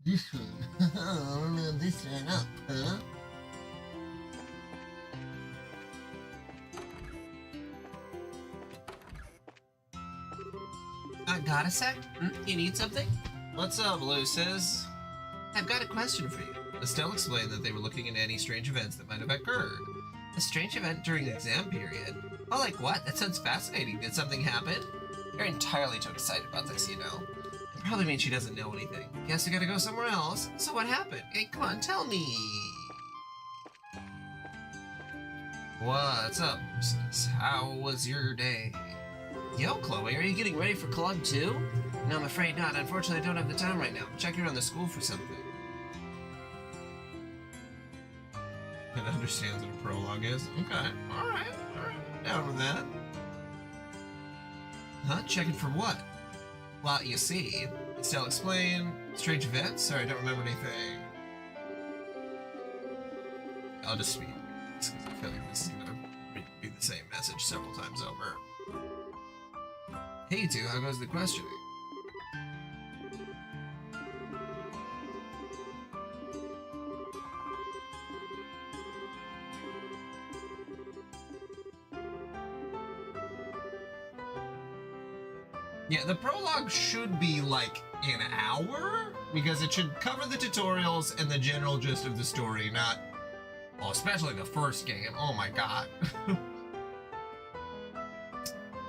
This one. Oh, this one up, huh? Got a sec? You need something? What's up, Lucis? I've got a question for you. Estelle explained that they were looking into any strange events that might have occurred. A strange event during the exam period? Oh, like what? That sounds fascinating. Did something happen? You're entirely too excited about this, you know. It probably means she doesn't know anything. Guess we gotta go somewhere else. So what happened? Hey, come on, tell me. What's up, sis? How was your day? Yo, Chloe, are you getting ready for club too? No, I'm afraid not. Unfortunately, I don't have the time right now. I'm checking around the school for something. It understands what a prologue is. Okay, alright. Down with that. Huh? Checking for what? Well, you see, Estelle explain. Strange events? Sorry, I don't remember anything. I'll just speed because I feel like this is gonna be the same message several times over. Hey, you two, how goes the questioning? Yeah, the prologue should be like an hour, because it should cover the tutorials and the general gist of the story, not, well, especially the first game. Oh my god.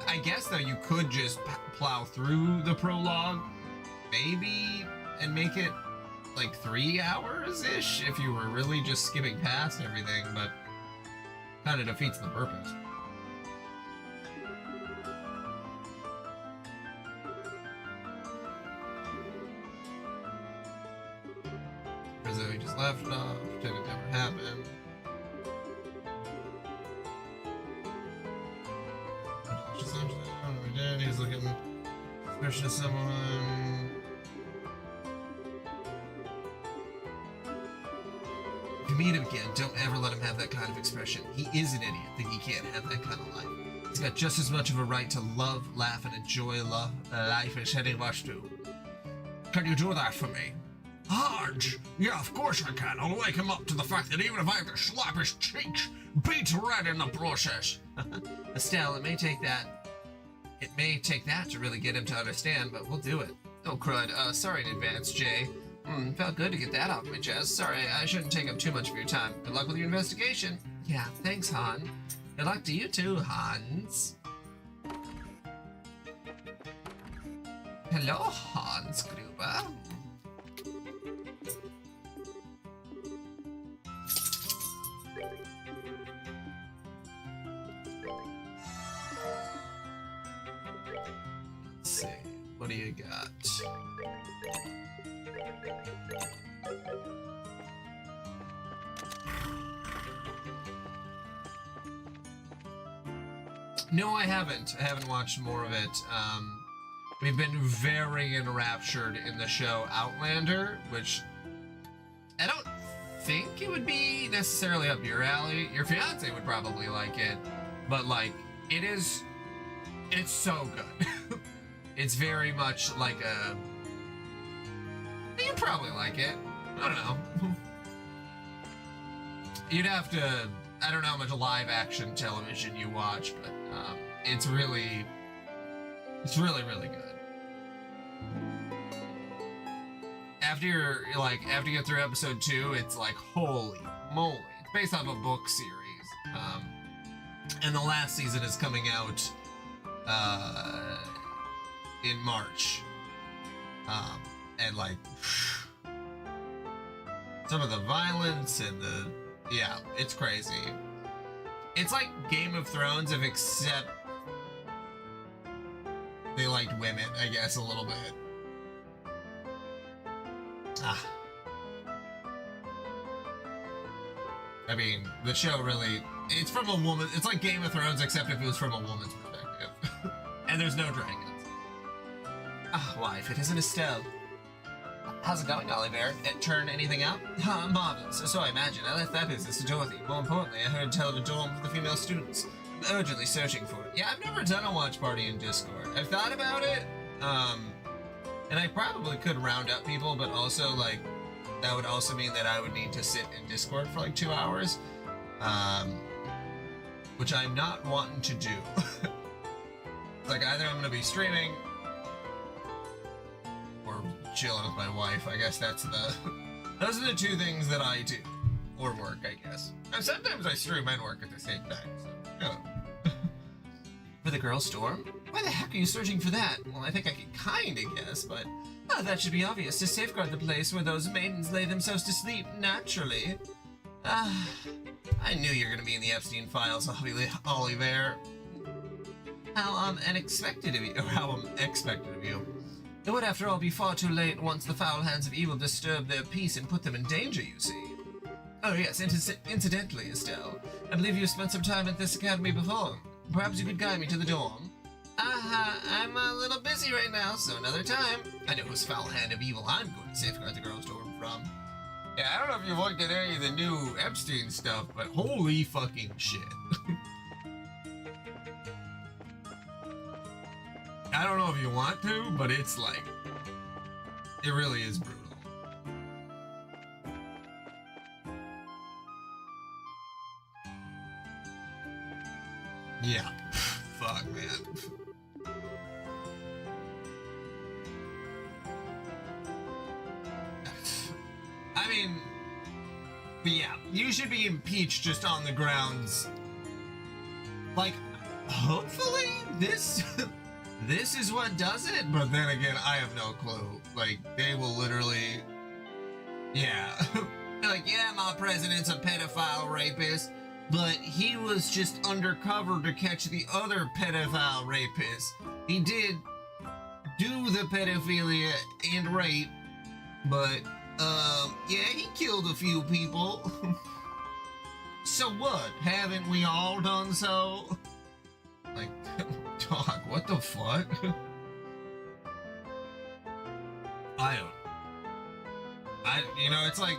I guess, though, you could just plow through the prologue, maybe, and make it like 3 hours-ish if you were really just skipping past everything, but kind of defeats the purpose. As though he just left off, pretend it never happened. He's looking expression of someone. If you meet him again, don't ever let him have that kind of expression. He is an idiot that he can't have that kind of life. He's got just as much of a right to love, laugh, and enjoy life as anyone else do. Can you do that for me? Hodge! Yeah, of course I can. I'll wake him up to the fact that even if I have to slap his cheeks, beat red in the process. Estelle, it may take that to really get him to understand, but we'll do it. Oh, crud. Sorry in advance, Jay. Felt good to get that off my chest. Sorry, I shouldn't take up too much of your time. Good luck with your investigation. Yeah, thanks, Han. Good luck to you too, Hans. Hello, Hans Gruber. Let's see. What do you got? No, I haven't. I haven't watched more of it. We've been very enraptured in the show Outlander, which I don't think it would be necessarily up your alley. Your fiance would probably like it, but like, it's so good. It's very much like a... You'd probably like it. I don't know. You'd have to... I don't know how much live action television you watch, but it's really, really good. After you get through episode 2, it's like, holy moly. It's based off a book series. And the last season is coming out in March. And like, some of the violence and the, yeah, it's crazy. It's like Game of Thrones, if except they liked women, I guess, a little bit. I mean, the show really, it's from a woman, it's like Game of Thrones, except if it was from a woman's perspective. And there's no dragons. Wife, it isn't Estelle. How's it going, Oliver? It turned anything out? Marvelous. So I imagine. I left that business to Dorothy. More importantly, I heard tell of a dorm for the female students. I'm urgently searching for it. Yeah, I've never done a watch party in Discord. I've thought about it. And I probably could round up people, but also, like, that would also mean that I would need to sit in Discord for like 2 hours. Which I'm not wanting to do. Like, either I'm gonna be streaming or chilling with my wife. I guess those are the two things that I do. Or work, I guess. And sometimes I stream and work at the same time, so, yeah. For the girl storm? Why the heck are you searching for that? Well, I think I can kinda guess, but... Oh, that should be obvious, to safeguard the place where those maidens lay themselves to sleep, naturally. I knew you were gonna be in the Epstein files, Oliver. How unexpected of you, or how unexpected of you. It would, after all, be far too late once the foul hands of evil disturb their peace and put them in danger, you see. Oh yes, incidentally, Estelle, I believe you've spent some time at this academy before. Perhaps you could guide me to the dorm? I'm a little busy right now, so another time. I know whose foul hand of evil I'm going to safeguard the girls' dorm from. Yeah, I don't know if you've looked at any of the new Epstein stuff, but holy fucking shit. I don't know if you want to, but it's like, it really is brutal. Yeah. Fuck, man. I mean, but yeah, you should be impeached just on the grounds. Like, hopefully this is what does it, but then again, I have no clue. Like, they will literally, yeah. Like, yeah, my president's a pedophile rapist, but he was just undercover to catch the other pedophile rapist. He did do the pedophilia and rape, but, yeah, he killed a few people. So what? Haven't we all done so? Like, dog, what the fuck? You know, it's like,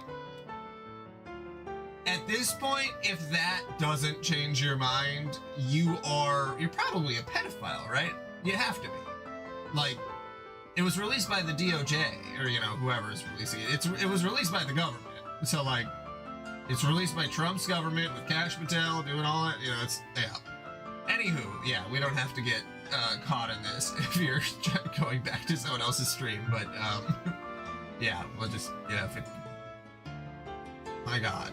at this point, if that doesn't change your mind, you're probably a pedophile, right? You have to be. Like, it was released by the DOJ, or, you know, whoever's releasing it. It was released by the government. So, like, it's released by Trump's government with Kash Patel doing all that. You know, it's, yeah. Anywho, yeah, we don't have to get caught in this if you're going back to someone else's stream, but, yeah, we'll just, yeah, my God.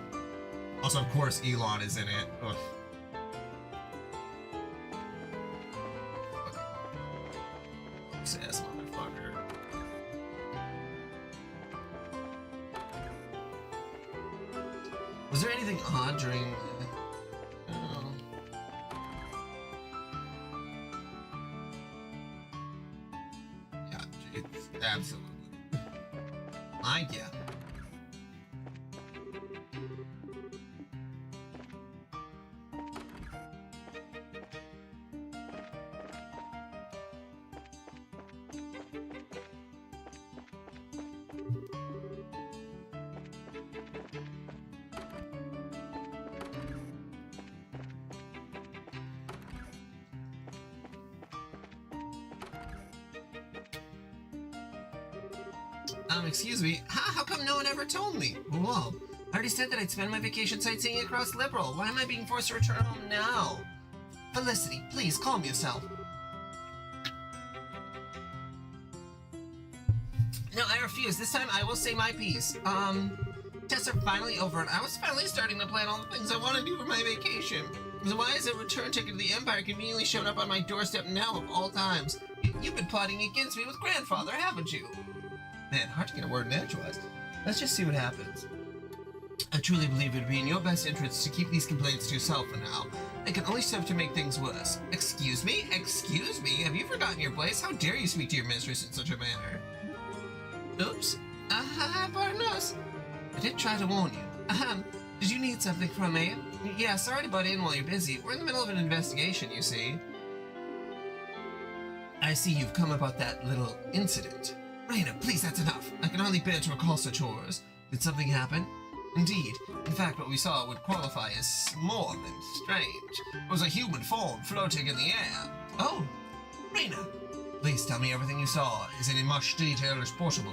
Also, of course, Elon is in it. Ugh. Ass motherfucker. Was there anything odd during... Oh. Yeah, it's absolutely. Yeah. Excuse me, how come no one ever told me? Whoa, I already said that I'd spend my vacation sightseeing across Liberal. Why am I being forced to return home now? Felicity, please calm yourself. No, I refuse. This time I will say my piece. Tests are finally over and I was finally starting to plan all the things I want to do for my vacation. So why is a return ticket to the Empire conveniently showed up on my doorstep now of all times? You've been plotting against me with Grandfather, haven't you? Man, hard to get a word in edgewise. Let's just see what happens. I truly believe it would be in your best interest to keep these complaints to yourself for now. They can only serve to make things worse. Excuse me? Excuse me? Have you forgotten your place? How dare you speak to your mistress in such a manner? Oops. Pardon us. I did try to warn you. Did you need something from me? Yeah, sorry to butt in while you're busy. We're in the middle of an investigation, you see. I see you've come about that little incident. Raina, please, that's enough. I can hardly bear to recall such horrors. Did something happen? Indeed. In fact, what we saw would qualify as more than strange. It was a human form floating in the air. Oh, Raina, Please tell me everything you saw. Is it in much detail as possible?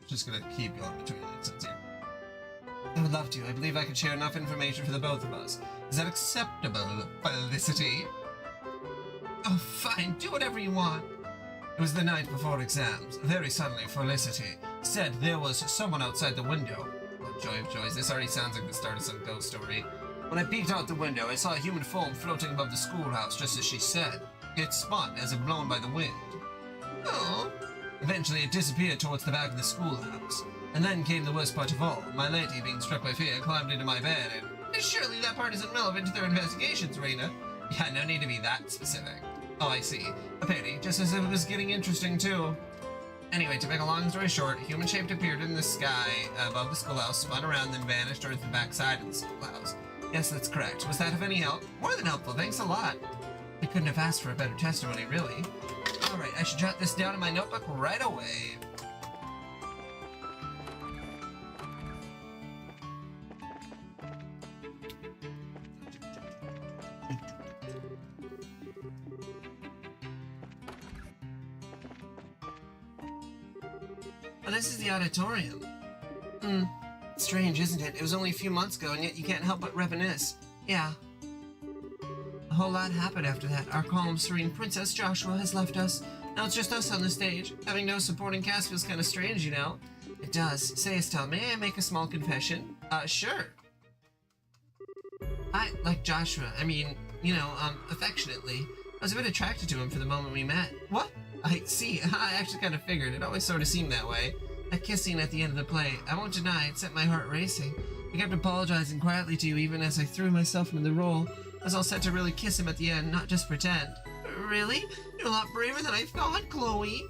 Just gonna keep going between accents here. I would love to. I believe I could share enough information for the both of us. Is that acceptable, Felicity? Oh, fine. Do whatever you want. It was the night before exams. Very suddenly, Felicity said there was someone outside the window. Oh, joy of joys. This already sounds like the start of some ghost story. When I peeked out the window, I saw a human form floating above the schoolhouse, just as she said. It spun as if blown by the wind. Oh. Eventually, it disappeared towards the back of the schoolhouse. And then came the worst part of all. My lady, being struck by fear, climbed into my bed and... Surely that part isn't relevant to their investigations, Raina. Yeah, no need to be that specific. Oh, I see. A pity, just as if it was getting interesting, too. Anyway, to make a long story short, a human shape appeared in the sky above the schoolhouse, spun around, then vanished towards the back side of the schoolhouse. Yes, that's correct. Was that of any help? More than helpful, thanks a lot. You couldn't have asked for a better testimony, really. Alright, I should jot this down in my notebook right away. Oh, this is the auditorium. Strange, isn't it? It was only a few months ago, and yet you can't help but reminisce. Yeah. A whole lot happened after that. Our calm, serene Princess Joshua has left us. Now it's just us on the stage. Having no supporting cast feels kind of strange, you know? It does. Say, Estelle, may I make a small confession? Sure. I like Joshua. I mean, you know, affectionately. I was a bit attracted to him for the moment we met. What? I see. I actually kind of figured. It always sort of seemed that way. That kiss scene at the end of the play, I won't deny, it set my heart racing. I kept apologizing quietly to you even as I threw myself into the role. I was all set to really kiss him at the end, not just pretend. Really? You're a lot braver than I thought, Chloe.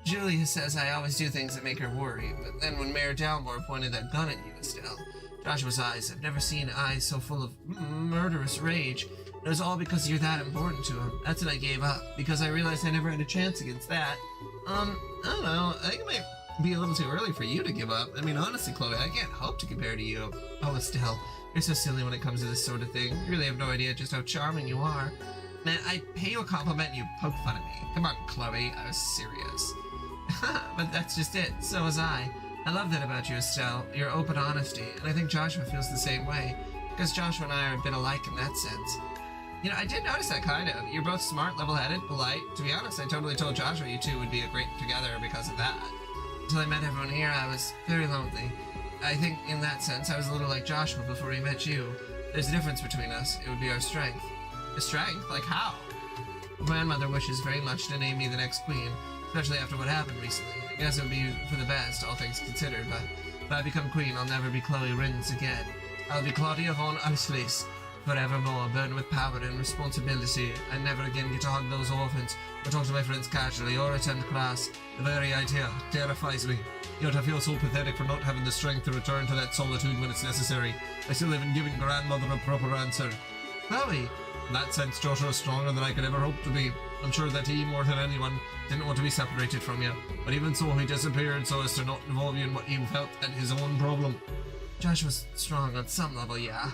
Julia says I always do things that make her worry, but then when Mayor Dalmore pointed that gun at you, Estelle, Joshua's eyes, I've never seen eyes so full of murderous rage. It was all because you're that important to him. That's when I gave up, because I realized I never had a chance against that. I don't know, I think it might be a little too early for you to give up. I mean, honestly, Chloe, I can't hope to compare to you. Oh, Estelle, you're so silly when it comes to this sort of thing. You really have no idea just how charming you are. Man, I pay you a compliment and you poke fun at me. Come on, Chloe, I was serious. But that's just it, so was I. I love that about you, Estelle, your open honesty, and I think Joshua feels the same way, because Joshua and I are a bit alike in that sense. You know, I did notice that kind of. You're both smart, level-headed, polite. To be honest, I totally told Joshua you two would be a great together because of that. Until I met everyone here, I was very lonely. I think, in that sense, I was a little like Joshua before he met you. There's a difference between us. It would be our strength. The strength? Like how? Grandmother wishes very much to name me the next queen, especially after what happened recently. I guess it would be for the best, all things considered, but if I become queen, I'll never be Chloe Rins again. I'll be Claudia von Auslis, forevermore, burdened with power and responsibility. I never again get to hug those orphans, or talk to my friends casually, or attend class. The very idea terrifies me. Yet I feel so pathetic for not having the strength to return to that solitude when it's necessary. I still haven't given grandmother a proper answer. Chloe! In that sense, Joshua is stronger than I could ever hope to be. I'm sure that he, more than anyone, didn't want to be separated from you. But even so, he disappeared so as to not involve you in what he felt at his own problem. Joshua's strong on some level, yeah.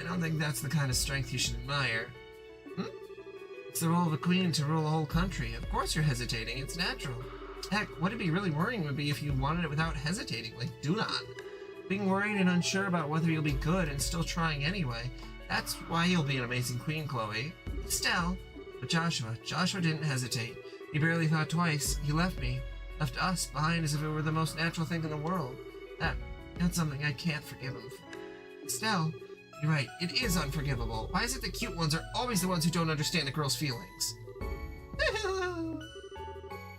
I don't think that's the kind of strength you should admire. It's the role of a queen to rule a whole country. Of course you're hesitating, it's natural. Heck, what'd be really worrying would be if you wanted it without hesitating, like Dunan. Being worried and unsure about whether you'll be good and still trying anyway. That's why you'll be an amazing queen, Chloe. Estelle. But Joshua didn't hesitate. He barely thought twice. He left me. Left us behind as if it were the most natural thing in the world. That's something I can't forgive him for. Estelle. You're right, it is unforgivable. Why is it the cute ones are always the ones who don't understand the girl's feelings?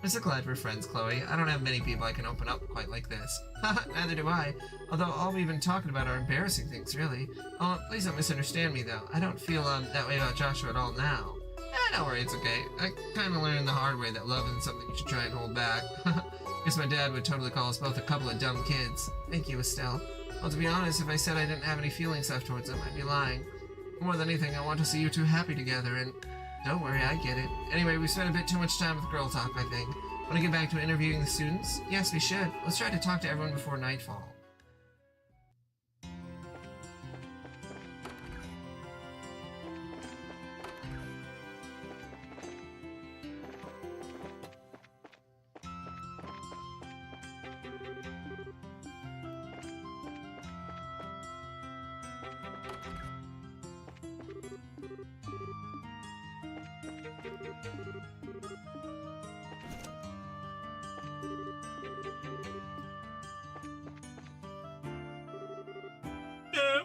I'm so glad we're friends, Chloe. I don't have many people I can open up quite like this. Neither do I. Although all we've been talking about are embarrassing things, really. Oh, please don't misunderstand me, though. I don't feel that way about Joshua at all now. Don't worry, it's okay. I kind of learned the hard way that love isn't something you should try and hold back. Guess my dad would totally call us both a couple of dumb kids. Thank you, Estelle. Well, to be honest, if I said I didn't have any feelings left towards him, I'd be lying. More than anything, I want to see you two happy together, and don't worry, I get it. Anyway, we spent a bit too much time with girl talk, I think. Want to get back to interviewing the students? Yes, we should. Let's try to talk to everyone before nightfall.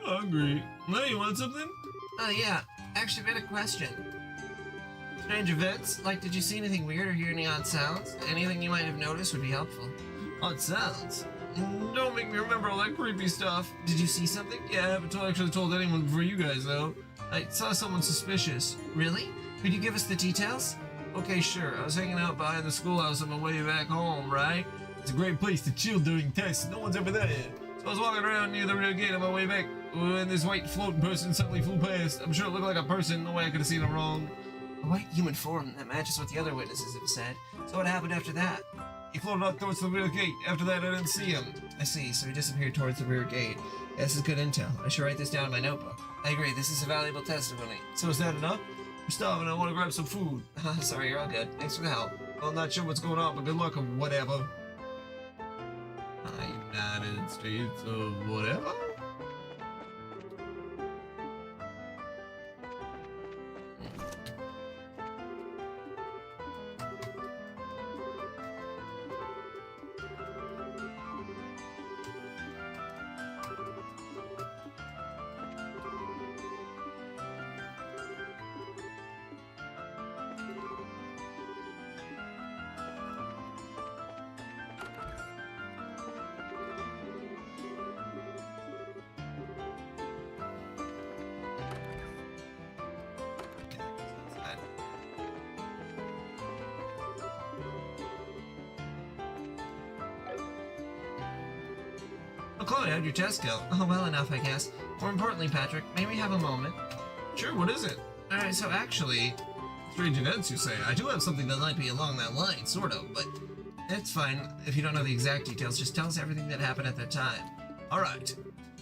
hungry. Hey, you want something? Oh, yeah. Actually, we had a question. Strange events? Like, did you see anything weird or hear any odd sounds? Anything you might have noticed would be helpful. Odd sounds? Don't make me remember all that creepy stuff. Did you see something? Yeah, I haven't actually told anyone before you guys, though. I saw someone suspicious. Really? Could you give us the details? Okay, sure. I was hanging out behind the schoolhouse on my way back home, right? It's a great place to chill during tests. No one's ever there. So I was walking around near the rear gate on my way back when this white floating person suddenly flew past. I'm sure it looked like a person. No way I could have seen it wrong. A white human form that matches what the other witnesses have said. So what happened after that? He floated out towards the rear gate. After that, I didn't see him. I see. So he disappeared towards the rear gate. This is good intel. I should write this down in my notebook. I agree. This is a valuable testimony. So is that enough? I'm starving. I want to grab some food. Sorry, you're all good. Thanks for the help. Well, I'm not sure what's going on, but good luck or whatever. United States of whatever? Oh, Chloe, how'd your test go? Oh, well enough, I guess. More importantly, Patrick, may we have a moment? Sure, what is it? Alright, so actually... Strange events, you say? I do have something that might be along that line, sort of, but... It's fine. If you don't know the exact details, just tell us everything that happened at that time. Alright.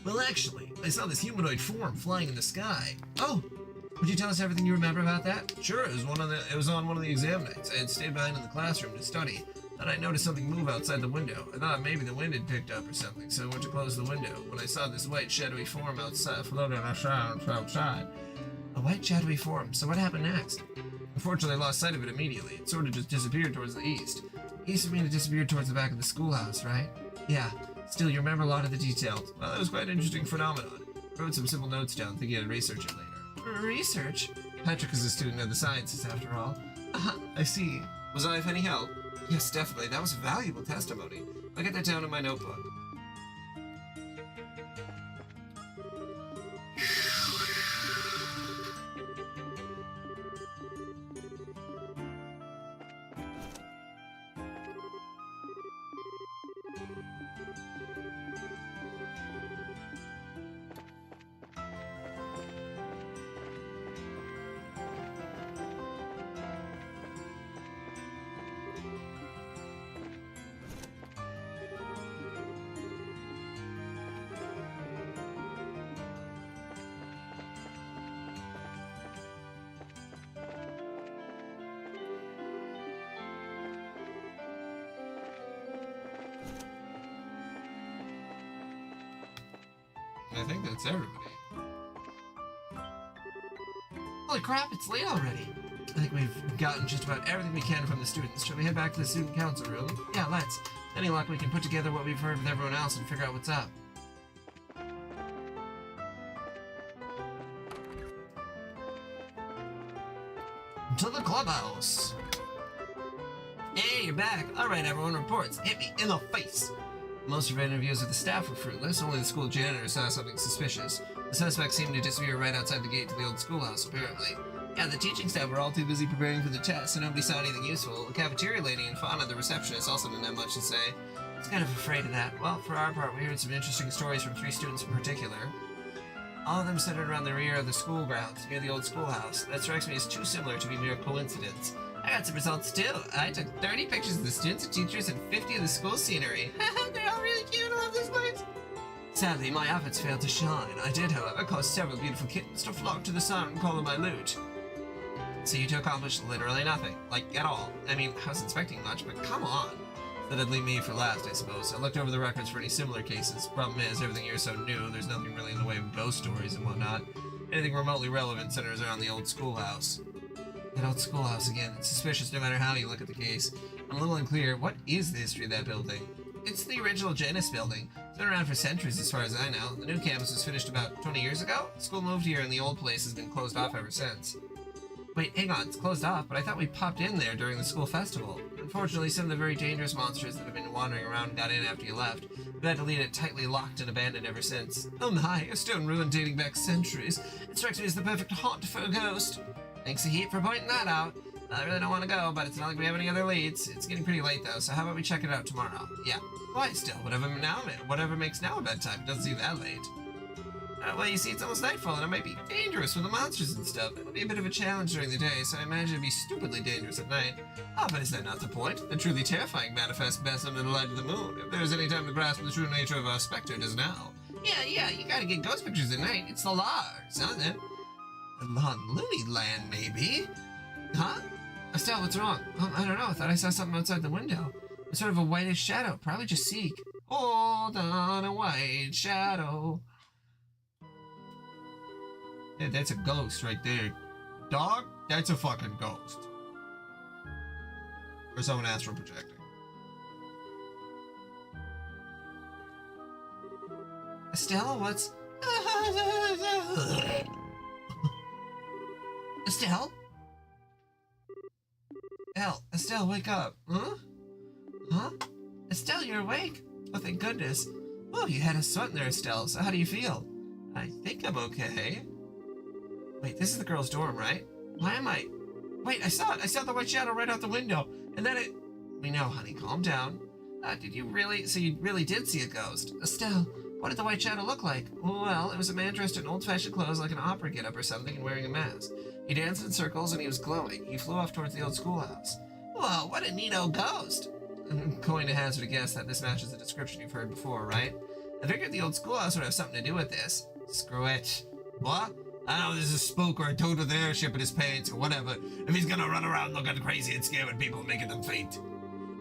Well, actually, I saw this humanoid form flying in the sky. Oh! Would you tell us everything you remember about that? Sure, it was on one of the exam nights. I had stayed behind in the classroom to study. Then I noticed something move outside the window. I thought maybe the wind had picked up or something, so I went to close the window. When I saw this white, shadowy form outside, floating outside. A white, shadowy form. So what happened next? Unfortunately, I lost sight of it immediately. It sort of just disappeared towards the east. East of me, it disappeared towards the back of the schoolhouse, right? Yeah. Still, you remember a lot of the details. Well, it was quite an interesting phenomenon. I wrote some simple notes down, thinking I'd research it later. Research? Patrick is a student of the sciences, after all. I see. Was I of any help? Yes, definitely. That was valuable testimony. I'll get that down in my notebook. I think that's everybody. Holy crap, it's late already. I think we've gotten just about everything we can from the students. Shall we head back to the student council room? Yeah, let's. Any luck, we can put together what we've heard with everyone else and figure out what's up. To the clubhouse. Hey, you're back. Alright, everyone, reports. Hit me in the face. Most of our interviews with the staff were fruitless. Only the school janitor saw something suspicious. The suspect seemed to disappear right outside the gate to the old schoolhouse, apparently. Yeah, the teaching staff were all too busy preparing for the test, so nobody saw anything useful. The cafeteria lady and Fauna, the receptionist, also didn't have much to say. I was kind of afraid of that. Well, for our part, we heard some interesting stories from 3 students in particular. All of them centered around the rear of the school grounds, near the old schoolhouse. That strikes me as too similar to be mere coincidence. I got some results too. I took 30 pictures of the students and teachers and 50 of the school scenery. They're all really cute. I love this place. Sadly, my efforts failed to shine. I did, however, cause several beautiful kittens to flock to the sound and call them my loot. So you two accomplished literally nothing. Like, at all. I mean, I was expecting much, but come on. That'd leave me for last, I suppose. I looked over the records for any similar cases. Problem is, everything here is so new, there's nothing really in the way of ghost stories and whatnot. Anything remotely relevant centers around the old schoolhouse. That old schoolhouse again. It's suspicious no matter how you look at the case. I'm a little unclear. What is the history of that building? It's the original Janus building. It's been around for centuries as far as I know. The new campus was finished about 20 years ago. The school moved here and the old place has been closed off ever since. Wait, hang on, it's closed off, but I thought we popped in there during the school festival. Unfortunately, some of the very dangerous monsters that have been wandering around got in after you left. We've had to leave it tightly locked and abandoned ever since. Oh my, a stone ruin dating back centuries. It strikes me as the perfect haunt for a ghost. Thanks a heap for pointing that out. I really don't want to go, but it's not like we have any other leads. It's getting pretty late though, so how about we check it out tomorrow? Yeah. Why still? Whatever makes now a bedtime. It doesn't seem that late. Well, you see, it's almost nightfall, and it might be dangerous with the monsters and stuff. It'll be a bit of a challenge during the day, so I imagine it'd be stupidly dangerous at night. Ah, but is that not the point? The truly terrifying manifests best under the light of the moon. If there's any time to grasp the true nature of our specter, it is now. Yeah, you gotta get ghost pictures at night. It's the law, isn't it? The law in Looney Land, maybe? Huh? Estelle, what's wrong? I don't know. I thought I saw something outside the window. It's sort of a whitish shadow. Probably just Seek. Hold on, a white shadow. Yeah, that's a ghost right there. Dog? That's a fucking ghost. Or someone astral projecting. Estelle, what's... Estelle? Estelle, wake up. Huh? Huh? Estelle, you're awake? Oh, thank goodness. Oh, you had a sweat there, Estelle, so how do you feel? I think I'm okay. Wait, this is the girls' dorm, right? Why am I... Wait, I saw it! I saw the white shadow right out the window! And then it... We know, honey, calm down. Did you really... So you really did see a ghost? Estelle, what did the white shadow look like? Well, it was a man dressed in old-fashioned clothes like an opera get-up or something and wearing a mask. He danced in circles and he was glowing. He flew off towards the old schoolhouse. Whoa, what a neato ghost! I'm going to hazard a guess that this matches the description you've heard before, right? I figured the old schoolhouse would have something to do with this. Screw it. What? I know there's a spook or a toad with airship in his pants or whatever. If he's gonna run around looking crazy and scaring people, making them faint,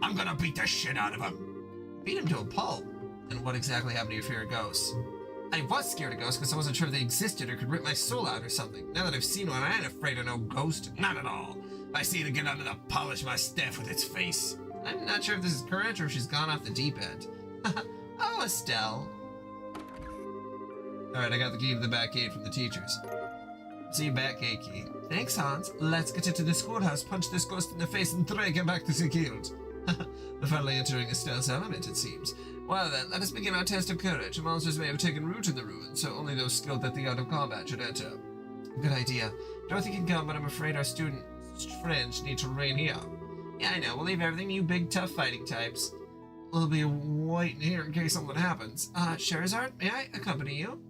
I'm gonna beat the shit out of him. Beat him to a pulp? And what exactly happened to your fear of ghosts? I was scared of ghosts because I wasn't sure they existed or could rip my soul out or something. Now that I've seen one, I ain't afraid of no ghost. Not at all. I see it get under to polish my staff with its face. I'm not sure if this is current or if she's gone off the deep end. Oh, Estelle. Alright, I got the key to the back gate from the teachers. See you back, gate key. Thanks, Hans. Let's get into the schoolhouse, punch this ghost in the face, and drag him back to the guild. We're finally entering Estelle's element, it seems. Well then, let us begin our test of courage. Monsters may have taken root in the ruins, so only those skilled at the art of combat should enter. Good idea. Dorothy can come, but I'm afraid our student friends need to remain here. Yeah, I know. We'll leave everything to you big, tough fighting types. We'll be waiting here in case something happens. Scheherazade, may I accompany you?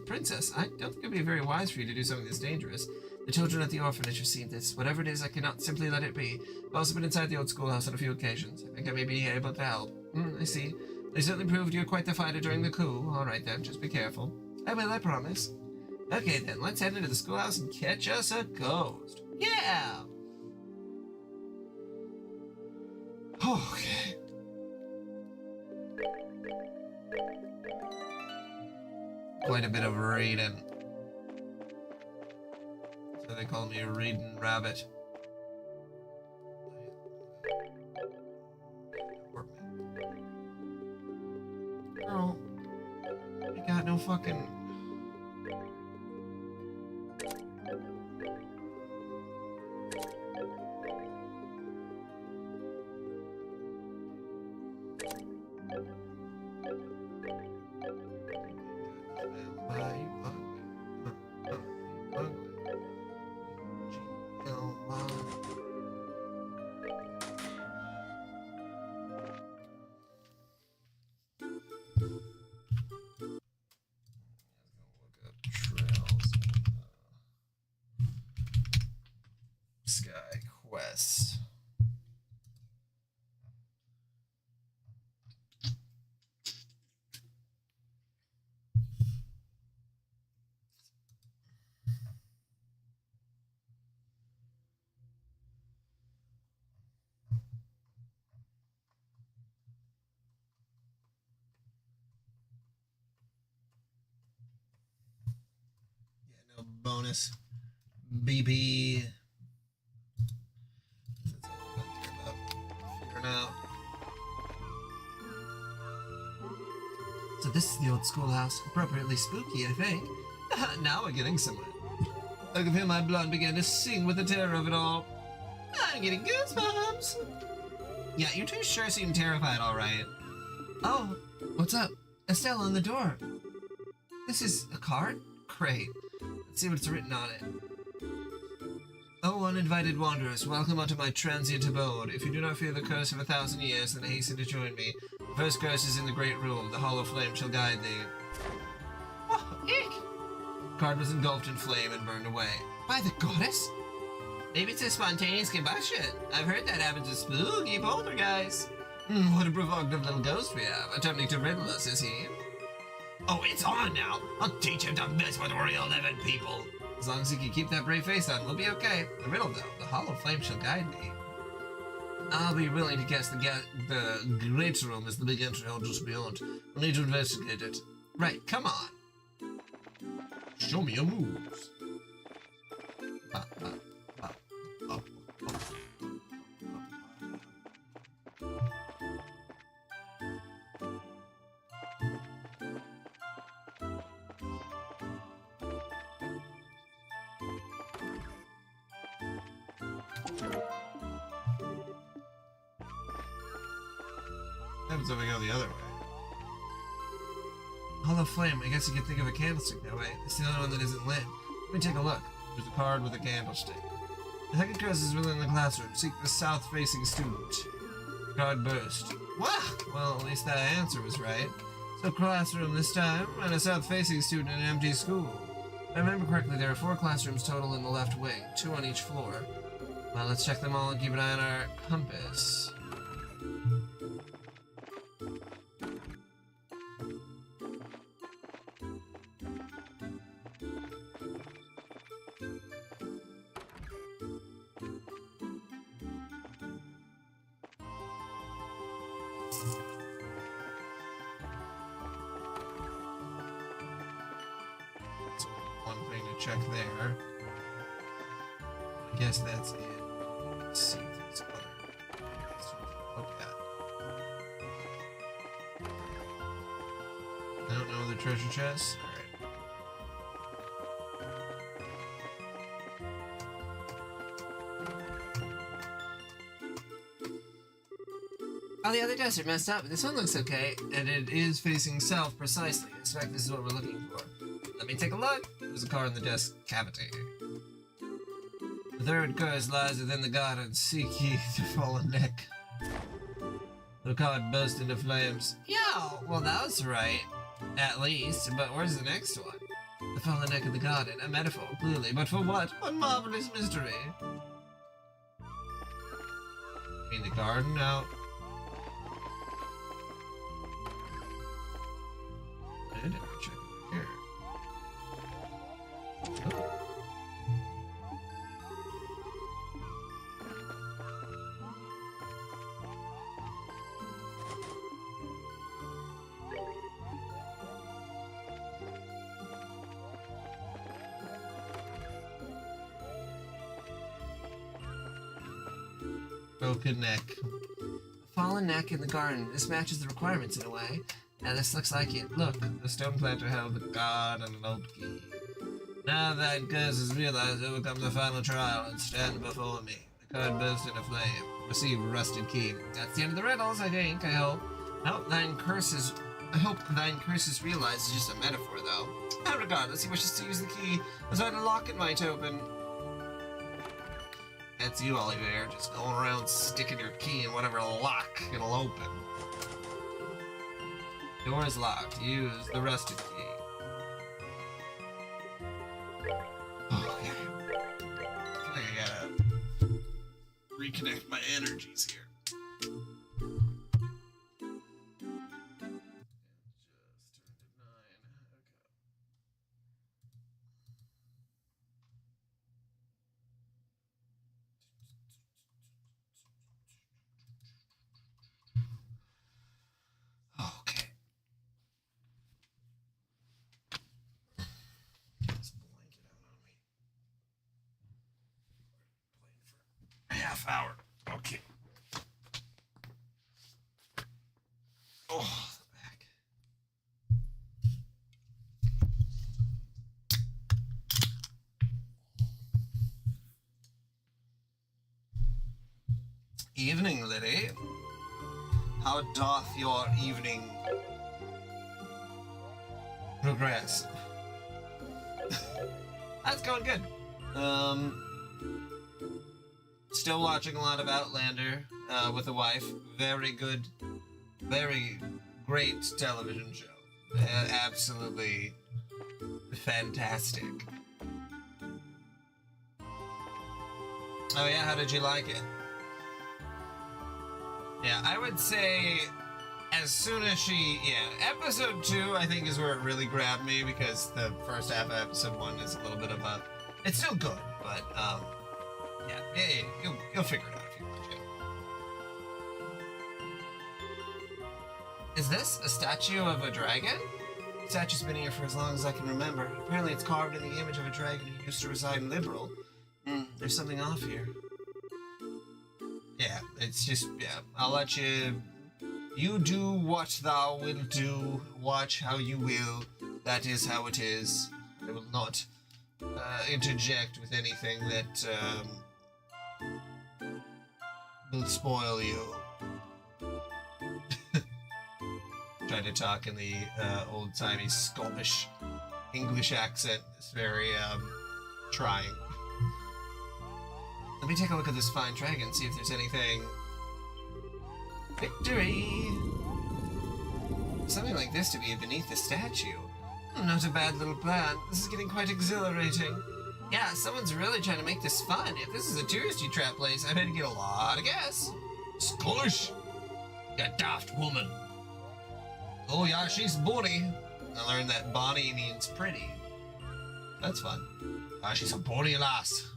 Princess, I don't think it'd be very wise for you to do something this dangerous. The children at the orphanage have seen this. Whatever it is, I cannot simply let it be. I've also been inside the old schoolhouse on a few occasions. I think I may be able to help. I see. They certainly proved you're quite the fighter during the coup. All right, then. Just be careful. I will, I promise. Okay, then. Let's head into the schoolhouse and catch us a ghost. Yeah! Okay. Quite a bit of reading. So they call me a reading rabbit. Girl, I got no fucking... Sky Quest. Yeah, no bonus. BP. That's all I don't care about. Figure it out. old schoolhouse. Appropriately spooky, I think. Now we're getting somewhere. I could feel my blood begin to sing with the terror of it all. I'm getting goosebumps. Yeah, you two sure seem terrified, all right. Oh, what's up? Estelle on the door. This is a card? Great. Let's see what's written on it. Oh, uninvited wanderers, welcome unto my transient abode. If you do not fear the curse of 1,000 years, then hasten to join me. The first curse is in the great room. The hollow flame shall guide thee. Oh, eek! Card was engulfed in flame and burned away. By the goddess? Maybe it's a spontaneous combustion. I've heard that happens with spooky poltergeists. What a provocative little ghost we have, attempting to riddle us, is he? Oh, it's on now! I'll teach him to mess with real living people! As long as he can keep that brave face on, we'll be okay. The riddle, though, the hollow flame shall guide me. I'll be willing to guess the great room is the big entry hall just beyond. We'll need to investigate it. Right, come on. Show me your moves. Happens if I go the other way. Hollow flame, I guess you could think of a candlestick that way. It's the only one that isn't lit. Let me take a look. There's a card with a candlestick. The second curse is within the classroom. Seek the south-facing student. Card burst. What? Well, at least that answer was right. So classroom this time, and a south-facing student in an empty school. If I remember correctly, there are 4 classrooms total in the left wing, 2 on each floor. Well, let's check them all and keep an eye on our compass. Check there. I guess that's it. Let's see if there's other things to look at. I don't know the treasure chest. All the other desks are messed up, but this one looks okay, and it is facing south precisely. I suspect this is what we're looking for. Let me take a look. There's a card in the desk cavity. The third curse lies within the garden. Seek ye the fallen neck. The card burst into flames. Yeah, well that was right. At least, but where's the next one? The fallen neck of the garden. A metaphor, clearly, but for what? What marvelous mystery. I mean the garden now? I didn't ever check here. Broken neck. A fallen neck in the garden. This matches the requirements in a way. Now this looks like it. Look, the stone planter held the god and an old key. Now that curse is realized, it will come the final trial and stand before me. The card burst into flame. Receive rusted key. That's the end of the riddles, I think, I hope. I hope thine curse is realized is just a metaphor, though. Regardless, he wishes to use the key as though the lock it might open. That's you, Oliver, just going around sticking your key in whatever lock it'll open. Door is locked. Use the rusted key. Oh, okay. I think I gotta reconnect my energies here. Hour. Okay. Evening, Liddy. How doth your evening progress? That's going good. Still watching a lot of Outlander with the wife. Very good, very great television show. Absolutely fantastic. Oh yeah, how did you like it? Yeah, I would say as soon as episode 2 I think is where it really grabbed me, because the first half of episode 1 is a little bit of a, it's still good, but yeah, you'll figure it out if you watch it. Is this a statue of a dragon? The statue's been here for as long as I can remember. Apparently it's carved in the image of a dragon who used to reside in Liberal. There's something off here. Yeah, it's just, I'll let you... You do what thou wilt do, watch how you will. That is how it is. I will not interject with anything that will spoil you. Trying to talk in the old-timey Scottish English accent. It's very trying. Let me take a look at this fine dragon, see if there's anything... Victory! Something like this to be beneath the statue. Not a bad little plan. This is getting quite exhilarating. Yeah, someone's really trying to make this fun. If this is a touristy trap place, I better get a lot of gas. Scottish! You daft woman. Oh yeah, she's bonny. I learned that bonny means pretty. That's fun. Ah, she's a bonny lass.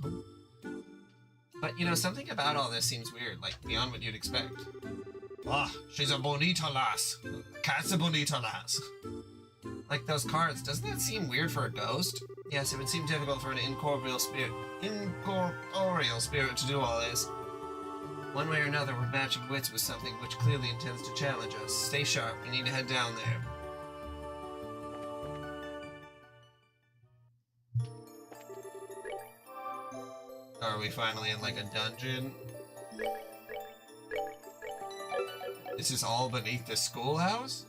But, you know, something about all this seems weird, like, beyond what you'd expect. Ah, she's a bonita lass. Cat's a bonita lass. Like those cards, doesn't that seem weird for a ghost? Yes, it would seem difficult for an incorporeal spirit to do all this. One way or another, we're matching wits with something which clearly intends to challenge us. Stay sharp, we need to head down there. Are we finally in, like, a dungeon? Is this all beneath the schoolhouse?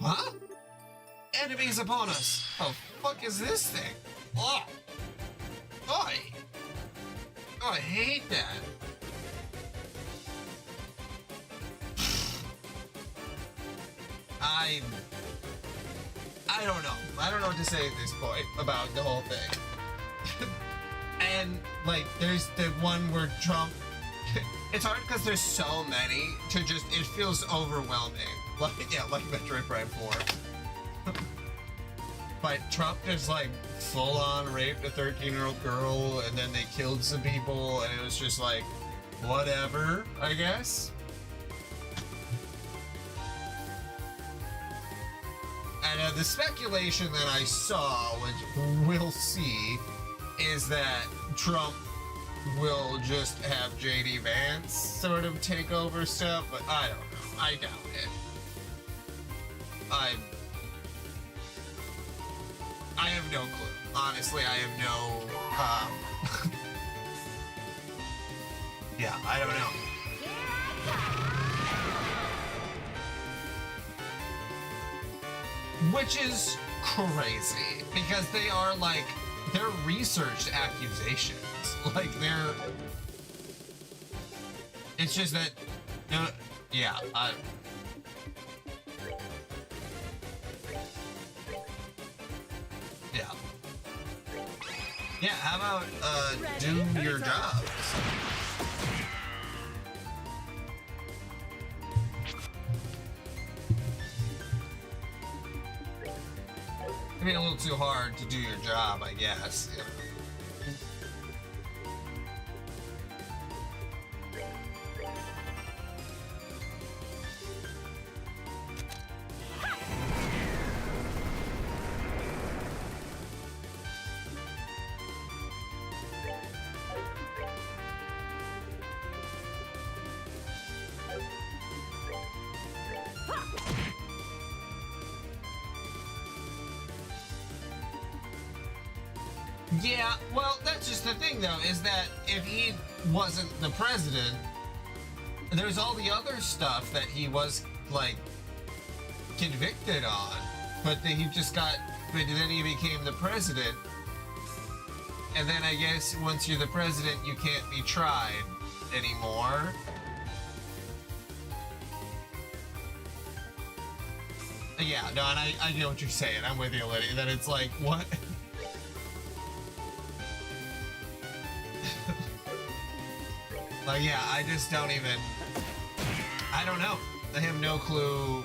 Huh? Enemies upon us! Oh, fuck is this thing? Oh! Oi! Oh, I hate that! I don't know. I don't know what to say at this point about the whole thing. And, like, there's the one where Trump... It's hard because there's so many to just... It feels overwhelming. Like, yeah, like Metroid Prime 4. But Trump just, like, full-on raped a 13-year-old girl, and then they killed some people, and it was just like, whatever, I guess. And the speculation that I saw, which we'll see, is that Trump will just have JD Vance sort of take over stuff, but I don't know. I doubt it. I have no clue. Honestly, I have no, yeah, I don't know. Which is crazy, because they are, like, they're researched accusations. Like, they're... It's just that... yeah, yeah. Yeah, how about, do your jobs? It'd be a little too hard to do your job, I guess. You know. Yeah, well, that's just the thing, though, is that if he wasn't the president, there's all the other stuff that he was, like, convicted on, but then then he became the president. And then I guess once you're the president, you can't be tried anymore. Yeah, no, and I know what you're saying. I'm with you, Liddy. That it's like, what? Like, yeah, I just don't even... I don't know. I have no clue.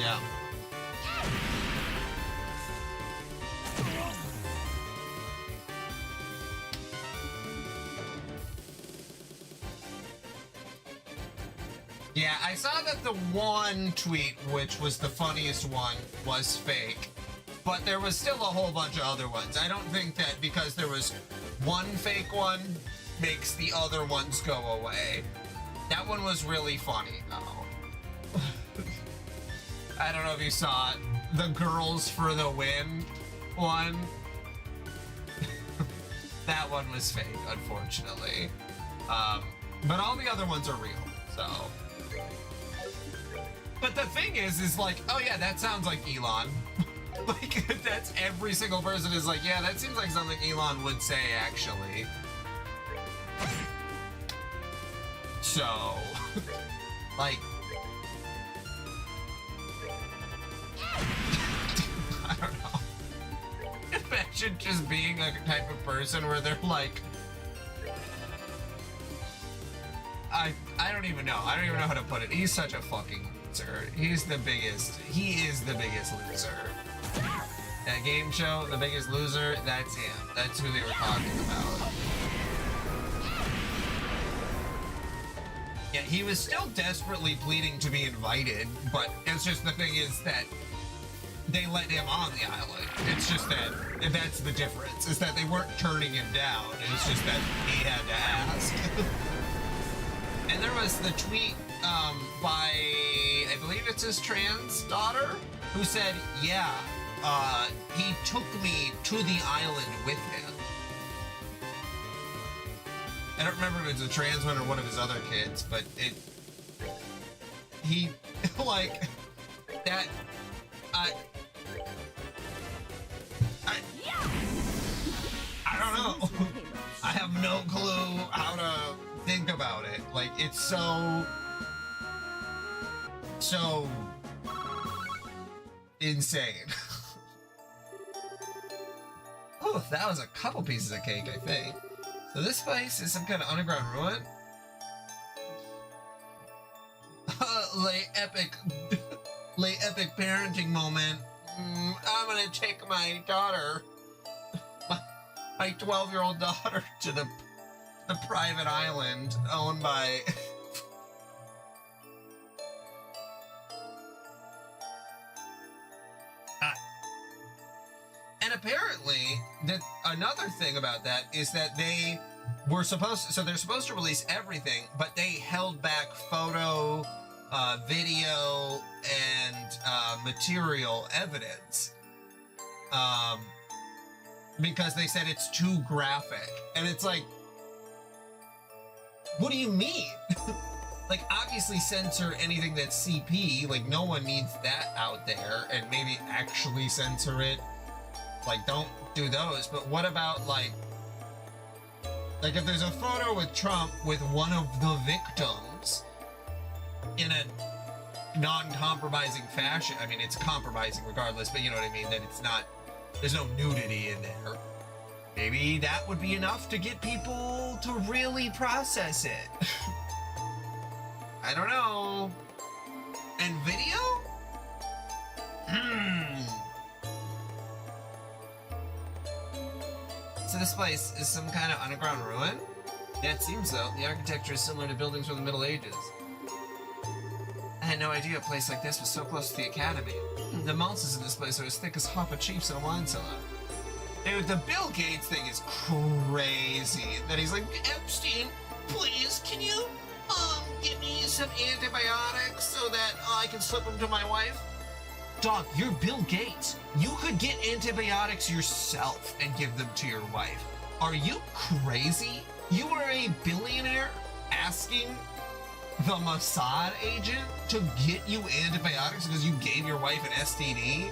Yeah. Yeah, I saw that the one tweet, which was the funniest one, was fake. But there was still a whole bunch of other ones. I don't think that because there was one fake one makes the other ones go away. That one was really funny, though. I don't know if you saw it. The Girls for the Win one. That one was fake, unfortunately. But all the other ones are real, so... But the thing is like, oh yeah, that sounds like Elon. Like, that's every single person is like, yeah, that seems like something Elon would say, actually. So, like... I don't know. Imagine just being a type of person where they're like... I don't even know. I don't even know how to put it. He's such a fucking loser. He is the biggest loser. That game show, The Biggest Loser, that's him. That's who they were talking about. Yeah, he was still desperately pleading to be invited, but it's just the thing is that they let him on the island. It's just that that's the difference, is that they weren't turning him down. It's just that he had to ask. And there was the tweet by, I believe it's his trans daughter, who said, yeah, he took me to the island with him. I don't remember if it's a trans one or one of his other kids, but he, like, that, I don't know. I have no clue how to think about it. Like, it's so insane. Oh, that was a couple pieces of cake, I think. So this place is some kind of underground ruin? Late epic parenting moment. I'm gonna take my daughter, my 12-year-old daughter, to the private island owned by... And apparently, another thing about that is that they were supposed to, so they're supposed to release everything, but they held back photo, video, and material evidence. Because they said it's too graphic. And it's like, what do you mean? Like, obviously censor anything that's CP, like no one needs that out there, and maybe actually censor it. Like, don't do those. But what about, like if there's a photo with Trump with one of the victims in a non-compromising fashion, I mean, it's compromising regardless, but you know what I mean, that it's not, there's no nudity in there. Maybe that would be enough to get people to really process it. I don't know. And video? So this place is some kind of underground ruin? Yeah, it seems so. The architecture is similar to buildings from the Middle Ages. I had no idea a place like this was so close to the academy. The monsters in this place are as thick as Hopper Chiefs in a wine cellar. Dude, the Bill Gates thing is crazy. That he's like, Epstein, please, can you, give me some antibiotics so that I can slip them to my wife? Dog, you're Bill Gates. You could get antibiotics yourself and give them to your wife. Are you crazy? You were a billionaire asking the Mossad agent to get you antibiotics because you gave your wife an STD?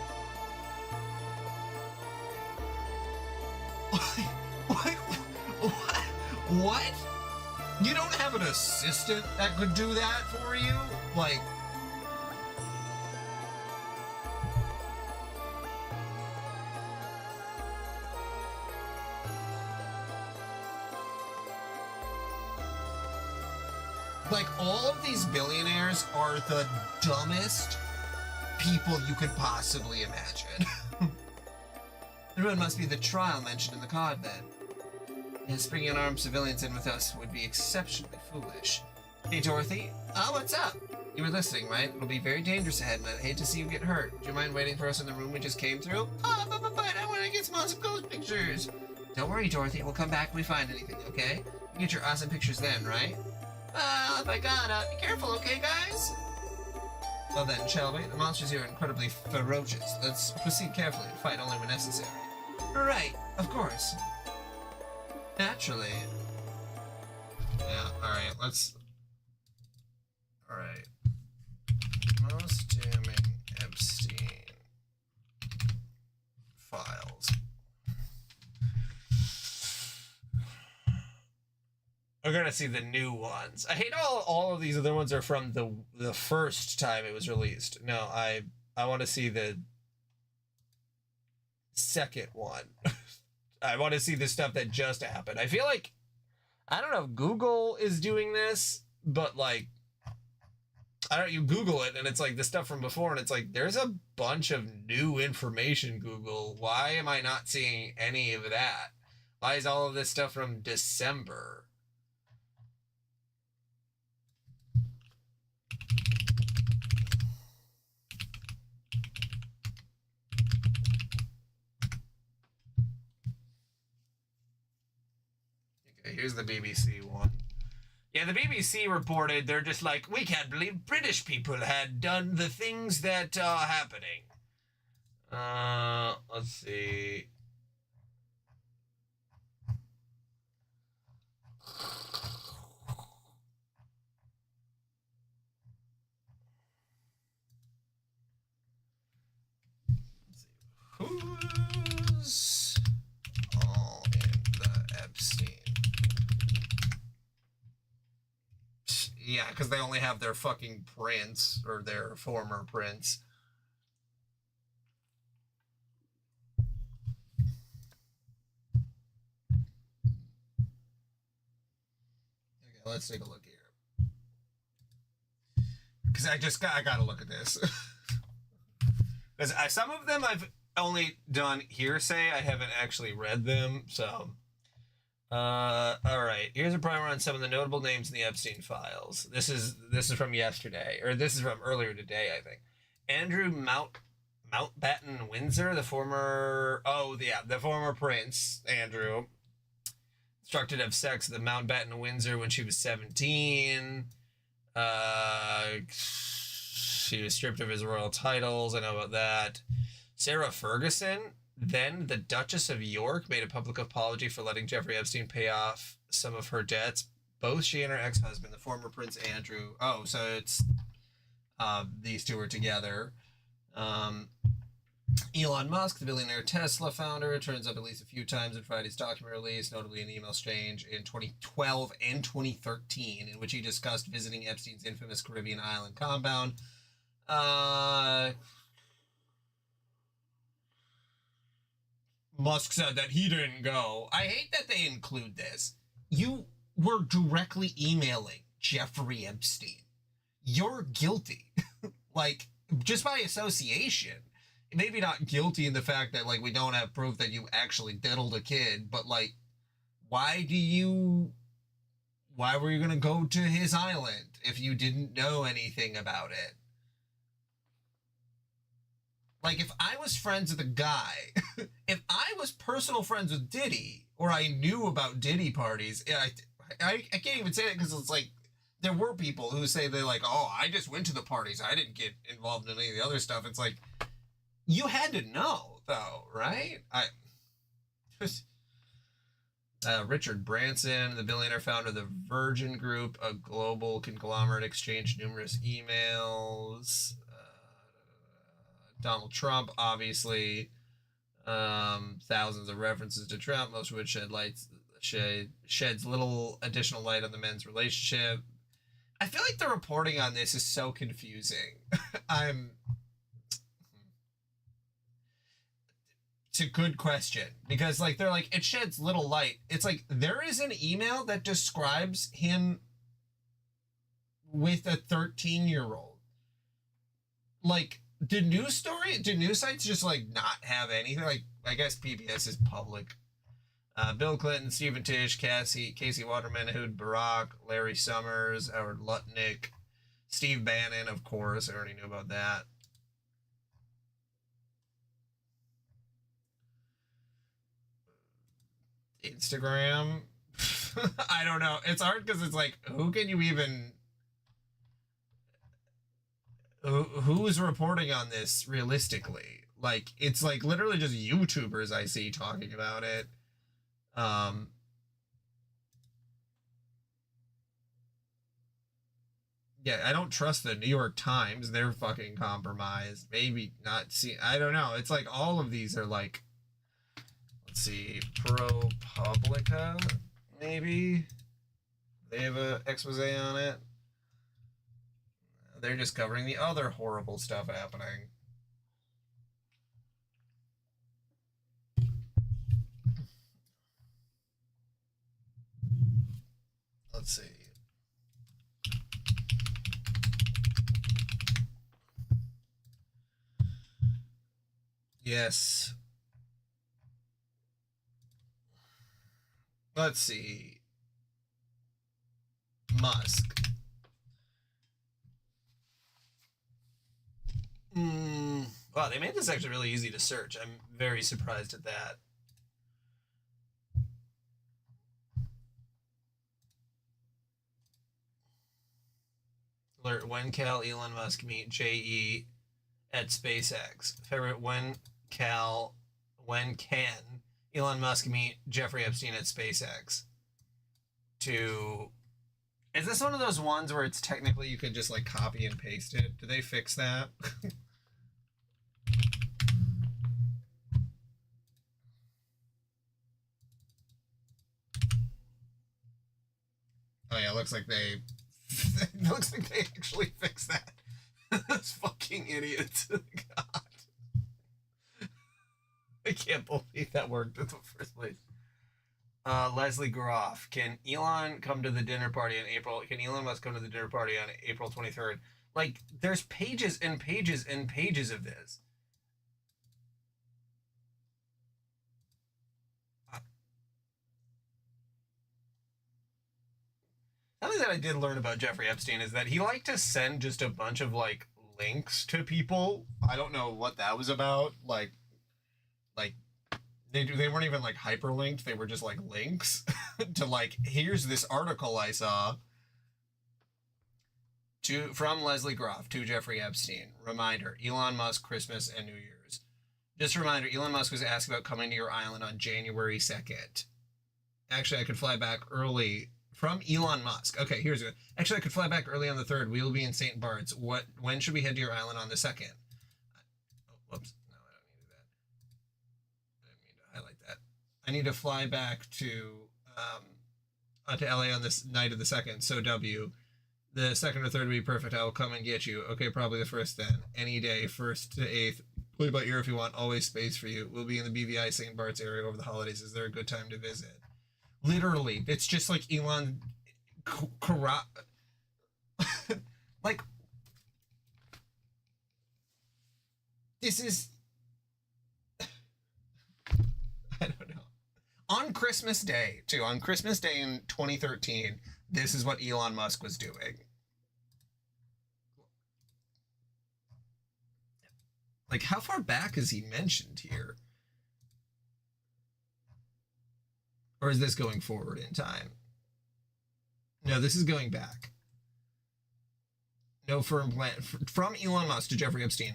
What? What? You don't have an assistant that could do that for you? Like... Like, all of these billionaires are the dumbest people you could possibly imagine. The ruin must be the trial mentioned in the card, then. Yes, bringing unarmed civilians in with us would be exceptionally foolish. Hey, Dorothy. Oh, what's up? You were listening, right? It'll be very dangerous ahead, and I'd hate to see you get hurt. Do you mind waiting for us in the room we just came through? Oh, but I want to get some awesome ghost pictures. Don't worry, Dorothy. We'll come back when we find anything, okay? You get your awesome pictures then, right? Well, if I gotta. Be careful, okay, guys? Well then, shall we? The monsters here are incredibly ferocious. Let's proceed carefully and fight only when necessary. Right, of course. Naturally. Yeah, alright, let's... Alright. Most damning Epstein files. We're gonna see the new ones. I hate all of these other ones are from the first time it was released. No, I want to see the second one. I want to see the stuff that just happened. I feel like, I don't know if Google is doing this, but like, I don't, you Google it and it's like the stuff from before and it's like, there's a bunch of new information, Google. Why am I not seeing any of that? Why is all of this stuff from December? Here's the BBC one. Yeah, the BBC reported, they're just like, we can't believe British people had done the things that are happening. Let's see. Who's all in the Epstein? Yeah, because they only have their fucking prince, or their former prince. Okay, let's take a look here. Because I gotta look at this. Because some of them I've only done hearsay, I haven't actually read them, so... all right. Here's a primer on some of the notable names in the Epstein files. This is from yesterday, or this is from earlier today, I think. Andrew Mountbatten Windsor, the former prince Andrew, instructed to have sex with the Mountbatten Windsor when she was 17. She was stripped of his royal titles. I know about that. Sarah Ferguson, then the Duchess of York, made a public apology for letting Jeffrey Epstein pay off some of her debts. Both she and her ex-husband, the former Prince Andrew. Oh, so it's these two are together. Elon Musk, the billionaire Tesla founder, turns up at least a few times in Friday's document release, notably an email exchange in 2012 and 2013, in which he discussed visiting Epstein's infamous Caribbean island compound. Musk said that he didn't go. I hate that they include this. You were directly emailing Jeffrey Epstein. You're guilty. Like, just by association. Maybe not guilty in the fact that, like, we don't have proof that you actually diddled a kid, but, like, why were you gonna go to his island if you didn't know anything about it? Like, if I was friends with a guy, if I was personal friends with Diddy, or I knew about Diddy parties, I can't even say that because it's like, there were people who say they're like, oh, I just went to the parties. I didn't get involved in any of the other stuff. It's like, you had to know, though, right? Richard Branson, the billionaire founder of the Virgin Group, a global conglomerate, exchanged numerous emails. Donald Trump, obviously, thousands of references to Trump, most of which sheds little additional light on the men's relationship. I feel like the reporting on this is so confusing. It's a good question because like they're like it sheds little light. It's like there is an email that describes him with a 13-year-old. Like do news sites just like not have anything? Like I guess PBS is public. Bill Clinton, Stephen Tisch, Casey Waterman, Ehud Barak, Larry Summers, Howard Lutnick, Steve Bannon, of course. I already knew about that. Instagram. I don't know. It's hard because it's like, who can you even... Who's reporting on this realistically? Like, it's like literally just YouTubers I see talking about it. Yeah, I don't trust the New York Times. They're fucking compromised. Maybe not see. I don't know. It's like all of these are like, let's see, ProPublica, maybe they have a expose on it. They're just covering the other horrible stuff happening. Let's see. Yes. Let's see. Musk. Wow, they made this actually really easy to search. I'm very surprised at that. Alert, when Cal Elon Musk meet JE at SpaceX. Favorite, when can Elon Musk meet Jeffrey Epstein at SpaceX? Is this one of those ones where it's technically you could just like copy and paste it? Do they fix that? Oh yeah, it looks like they actually fixed that. Those fucking idiots. God. I can't believe that worked in the first place. Leslie Groff. Can Elon come to the dinner party in April? Can Elon Musk come to the dinner party on April 23rd? Like, there's pages and pages and pages of this. Something that I did learn about Jeffrey Epstein is that he liked to send just a bunch of, like, links to people. I don't know what that was about. Like they weren't even like hyperlinked. They were just like links to like, here's this article I saw from Leslie Groff to Jeffrey Epstein. Reminder, Elon Musk, Christmas and New Year's. Just a reminder, Elon Musk was asked about coming to your island on January 2nd. Actually, I could fly back early from Elon Musk. Okay, here's it. Actually, I could fly back early on the 3rd. We will be in St. Bart's. When should we head to your island on the 2nd? Oh, whoops. I need to fly back to LA on this night of the 2nd. So W, the 2nd or 3rd would be perfect. I will come and get you. Okay, probably the 1st then. Any day, 1st to 8th. Play by ear if you want. Always space for you. We'll be in the BVI St. Bart's area over the holidays. Is there a good time to visit? Literally, it's just like Elon. Like, this is. I don't know. On Christmas Day, too. On Christmas Day in 2013, this is what Elon Musk was doing. Like, how far back is he mentioned here? Or is this going forward in time? No, this is going back. No firm plan. From Elon Musk to Jeffrey Epstein.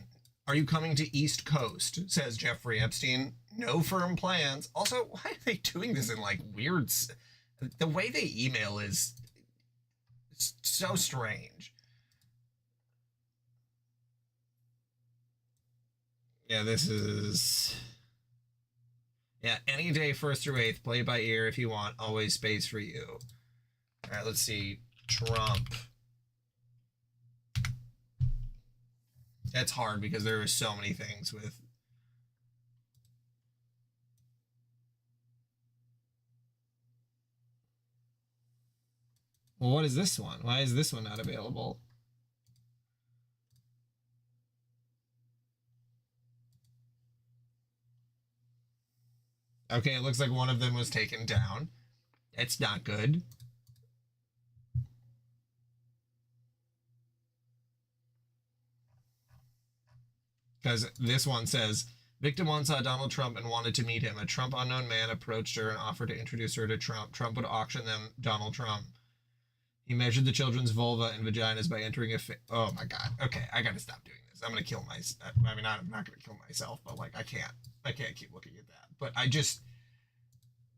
Are you coming to East Coast? Says Jeffrey Epstein. No firm plans. Also, why are they doing this in like weird? The way they email is so strange. Yeah, this is. Yeah, any day, 1st through 8th, play by ear if you want. Always space for you. All right, let's see. Trump. That's hard because there are so many things with. Well, what is this one? Why is this one not available? Okay, it looks like one of them was taken down. It's not good. Because this one says, victim once saw Donald Trump and wanted to meet him. A Trump unknown man approached her and offered to introduce her to Trump. Trump would auction them Donald Trump. He measured the children's vulva and vaginas by entering a... Oh my God. Okay, I gotta stop doing this. I'm gonna kill myself. I mean, I'm not gonna kill myself, but like, I can't keep looking at that. But I just...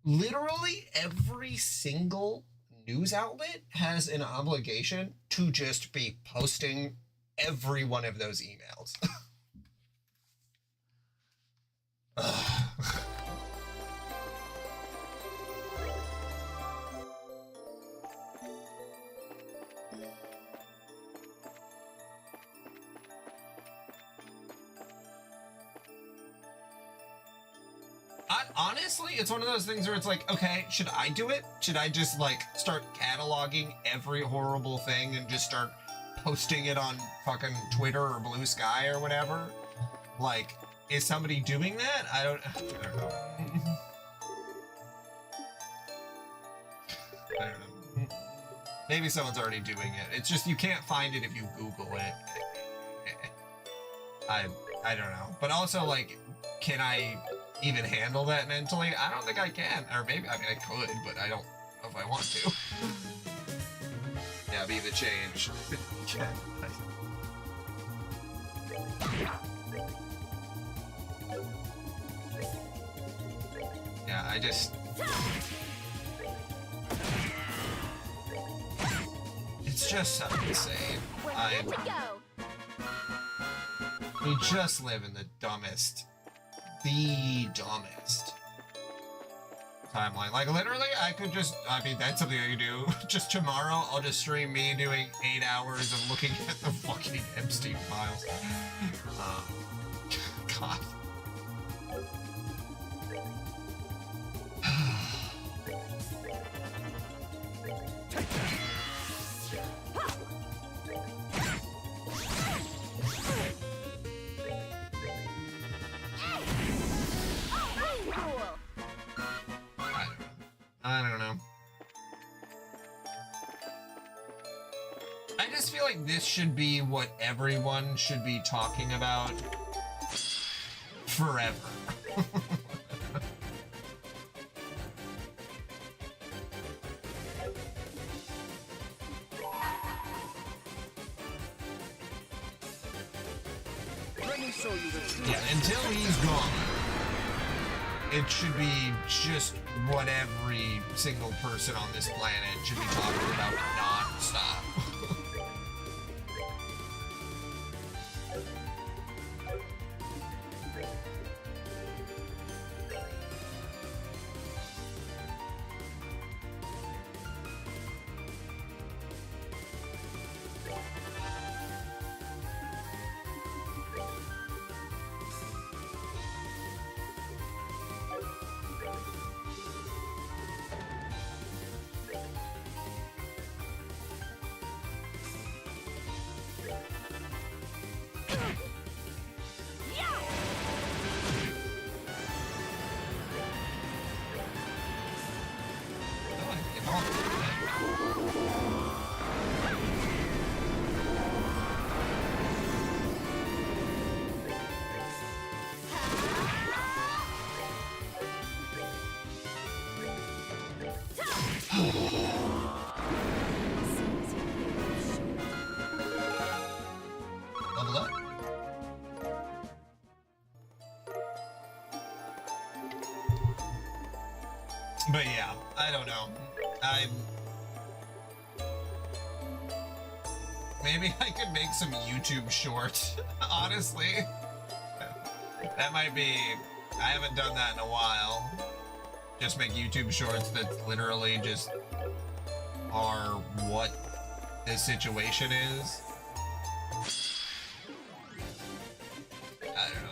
Literally every single news outlet has an obligation to just be posting every one of those emails. Honestly, it's one of those things where it's like, okay, should I do it? Should I just like start cataloging every horrible thing and just start posting it on fucking Twitter or Blue Sky or whatever? Like, is somebody doing that? I don't know. I don't know. Maybe someone's already doing it. It's just you can't find it if you Google it. I don't know. But also, like, can I even handle that mentally? I don't think I can. Or maybe, I mean, I could, but I don't know if I want to. Yeah, be the change. Yeah, I just... It's just so insane. We just live in the dumbest timeline. Like, literally, I could just, I mean, that's something I could do. Just tomorrow, I'll just stream me doing 8 hours of looking at the fucking Epstein files. God. I don't know. I just feel like this should be what everyone should be talking about forever. Let me show you the truth. Yeah, until he's gone, it should be just what every single person on this planet should be talking about non-stop. Level up. But yeah, I don't know. Maybe I could make some YouTube shorts, honestly. That might be... I haven't done that in a while. Just make YouTube shorts that literally just are what this situation is. I don't know.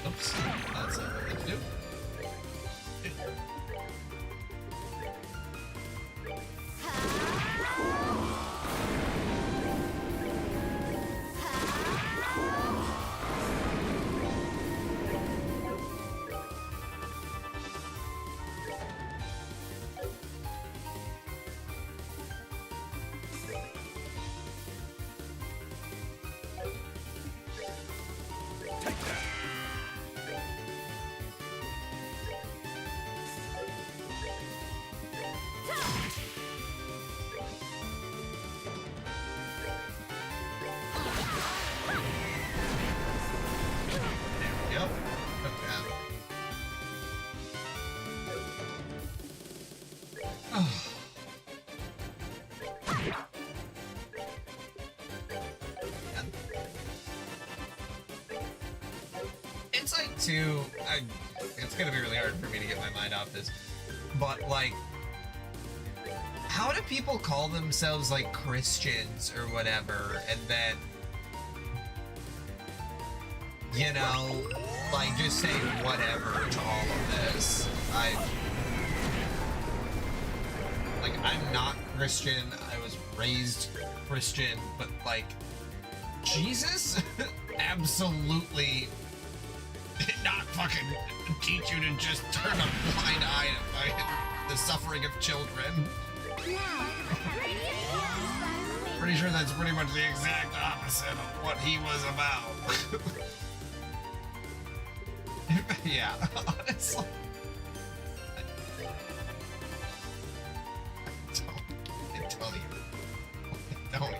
Oops, that's not what I meant to do. Yep. Okay. It's like it's gonna be really hard for me to get my mind off this, but like, how do people call themselves like Christians or whatever, and then, you know, like just say whatever to all of this? I'm not Christian. I was raised Christian, but like, Jesus absolutely did not fucking teach you to just turn a blind eye at the suffering of children. Pretty sure that's pretty much the exact opposite of what he was about. Yeah, honestly. Don't even.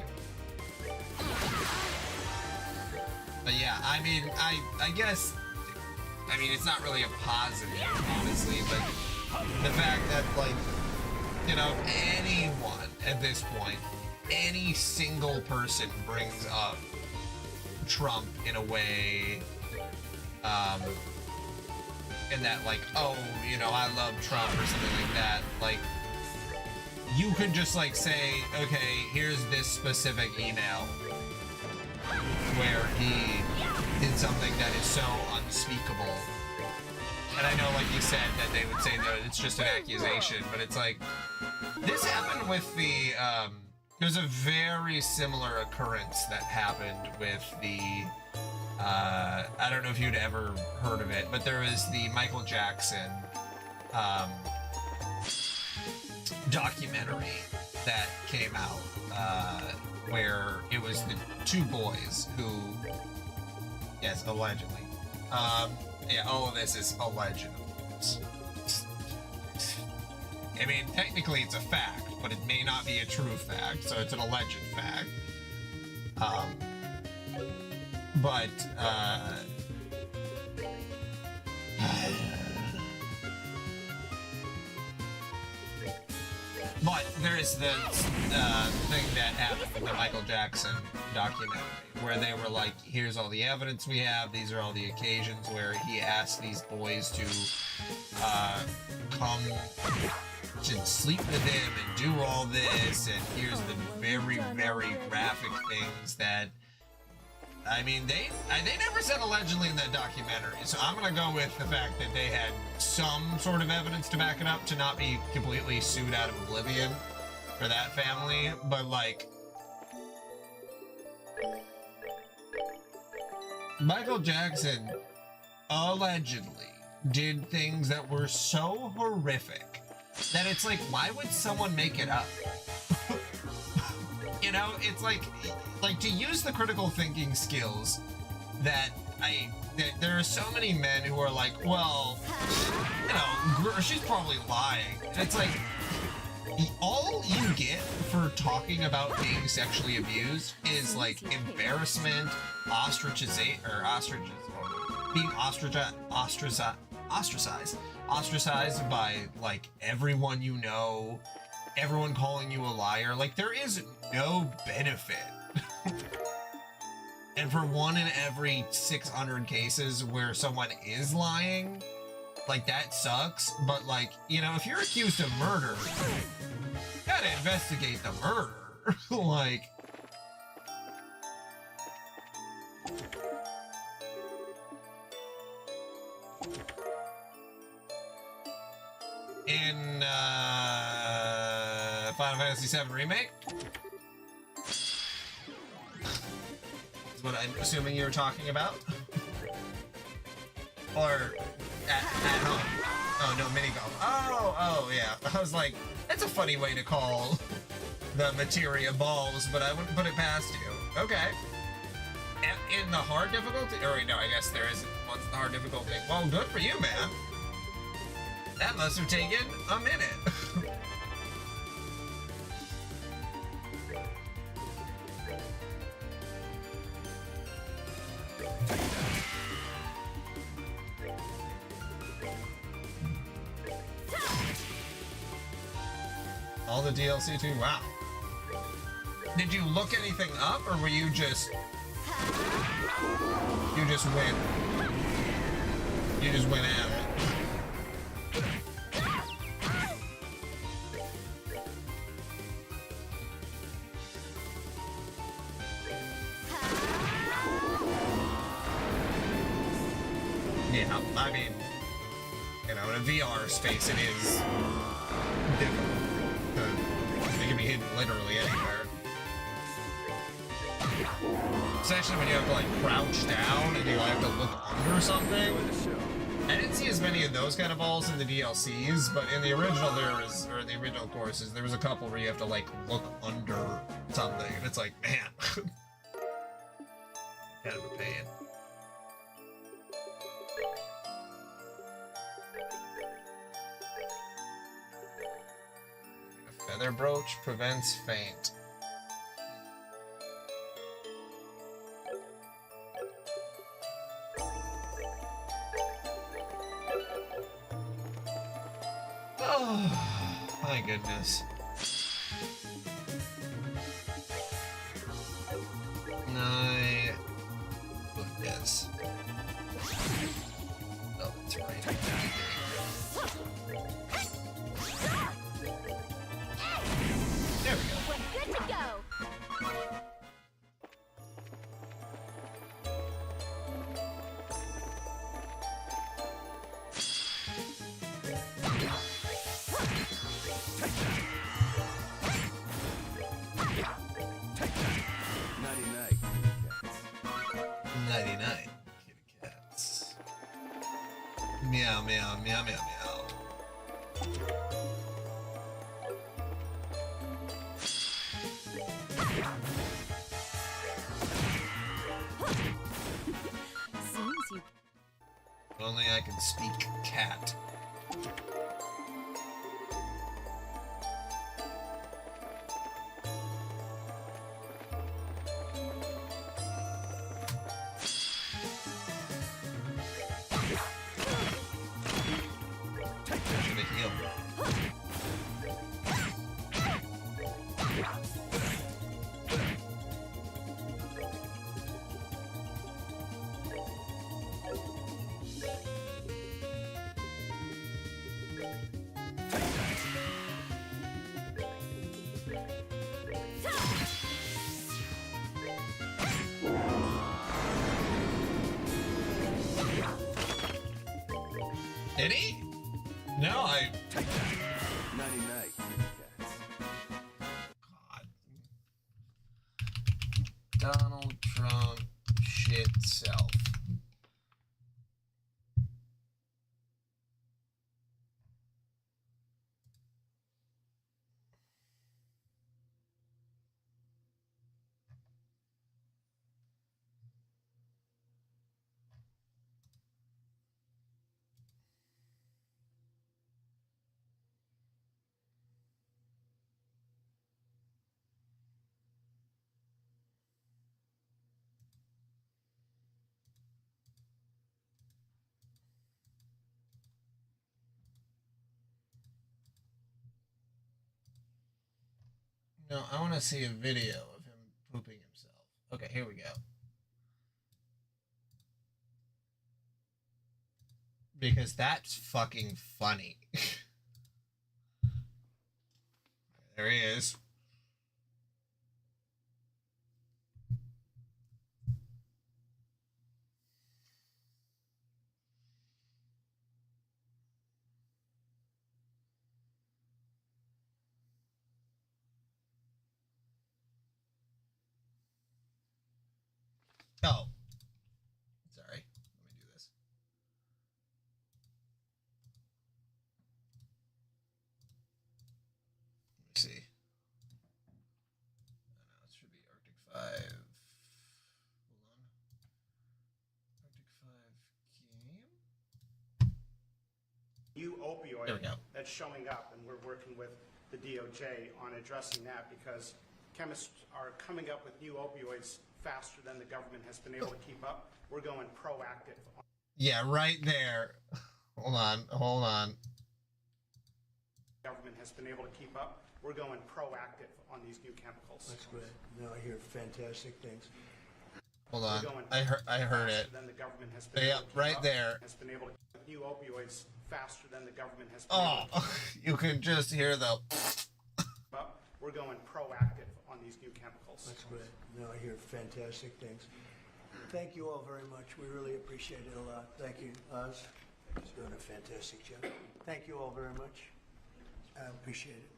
But yeah, I mean, I guess, I mean, it's not really a positive, honestly, but the fact that, like, you know, anyone at this point, any single person brings up Trump in a way, in that, like, oh, you know, I love Trump or something like that, like, you could just, like, say, okay, here's this specific email where he did something that is so unspeakable. And I know, like you said, that they would say that it's just an accusation, but it's like, this happened with the, there's a very similar occurrence that happened with the, I don't know if you'd ever heard of it, but there was the Michael Jackson, documentary that came out, where it was the two boys who, yes, allegedly, yeah, all of this is alleged, of course. I mean, technically it's a fact, but it may not be a true fact, so it's an alleged fact. But there is the thing that happened with the Michael Jackson documentary, where they were like, here's all the evidence we have, these are all the occasions where he asked these boys to come to sleep with him and do all this, and here's the very, very graphic things that, I mean, they never said allegedly in that documentary, so I'm gonna go with the fact that they had some sort of evidence to back it up, to not be completely sued out of oblivion for that family, but like, Michael Jackson allegedly did things that were so horrific that it's like, why would someone make it up? You know, it's like to use the critical thinking skills that there are so many men who are like, well, you know, she's probably lying. And it's like, all you get for talking about being sexually abused is like embarrassment, being ostracized by like everyone you know, everyone calling you a liar. Like, there is no benefit. And for 1 in every 600 cases where someone is lying, like, that sucks. But like, you know, if you're accused of murder, you gotta investigate the murder. Like, in Final Fantasy VII Remake, is what I'm assuming you're talking about. Or at home. Oh no, mini golf. Oh yeah. I was like, that's a funny way to call the materia balls, but I wouldn't put it past you. Okay. In the hard difficulty, or wait, no, I guess there isn't. What's the hard difficulty? Well, good for you, man. That must have taken a minute. All the DLC too? Wow. Did you look anything up, or were you just... You just went at it? Yeah, I mean, you know, in a VR space, it is difficult. It can be hidden literally anywhere. Especially when you have to, like, crouch down and you have to look under something. I didn't see as many of those kind of balls in the DLCs, but in the original or the original courses, there was a couple where you have to, like, look under something, and it's like, man. Kind of a pain. Feather brooch prevents faint. Oh, my goodness. Yes. Oh, that's right. There we go. We're good to go. Nighty-night, kitty cats. Meow, meow, meow, meow, meow. Seems you. Only I can speak cat. Should have healed. Did he? No, I... Nighty-night, cats. God. Donald Trump shit self. No, I want to see a video of him pooping himself. Okay, here we go. Because that's fucking funny. There he is. Oh. Sorry. Let me do this. Let me see. Oh, no, it should be Arctic 5. Hold on. Arctic 5 game. New opioid There we go. that's showing up, and we're working with the DOJ on addressing that because chemists are coming up with new opioids faster than the government has been able to keep up. We're going proactive. Yeah, right there. Hold on. Hold on. Government has been able to keep up. We're going proactive on these new chemicals. That's great. No, I hear fantastic things. Hold We're on. going I heard it. faster than the government has been Yeah, able to keep right up. there. Has been able to keep new opioids faster than the government has been Oh, able to you can just hear the. keep up. We're going proactive on these new chemicals. That's great. No, I hear fantastic things. Thank you all very much. We really appreciate it a lot. Thank you, Oz. He's doing a fantastic job. Thank you all very much. I appreciate it.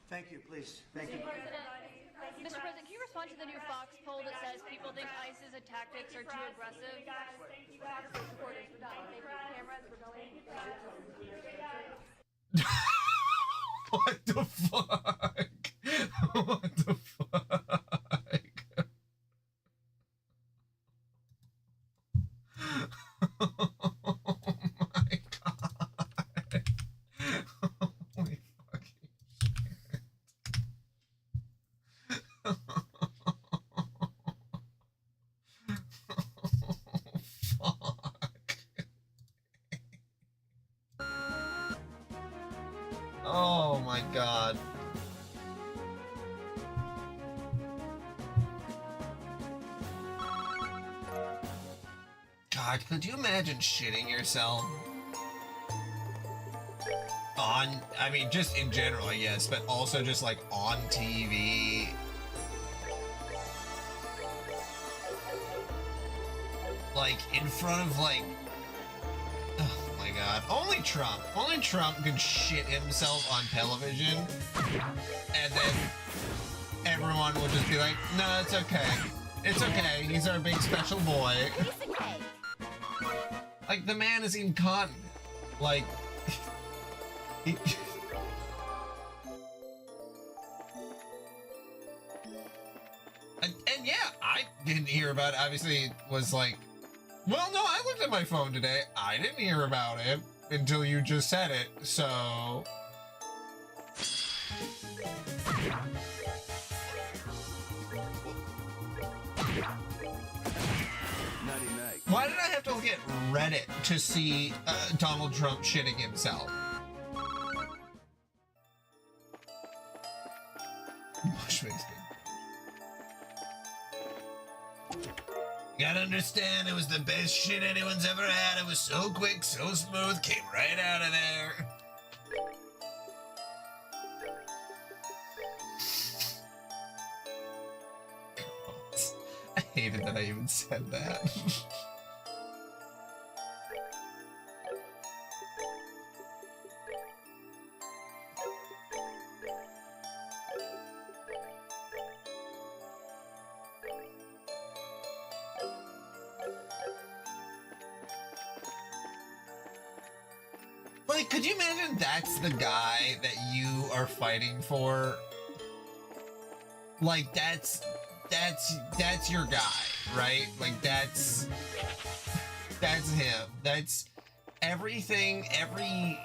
Thank you, please. Thank you. Mr. President, can you respond to the new Fox poll that says people think ICE's tactics are too aggressive? Supporters, we're done. Thank you. Cameras, we're going. What the fuck? What the fuck? Oh my god. Holy fucking shit. Fuck. Oh my god. God, could you imagine shitting yourself? I mean, just in general, I guess, but also just like on TV. Like, in front of like, oh my god, only Trump could shit himself on television, and then everyone will just be like, no, it's okay, he's our big special boy. Piece of cake. Like, the man is incontinent. Like, he- and yeah, I didn't hear about it. Obviously, it was like, well, no, I looked at my phone today. I didn't hear about it until you just said it, so. Nighty-night. Why did I have to look at Reddit to see Donald Trump shitting himself? Bushwick's good. You gotta understand, it was the best shit anyone's ever had. It was so quick, so smooth, came right out of there. I hated that I even said that. Like, could you imagine that's the guy that you are fighting for? Like, that's your guy, right? Like, that's him. That's everything, every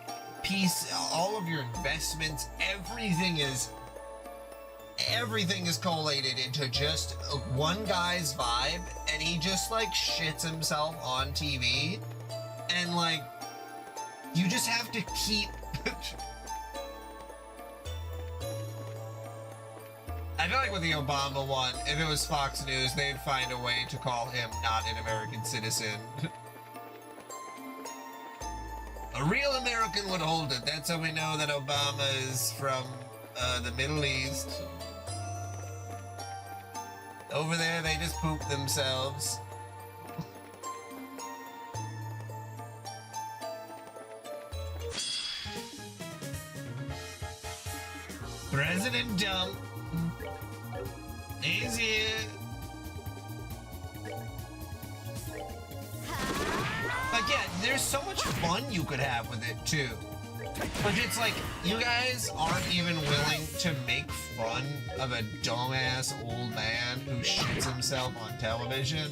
piece, all of your investments, everything is collated into just one guy's vibe, and he just like shits himself on TV, and like, you just have to keep I feel like with the Obama one, if it was Fox News, they'd find a way to call him not an American citizen. A real American would hold it. That's how we know that Obama is from the Middle East. Over there, they just poop themselves. President Dump. He's here. Like, yeah, there's so much fun you could have with it, too. But it's like, you guys aren't even willing to make fun of a dumbass old man who shits himself on television.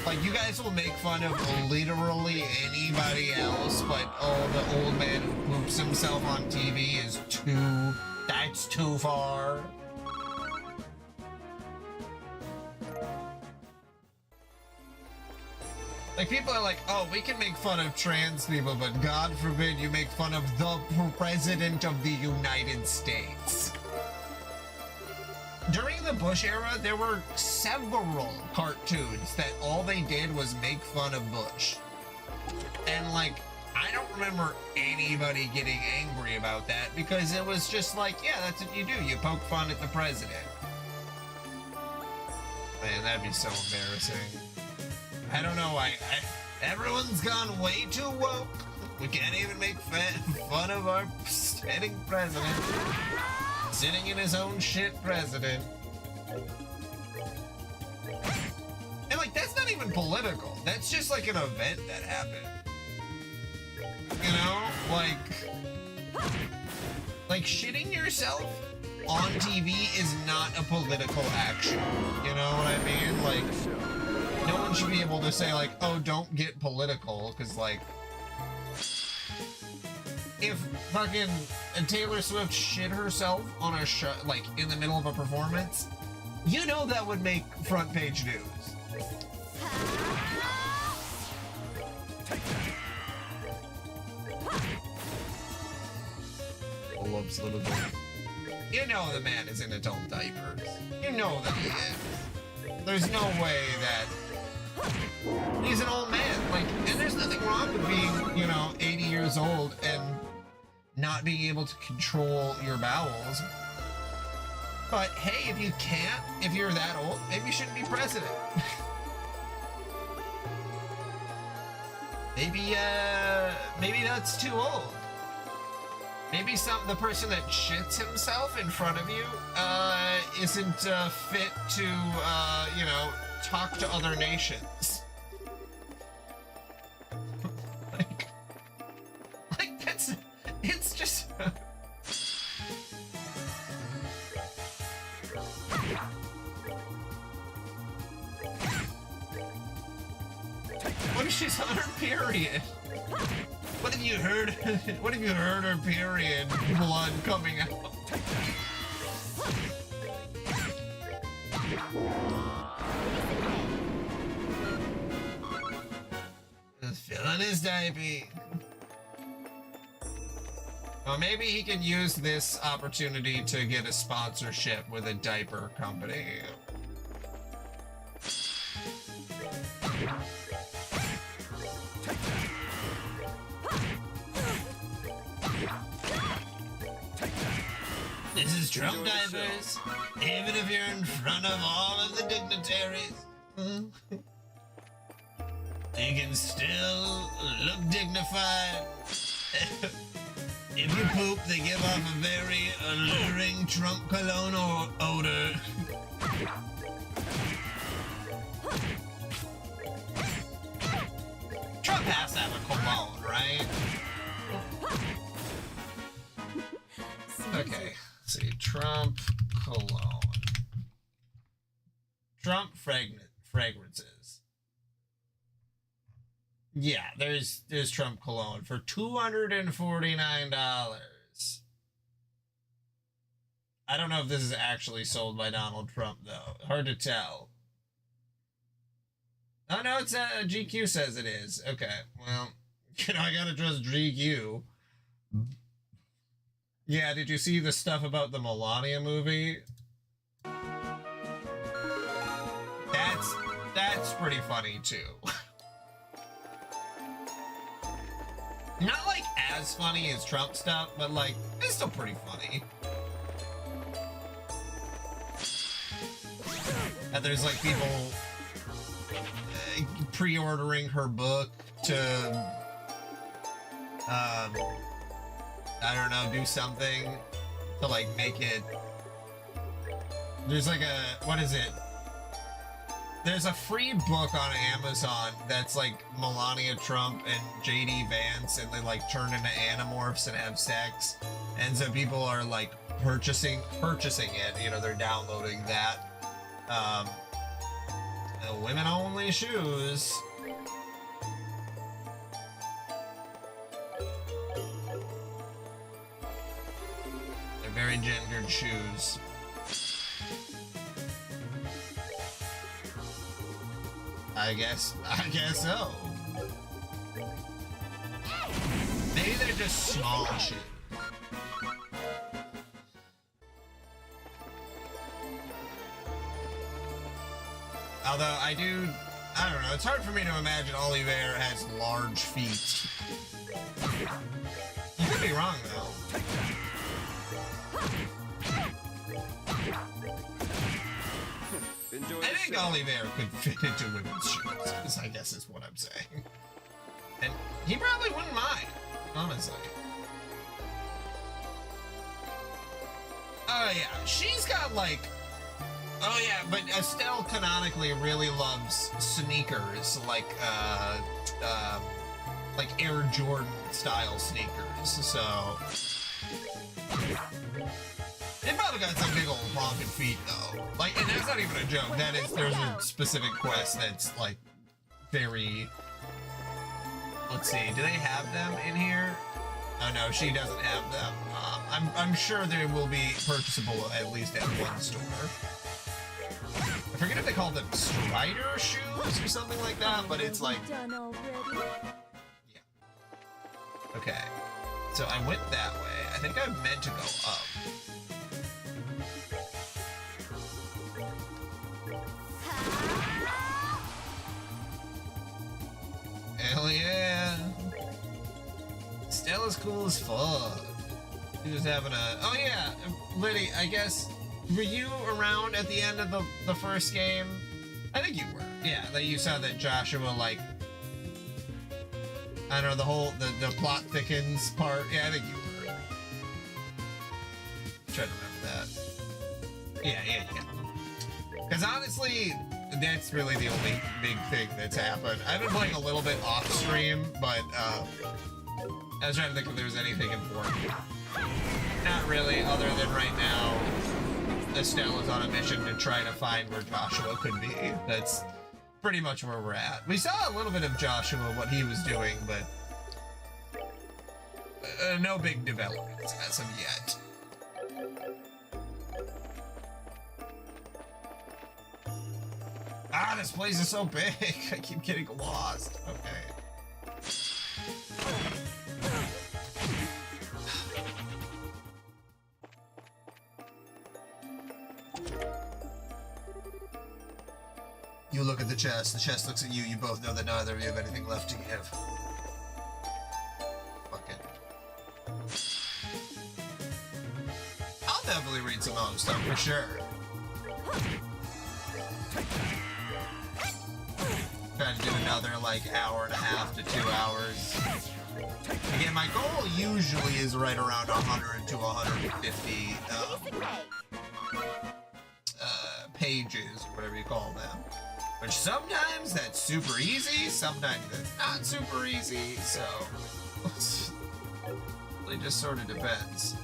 Like, you guys will make fun of literally anybody else, but, oh, the old man who poops himself on TV is that's too far. Like, people are like, oh, we can make fun of trans people, but God forbid you make fun of the President of the United States. During the Bush era, there were several cartoons that all they did was make fun of Bush. And, like, I don't remember anybody getting angry about that because it was just like, yeah, that's what you do. You poke fun at the president. Man, that'd be so embarrassing. I don't know why. Everyone's gone way too woke. We can't even make fun of our sitting president. Sitting in his own shit president. And, like, that's not even political. That's just, like, an event that happened. You know? Like, shitting yourself on TV is not a political action. You know what I mean? Like, no one should be able to say, like, oh, don't get political, because, like, if fucking Taylor Swift shit herself on a show, like, in the middle of a performance, you know that would make front page news. Loves little boy. You know the man is in adult diapers. You know that he is. There's no way that he's an old man. Like, and there's nothing wrong with being, you know, 80 years old and not being able to control your bowels. But hey, if you can't, if you're that old, maybe you shouldn't be president. Maybe that's too old. Maybe the person that shits himself in front of you isn't fit to, you know, talk to other nations. like that's, it's just. What if she's on her period? What have you heard? What have you heard her period blood coming out? Just filling his diaper. Well, maybe he can use this opportunity to get a sponsorship with a diaper company. This is Trump diapers, even if you're in front of all of the dignitaries. You can still look dignified. If you poop, they give off a very alluring Trump cologne odor. Trump has to have a cologne, right? Okay, let's see. Trump cologne. Trump fragrances. Yeah, there's Trump cologne for $249. I don't know if this is actually sold by Donald Trump though. Hard to tell. Oh no, it's GQ says it is. Okay, well, you know, I gotta trust GQ. Yeah, did you see the stuff about the Melania movie? That's pretty funny too. Not like as funny as Trump stuff, but like it's still pretty funny. And there's like people pre-ordering her book to I don't know, do something to like make it. There's like a, what is it? There's a free book on Amazon that's like Melania Trump and JD Vance, and they like turn into animorphs and have sex, and so people are like purchasing it. You know, they're downloading that. Women only shoes. They're very gendered shoes. I guess so. Maybe they're just small shoes. Although I don't know, it's hard for me to imagine Oliver has large feet. You could be wrong though. Enjoy I think Oliver could fit into women's shoes, I guess is what I'm saying. And he probably wouldn't mind, honestly. Oh yeah, she's got like... Oh yeah, but Estelle canonically really loves sneakers, like Air Jordan style sneakers, so... They probably got some big old honking feet though. Like, and that's not even a joke. There's a specific quest that's like very. Let's see, do they have them in here? Oh no, she doesn't have them. I'm sure they will be purchasable at least at one store. I forget if they call them Strider shoes or something like that, but it's like. Done already? Yeah. Okay. So I went that way. I think I meant to go up. Hell yeah! Stella's cool as fuck. She was having a... Oh yeah, Liddy, I guess... Were you around at the end of the first game? I think you were. Yeah, that you saw that Joshua, like... I don't know, the plot thickens part. Yeah, I think you were. I'm trying to remember that. Yeah. Because honestly... That's really the only big thing that's happened. I've been playing a little bit off stream, but I was trying to think if there was anything important. Not really, other than right now, Estelle is on a mission to try to find where Joshua could be. That's pretty much where we're at. We saw a little bit of Joshua, what he was doing, but no big developments as of yet. Ah, this place is so big. I keep getting lost. Okay. You look at the chest. The chest looks at you. You both know that neither of you have anything left to give. Fuck it. I'll definitely read some other stuff for sure. Try to do another like hour and a half to 2 hours. Again, my goal usually is right around 100 to 150 pages, whatever you call them. Which sometimes that's super easy, sometimes that's not super easy, so it just sort of depends.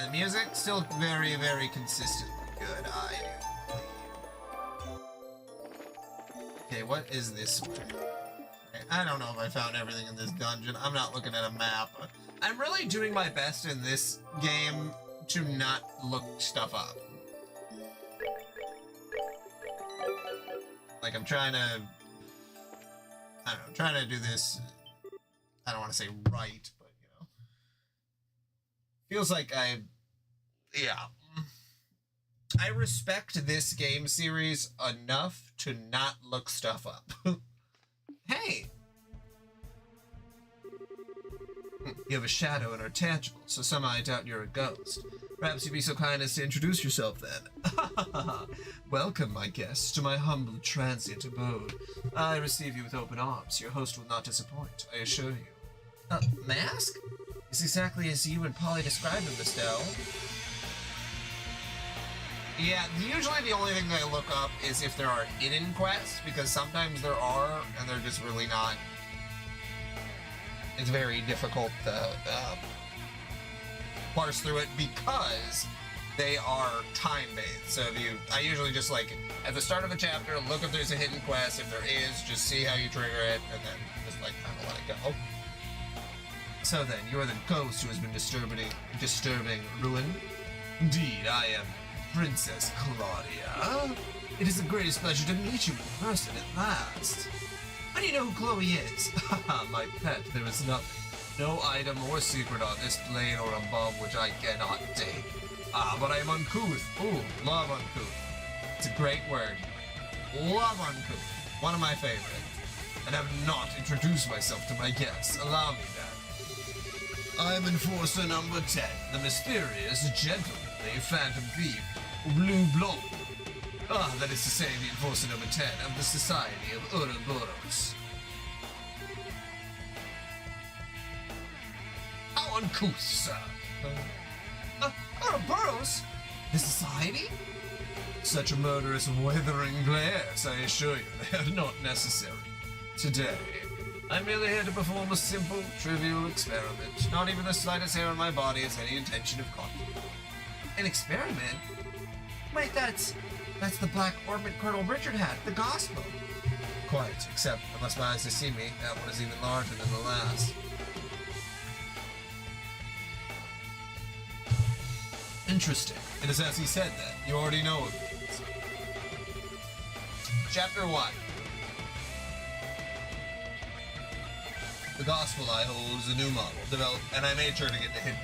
the music still very, very consistently good. I do believe. Okay, what is this one? Okay, I don't know if I found everything in this dungeon. I'm not looking at a map. I'm really doing my best in this game to not look stuff up. Like, I'm trying to, I don't know, trying to do this, I don't want to say right, but, you know, feels like yeah. I respect this game series enough to not look stuff up. Hey! You have a shadow and are tangible, so somehow I doubt you're a ghost. Perhaps you'd be so kind as to introduce yourself then. Welcome, my guest, to my humble transient abode. I receive you with open arms. Your host will not disappoint, I assure you. Mask? It's exactly as you and Polly described him, Miss Dell. Yeah, usually the only thing I look up is if there are hidden quests, because sometimes there are, and they're just really not. It's very difficult to parse through it because they are time-based. So I usually just like, at the start of a chapter, look if there's a hidden quest. If there is, just see how you trigger it, and then just like kind of let it go. So then, you are the ghost who has been disturbing Ruin? Indeed, I am Princess Claudia. It is the greatest pleasure to meet you in person at last. How do you know who Chloe is? Haha, my pet, there is nothing. No item or secret on this plane or above which I cannot take. But I am uncouth. Ooh, love uncouth. It's a great word. Love uncouth. One of my favorites. And have not introduced myself to my guests. Allow me that. I am Enforcer number 10, the mysterious, gentlemanly Phantom Thief, Blue Blanc. That is to say, the Enforcer number 10 of the Society of Ouroboros. How uncouth, sir. Ouroboros? The Society? Such a murderous, withering glares, I assure you, they are not necessary. Today, I'm merely here to perform a simple, trivial experiment. Not even the slightest hair on my body has any intention of conflict. An experiment? Wait, that's the black orbit Colonel Richard had, the gospel. Quite, except, unless my eyes deceive me, that one is even larger than the last. Interesting. It is as he said then. You already know what it is. Chapter 1. The gospel I hold is a new model, developed, and I made sure to get the hidden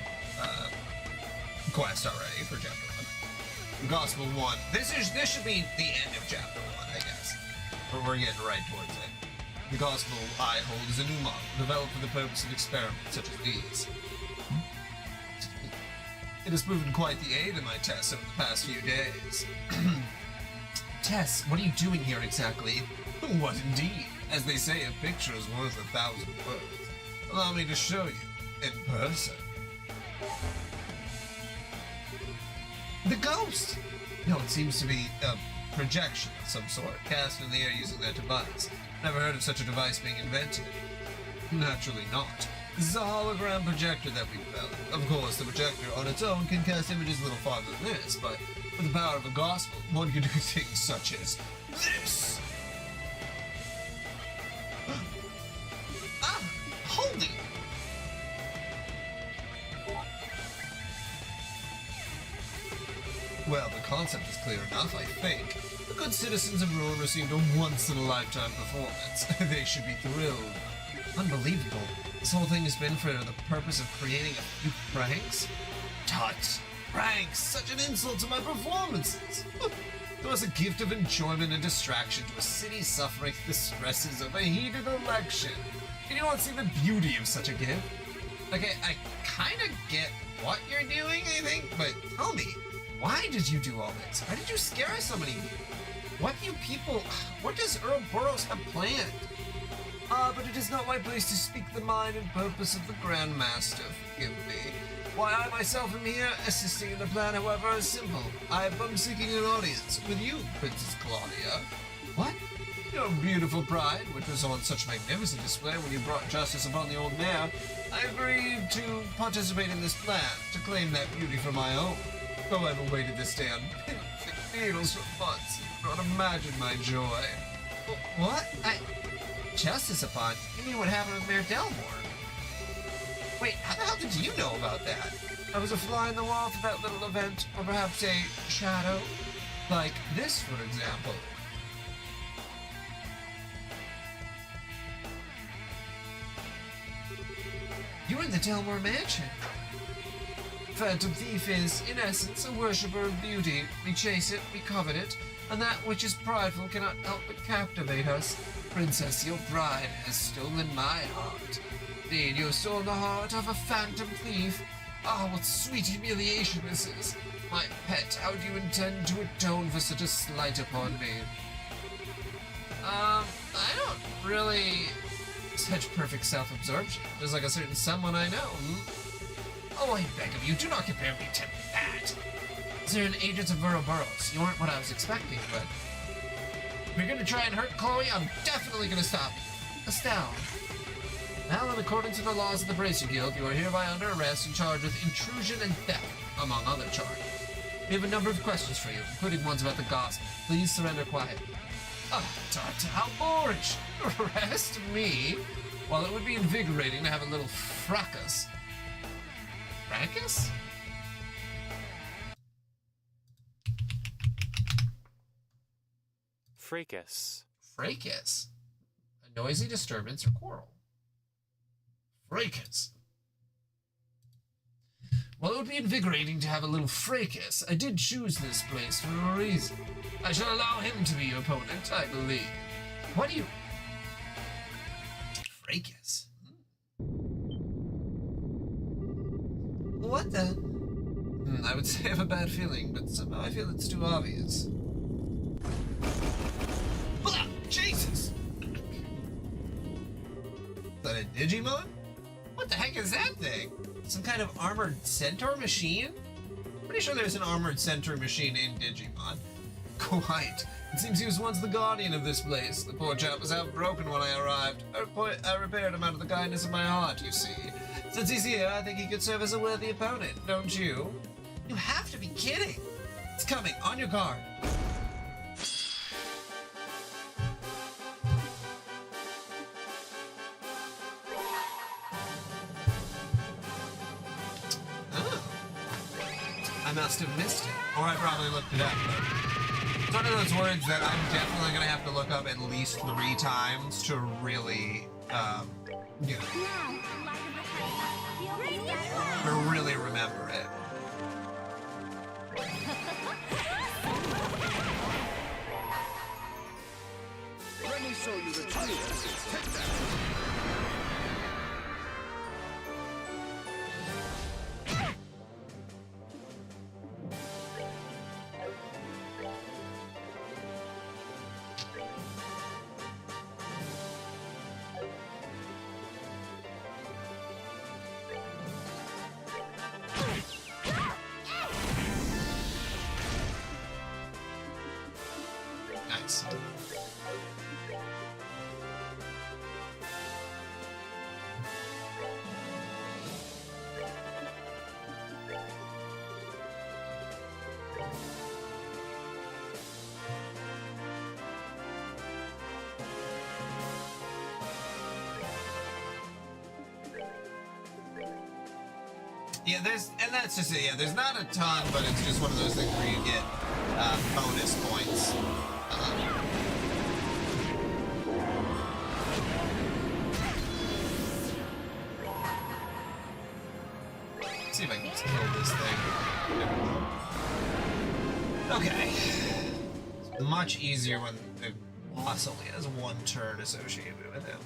quest already for chapter 1. The gospel 1. This should be the end of chapter 1, I guess. But we're getting right towards it. The gospel I hold is a new model, developed for the purpose of experiments such as these. It has proven quite the aid in my tests over the past few days. Tess, what are you doing here exactly? What indeed? As they say, a picture is worth 1,000 words. Allow me to show you in person. The ghost! No, it seems to be a projection of some sort, cast in the air using that device. Never heard of such a device being invented. Naturally not. This is a hologram projector that we developed. Of course, the projector on its own can cast images a little farther than this, but with the power of the gospel, one can do things such as this! Holy! Well, the concept is clear enough, I think. The good citizens of Ruin received a once-in-a-lifetime performance. They should be thrilled. Unbelievable. This whole thing has been for the purpose of creating a few pranks? Tut! Pranks! Such an insult to my performances! It was a gift of enjoyment and distraction to a city suffering the stresses of a heated election. Can you not see the beauty of such a gift? Okay, I kind of get what you're doing, I think, but tell me, why did you do all this? Why did you scare so many people? What does Ouroboros have planned? But it is not my place to speak the mind and purpose of the Grand Master, forgive me. Why, I myself am here, assisting in the plan, however, is simple. I am seeking an audience with you, Princess Claudia. What? Your beautiful pride, which was on such magnificent display when you brought justice upon the old mare, I agreed to participate in this plan to claim that beauty for my own. Though I've awaited this day on pin-thick needles for months, you cannot imagine my joy. What? Justice upon? You mean what happened with Mayor Delmore? Wait, how the hell did you know about that? I was a fly in the wall for that little event, or perhaps a shadow? Like this, for example. You're in the Delmore Mansion. Phantom Thief is, in essence, a worshipper of beauty. We chase it, we covet it, and that which is prideful cannot help but captivate us. Princess, your pride has stolen my heart. Indeed, you have stolen the heart of a phantom thief. Ah, what sweet humiliation this is. My pet, how do you intend to atone for such a slight upon me? I don't really... Such perfect self-absorption, just like a certain someone I know. Oh, I beg of you, do not compare me to that. They're an agents of Ouroboros. You aren't what I was expecting, but... If you're gonna try and hurt Chloe, I'm definitely gonna stop you. Astound. Now, in accordance with the laws of the Bracer Guild, you are hereby under arrest and charged with intrusion and theft, among other charges. We have a number of questions for you, including ones about the gospel. Please surrender quietly. Oh, Tata, how boorish! Arrest me? While it would be invigorating to have a little fracas. Fracas? Fracas. Fracas? A noisy disturbance or quarrel. Fracas. While it would be invigorating to have a little fracas, I did choose this place for a reason. I shall allow him to be your opponent, I believe. What do you... Fracas? What the... I would say I have a bad feeling, but somehow I feel it's too obvious. Ah, Jesus! Is that a Digimon? What the heck is that thing? Some kind of armored centaur machine? Pretty sure there's an armored centaur machine in Digimon. Quite. It seems he was once the guardian of this place. The poor chap was half broken when I arrived. I repaired him out of the kindness of my heart, you see. Since he's here, I think he could serve as a worthy opponent, don't you? You have to be kidding! It's coming, on your guard. I must have missed it. Or I probably looked it up, but it's one of those words that I'm definitely going to have to look up at least 3 times to really, you know, to really remember it. Let me show you the truth. Take that. Nice. Yeah, that's just it. Yeah, there's not a ton, but it's just one of those things where you get bonus points. Let's see if I can just kill this thing. Okay. It's much easier when the boss only has 1 turn associated with him.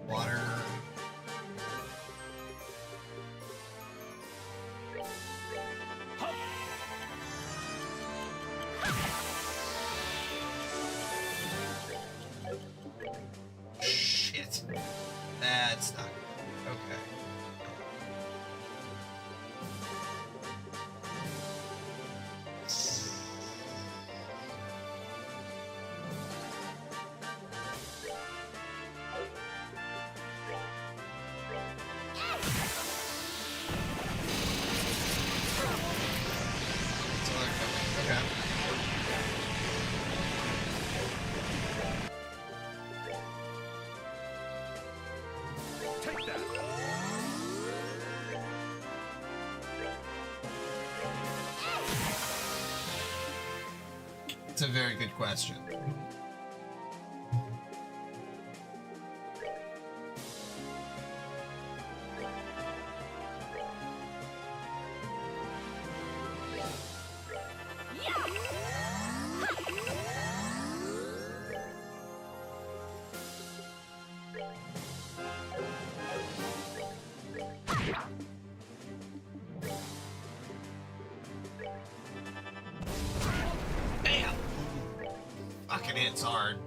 Water. Shit. That's not good. That's a very good question. Damn! Fucking hits hard.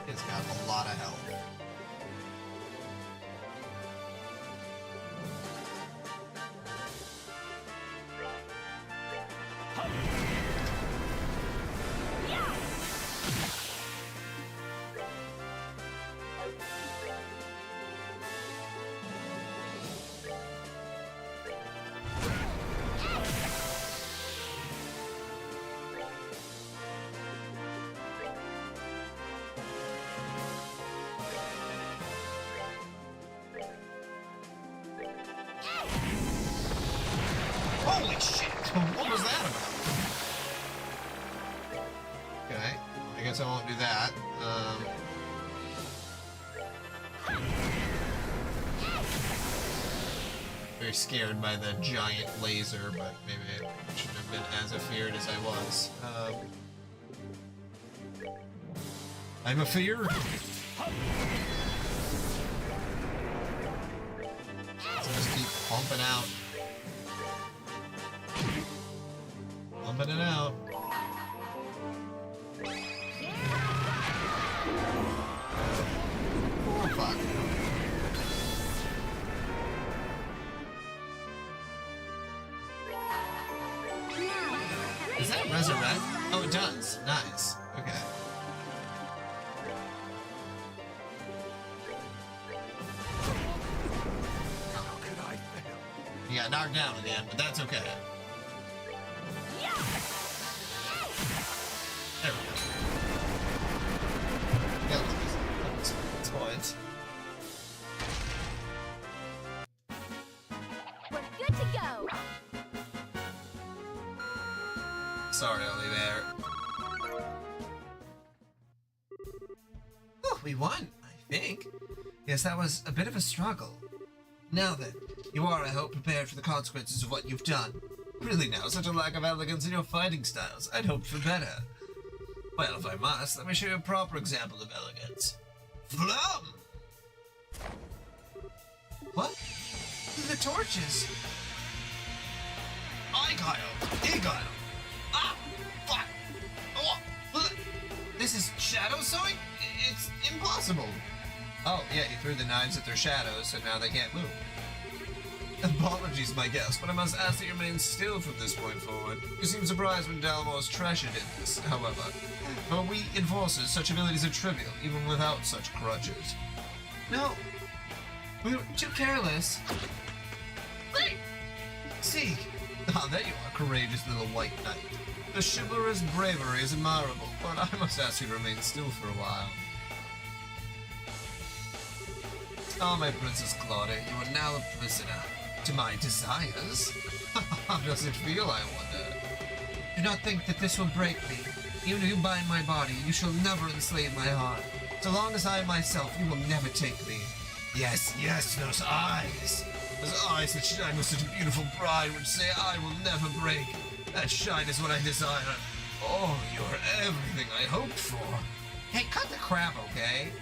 It's got a lot of health. Holy shit! What was that about? Okay, I guess I won't do that. Very scared by the giant laser, but maybe I shouldn't have been as afeared as I was. I'm afeared. So just keep pumping out. Pumping it out. Oh, fuck. Does that resurrect? Oh, it does. Nice. Okay. How could I fail? You got knocked down again, but that's okay. There we go. Yeah, that's points. We're good to go. Sorry, Oliver. Oh, we won, I think. Yes, that was a bit of a struggle. Now then, you are, I hope, prepared for the consequences of what you've done. Really now, such a lack of elegance in your fighting styles. I'd hoped for better. Well, if I must, let me show you a proper example of elegance. Flum! What? The torches. Egile! Ah! Fuck! Oh! This is shadow sewing? It's impossible. Oh, yeah, you threw the knives at their shadows, so now they can't move. Apologies, my guest, but I must ask that you remain still from this point forward. You seem surprised when Dalmor's treasured in this, however. For we enforcers, such abilities are trivial, even without such crutches. No, we were too careless. Wait! Seek! Ah, there you are, courageous little white knight. The chivalrous bravery is admirable, but I must ask you to remain still for a while. Ah, my Princess Claudia, you are now a prisoner to my desires. How does it feel, I wonder? Do not think that this will break me. Even if you bind my body, you shall never enslave my heart. So long as I am myself, you will never take me. Yes, yes, those eyes. Those eyes that shine with such beautiful pride, which say I will never break. That shine is what I desire. Oh, you're everything I hoped for. Hey, cut the crap, okay?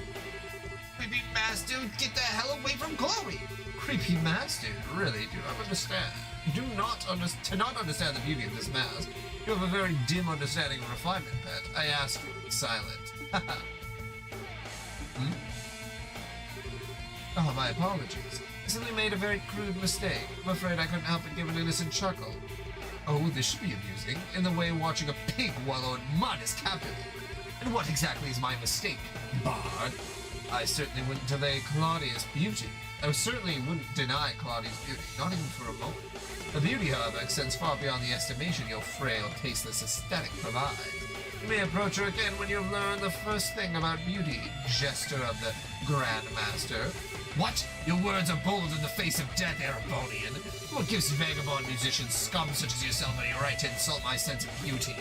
Creepy master, get the hell away from Chloe! Creepy master, really? Do not understand. To not understand the beauty of this mask. You have a very dim understanding of refinement, pet. I ask you, be silent. Oh, my apologies. I simply made a very crude mistake. I'm afraid I couldn't help but give an innocent chuckle. Oh, this should be amusing, in the way watching a pig wallow in mud is captivating. And what exactly is my mistake, Bard? I certainly wouldn't delay Claudia's beauty. I certainly wouldn't deny Claudia's beauty, not even for a moment. The beauty, however, extends far beyond the estimation your frail, tasteless aesthetic provides. You may approach her again when you've learned the first thing about beauty, jester of the Grand Master. What? Your words are bold in the face of death, Erebonian. What gives vagabond musicians scum such as yourself any right to insult my sense of beauty?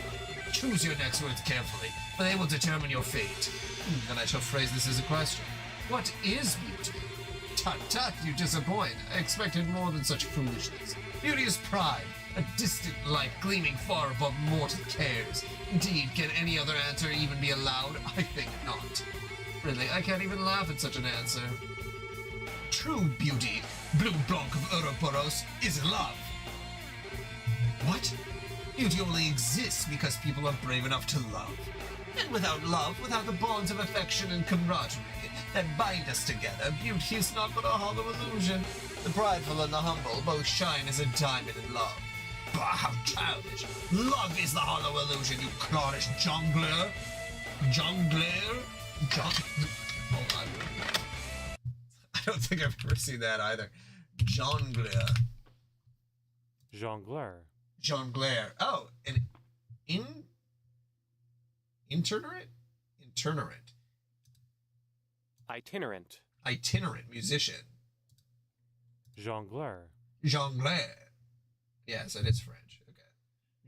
Choose your next words carefully, for they will determine your fate. Then I shall phrase this as a question. What is beauty? Tut tut, you disappoint. I expected more than such foolishness. Beauty is pride, a distant light gleaming far above mortal cares. Indeed, can any other answer even be allowed? I think not. Really, I can't even laugh at such an answer. True beauty, Blue Blanc of Ouroboros, is love. What? Beauty only exists because people are brave enough to love. And without love, without the bonds of affection and camaraderie that bind us together, beauty is not but a hollow illusion. The prideful and the humble both shine as a diamond in love. Bah, how childish! Love is the hollow illusion, you cloddish jongleur! Jongleur? Hold on. I don't think I've ever seen that either. Jongleur. Jongleur. Jongleur. Oh, an itinerant? Itinerant. Itinerant musician. Jongleur. Jongleur. Yes, and it's French. Okay.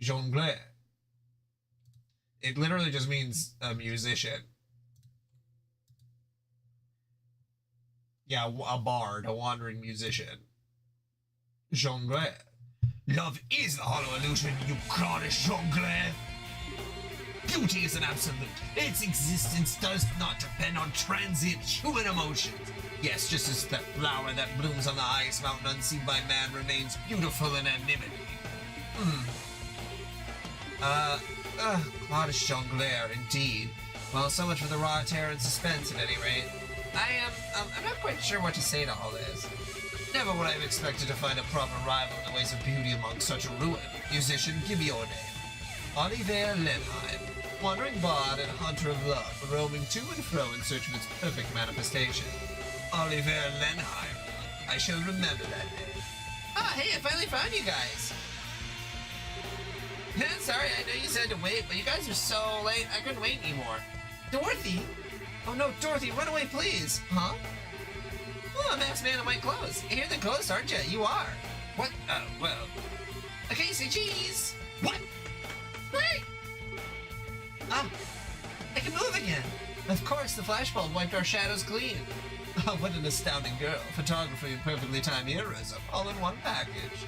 Jongleur. It literally just means a musician. Yeah, a bard, a wandering musician. Jongleur. Love is the hollow illusion, you cloddish jongleur. Beauty is an absolute. Its existence does not depend on transient human emotions. Yes, just as that flower that blooms on the highest mountain unseen by man remains beautiful in anonymity. Cloddish jongleur, indeed. Well, so much for the raw terror and suspense, at any rate. I'm not quite sure what to say to all this. Never would I have expected to find a proper rival in the ways of beauty among such a ruin. Musician, give me your name. Oliver Lenheim, wandering bard and hunter of love, roaming to and fro in search of its perfect manifestation. Oliver Lenheim. I shall remember that name. Ah, hey, I finally found you guys. Sorry, I know you said to wait, but you guys are so late, I couldn't wait anymore. Dorothy? Oh no, Dorothy, run away, please. Huh? Oh, a masked man in white clothes. You're the ghost, aren't you? You are. What? Oh, well. Okay, say cheese. What? Wait! I can move again. Of course, the flashbulb wiped our shadows clean. Oh, what an astounding girl. Photography and perfectly timed heroism, all in one package.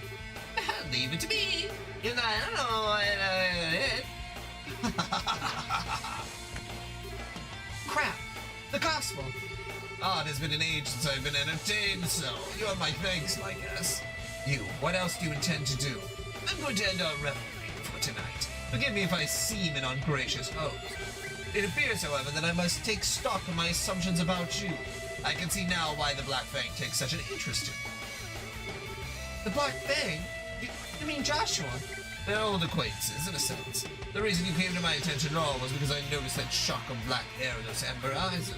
Leave it to me. You know, I don't know what Crap! The gospel! Ah, it has been an age since I've been entertained, so you have my thanks, I guess. You, what else do you intend to do? I'm going to end our revelry for tonight. Forgive me if I seem an ungracious host. It appears, however, that I must take stock of my assumptions about you. I can see now why the Black Fang takes such an interest in you. The Black Fang? You mean Joshua? They're old acquaintances, in a sense. The reason you came to my attention at all was because I noticed that shock of black hair in those amber eyes.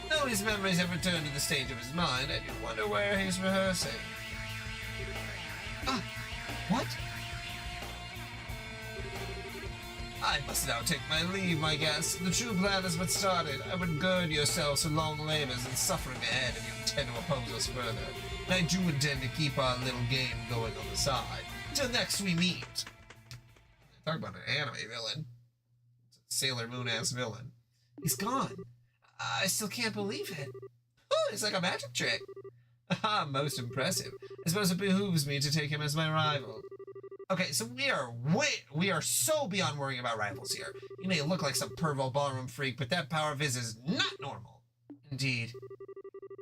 Though his memories have returned to the stage of his mind, I do wonder where he's rehearsing. Ah, what? I must now take my leave, my guest. The true plan has but started. I would gird yourselves for long labors and suffering ahead if you intend to oppose us further. And I do intend to keep our little game going on the side. Until next we meet. Talk about an anime villain. Sailor Moon-ass villain. He's gone. I still can't believe it. Oh, it's like a magic trick. Ah, most impressive. I suppose it behooves me to take him as my rival. Okay, so we are so beyond worrying about rivals here. You may look like some pervo ballroom freak, but that power of his is not normal. Indeed.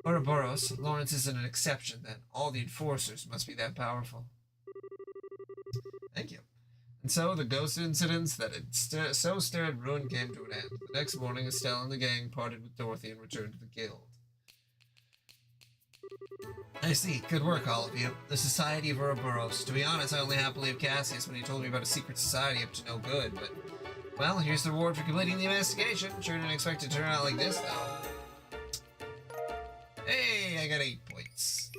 Ouroboros, Lawrence isn't an exception, then. All the enforcers must be that powerful. Thank you. And so the ghost incidents that had so stirred ruin came to an end. The next morning, Estelle and the gang parted with Dorothy and returned to the guild. I see. Good work, all of you. The Society of Ouroboros. To be honest, I only half believed Cassius when he told me about a secret society up to no good, but Well, here's the reward for completing the investigation. Sure didn't expect it to turn out like this, though. Hey, I got 8 points.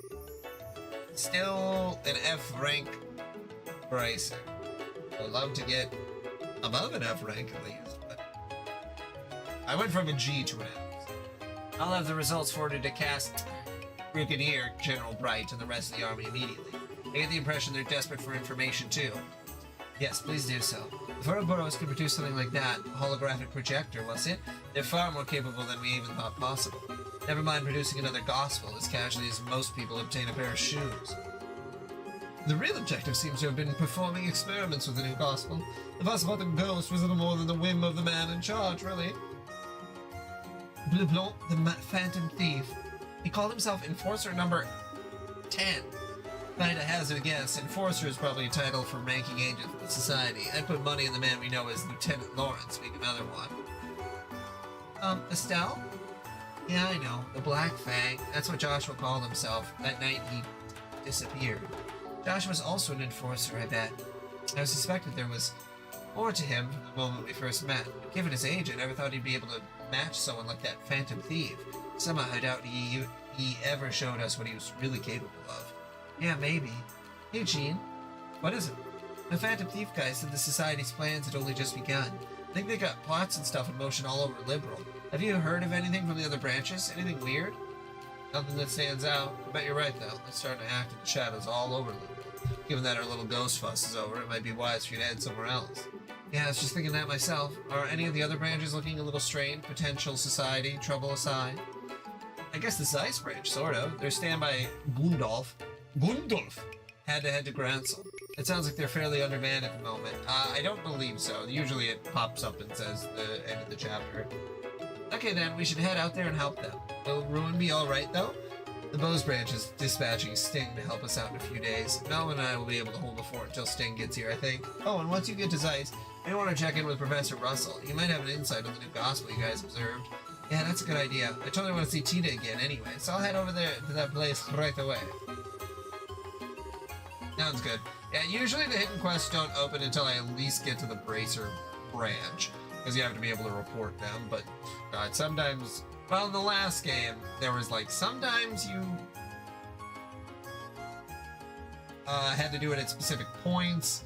Still an F rank bracer. I'd love to get above an F rank at least, but I went from a G to an F. I'll have the results forwarded to Cast Brigadier General Bright and the rest of the army immediately. I get the impression they're desperate for information too. Yes, please do so. If Ouroboros could produce something like that, a holographic projector, was it? They're far more capable than we even thought possible. Never mind producing another gospel as casually as most people obtain a pair of shoes. The real objective seems to have been performing experiments with the new gospel. The fuss about the ghost was little more than the whim of the man in charge, really. Bleu Blanc, the phantom thief. He called himself Enforcer number 10. If I had to hazard a guess, Enforcer is probably a title for ranking agent for the society. I'd put money on the man we know as Lieutenant Lawrence being another one. Estelle? Yeah, I know. The Black Fang. That's what Joshua called himself. That night he disappeared. Joshua's also an enforcer, I bet. I suspected there was more to him from the moment we first met. But given his age, I never thought he'd be able to match someone like that phantom thief. Somehow I doubt he ever showed us what he was really capable of. Yeah, maybe. Hey, Gene. What is it? The phantom thief guy said the society's plans had only just begun. I think they got plots and stuff in motion all over Liberal. Have you heard of anything from the other branches? Anything weird? Nothing that stands out. I bet you're right, though. They're starting to act in the shadows all over Liberal. Given that our little ghost fuss is over, it might be wise for you to head somewhere else. Yeah, I was just thinking that myself. Are any of the other branches looking a little strained? Potential society trouble aside? I guess the Zeiss branch, sort of. Their standby Gundolf had to head to Gransel. It sounds like they're fairly undermanned at the moment. I don't believe so. Usually it pops up and says the end of the chapter. Okay then, we should head out there and help them. Will Ruin be alright though? The Bose branch is dispatching Sting to help us out in a few days. Mel and I will be able to hold the fort until Sting gets here, I think. Oh, and once you get to Zeiss, I want to check in with Professor Russell. He might have an insight on the new gospel you guys observed. Yeah, that's a good idea. I totally want to see Tita again anyway, so I'll head over there to that place right away. Sounds good. Yeah, usually the hidden quests don't open until I at least get to the Bracer branch, because you have to be able to report them, but sometimes, well, in the last game, there was like, sometimes you had to do it at specific points.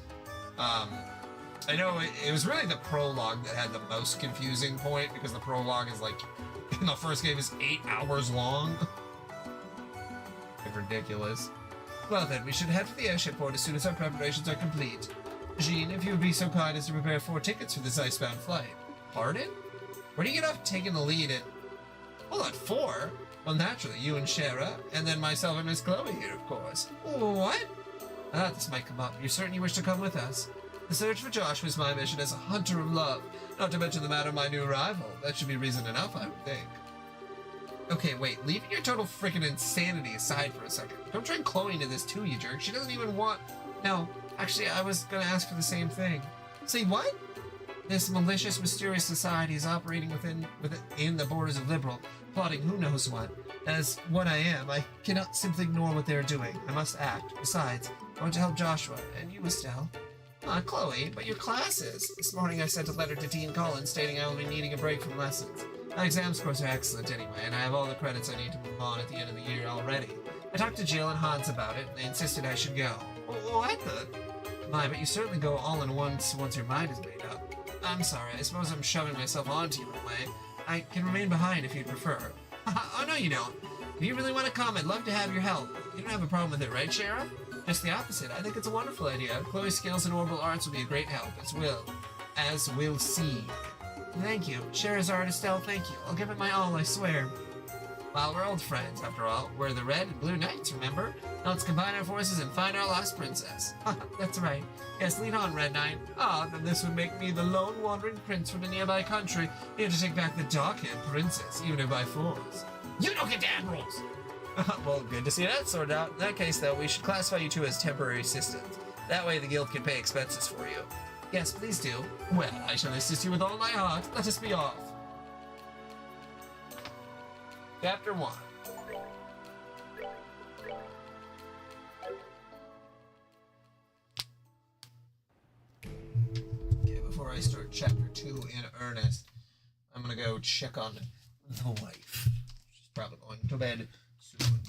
I know it was really the prologue that had the most confusing point, because the prologue is like, in the first game is 8 hours long. Ridiculous. Well then, we should head for the airship port as soon as our preparations are complete. Jean, if you would be so kind as to prepare 4 tickets for this icebound flight. Pardon? Where do you get off taking the lead at... Hold on, 4? Well, naturally, you and Shara, and then myself and Miss Chloe here, of course. What? I thought this might come up. You're certain you wish to come with us? The search for Josh was my mission as a hunter of love, not to mention the matter of my new arrival. That should be reason enough, I would think. Okay, wait, leaving your total freaking insanity aside for a second. Don't bring Chloe into this too, you jerk. She doesn't even want... No, actually, I was gonna ask for the same thing. Say what? This malicious, mysterious society is operating within the borders of Liberal, plotting who knows what. As what I am, I cannot simply ignore what they are doing. I must act. Besides, I want to help Joshua, and you, Estelle. Chloe, but your classes. This morning I sent a letter to Dean Collins stating I will be needing a break from lessons. My exam scores are excellent anyway, and I have all the credits I need to move on at the end of the year already. I talked to Jill and Hans about it, and they insisted I should go. What the? My, but you certainly go all in once your mind is made up. I'm sorry, I suppose I'm shoving myself onto you in a way. I can remain behind if you'd prefer. Oh, no you don't. If you really want to come, I'd love to have your help. You don't have a problem with it, right, Sheriff? Just the opposite. I think it's a wonderful idea. Chloe's skills in orbital arts will be a great help, as we'll see. Thank you. Scheherazade, Estelle, thank you. I'll give it my all, I swear. Well, we're old friends, after all. We're the Red and Blue Knights, remember? Now let's combine our forces and find our lost princess. That's right. Yes, lead on, Red Knight. Then this would make me the lone wandering prince from a nearby country, here to take back the dark-haired princess, even if by force. You don't get damn rules! Well, good to see that sorted out. In that case, though, we should classify you two as temporary assistants. That way the guild can pay expenses for you. Yes, please do. Well, I shall assist you with all my heart. Let us be off. Chapter 1. Okay, before I start Chapter 2, earnest. I'm gonna go check on the wife. She's probably going to bed soon.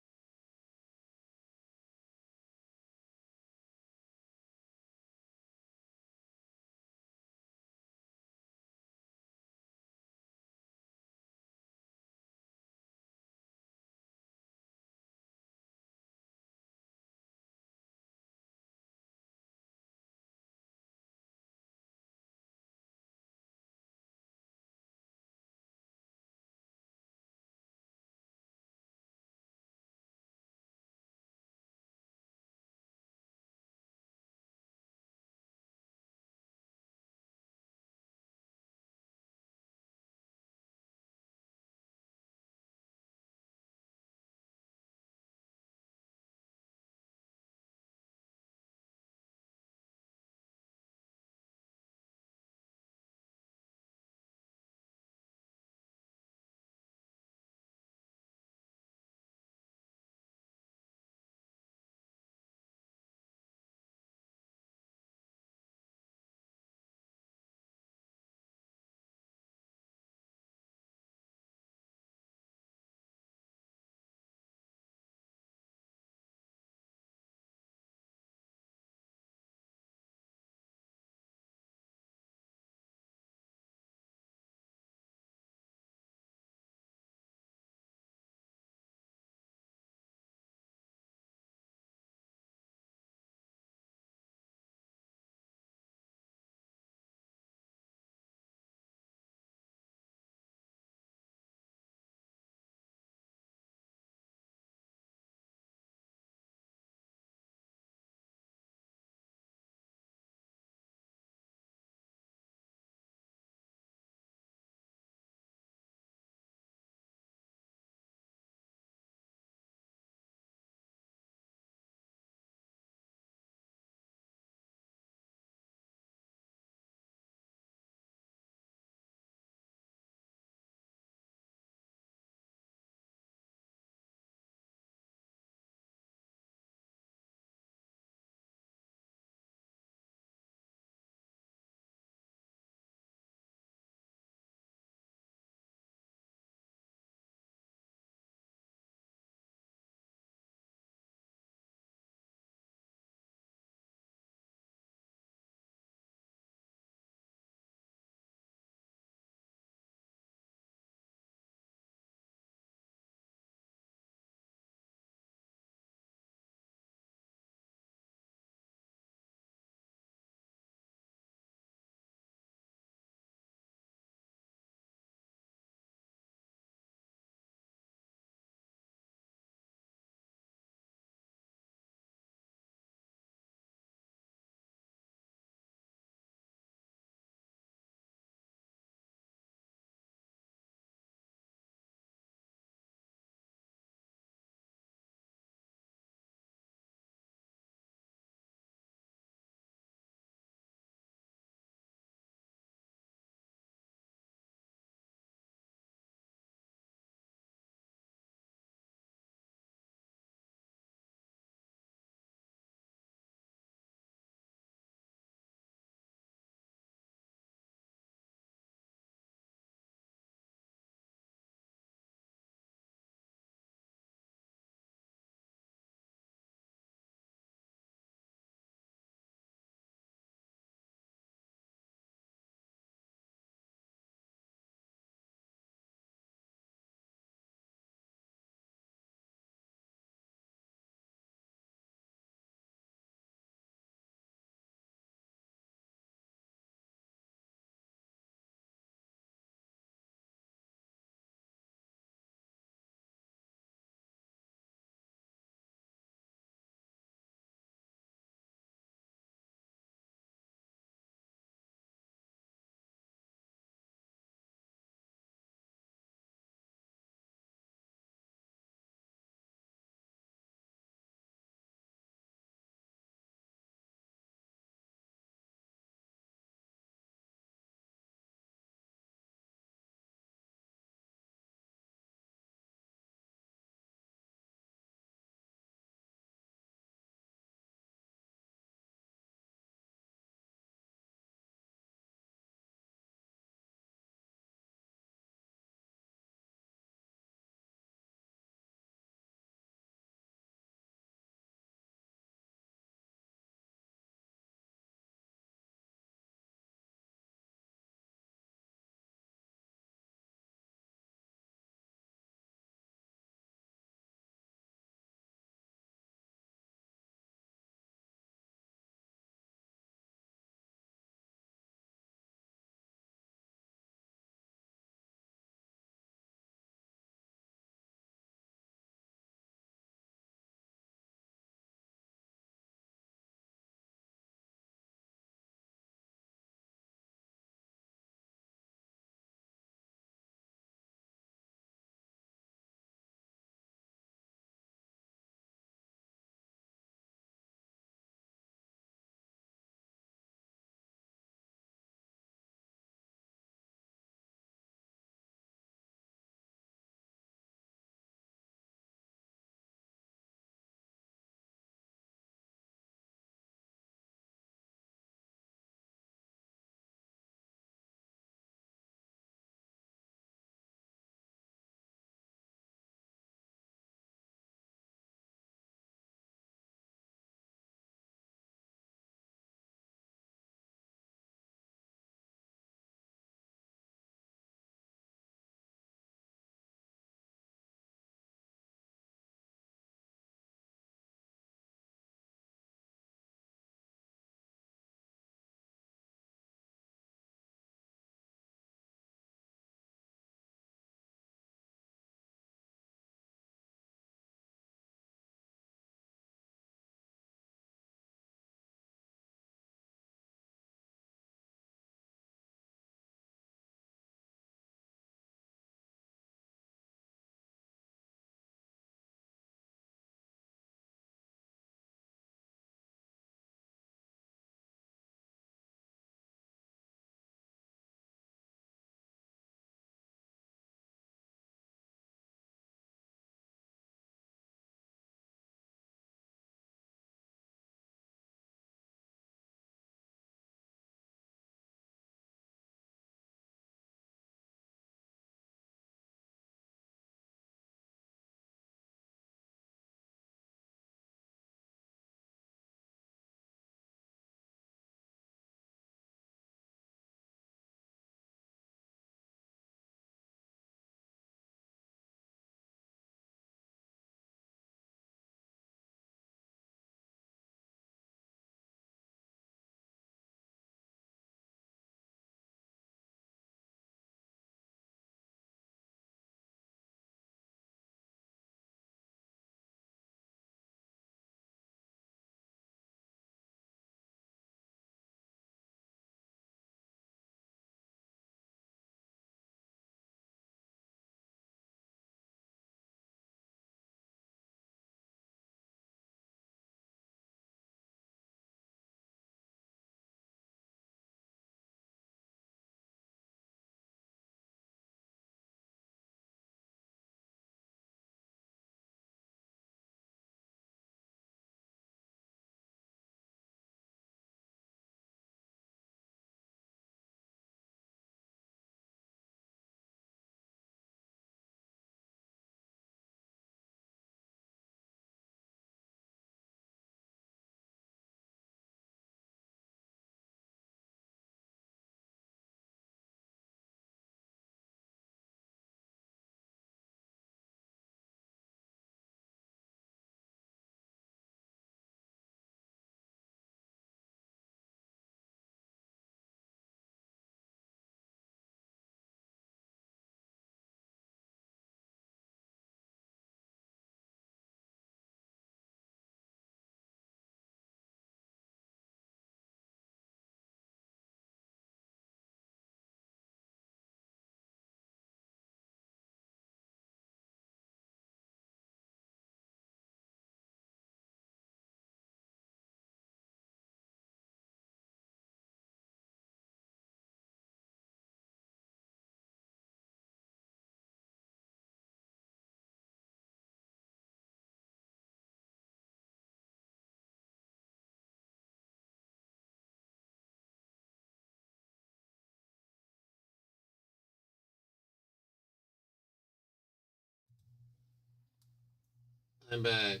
I'm back.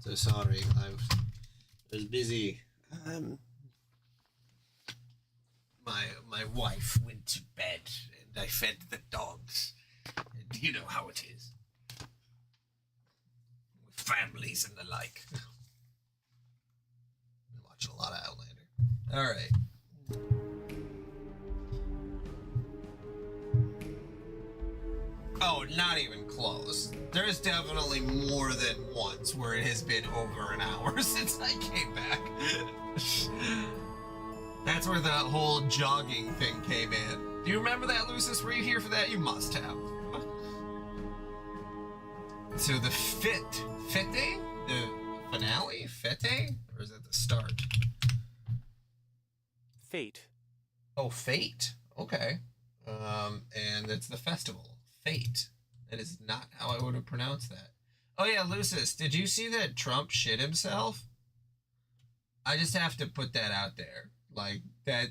So sorry, I was busy. My wife went to bed and I fed the dogs. And you know how it is. With families and the like. Been watching a lot of Outlander. Alright. Oh, not even close. There's definitely more than once where it has been over an hour since I came back. That's where the whole jogging thing came in. Do you remember that, Lucis? Were you here for that? You must have. So the Fete? The finale? Fete? Or is it the start? Fate. Oh, Fate. Okay. And it's the festival. Fate. That is not how I would have pronounced that. Oh yeah, Lucis, did you see that Trump shit himself? I just have to put that out there. Like, that...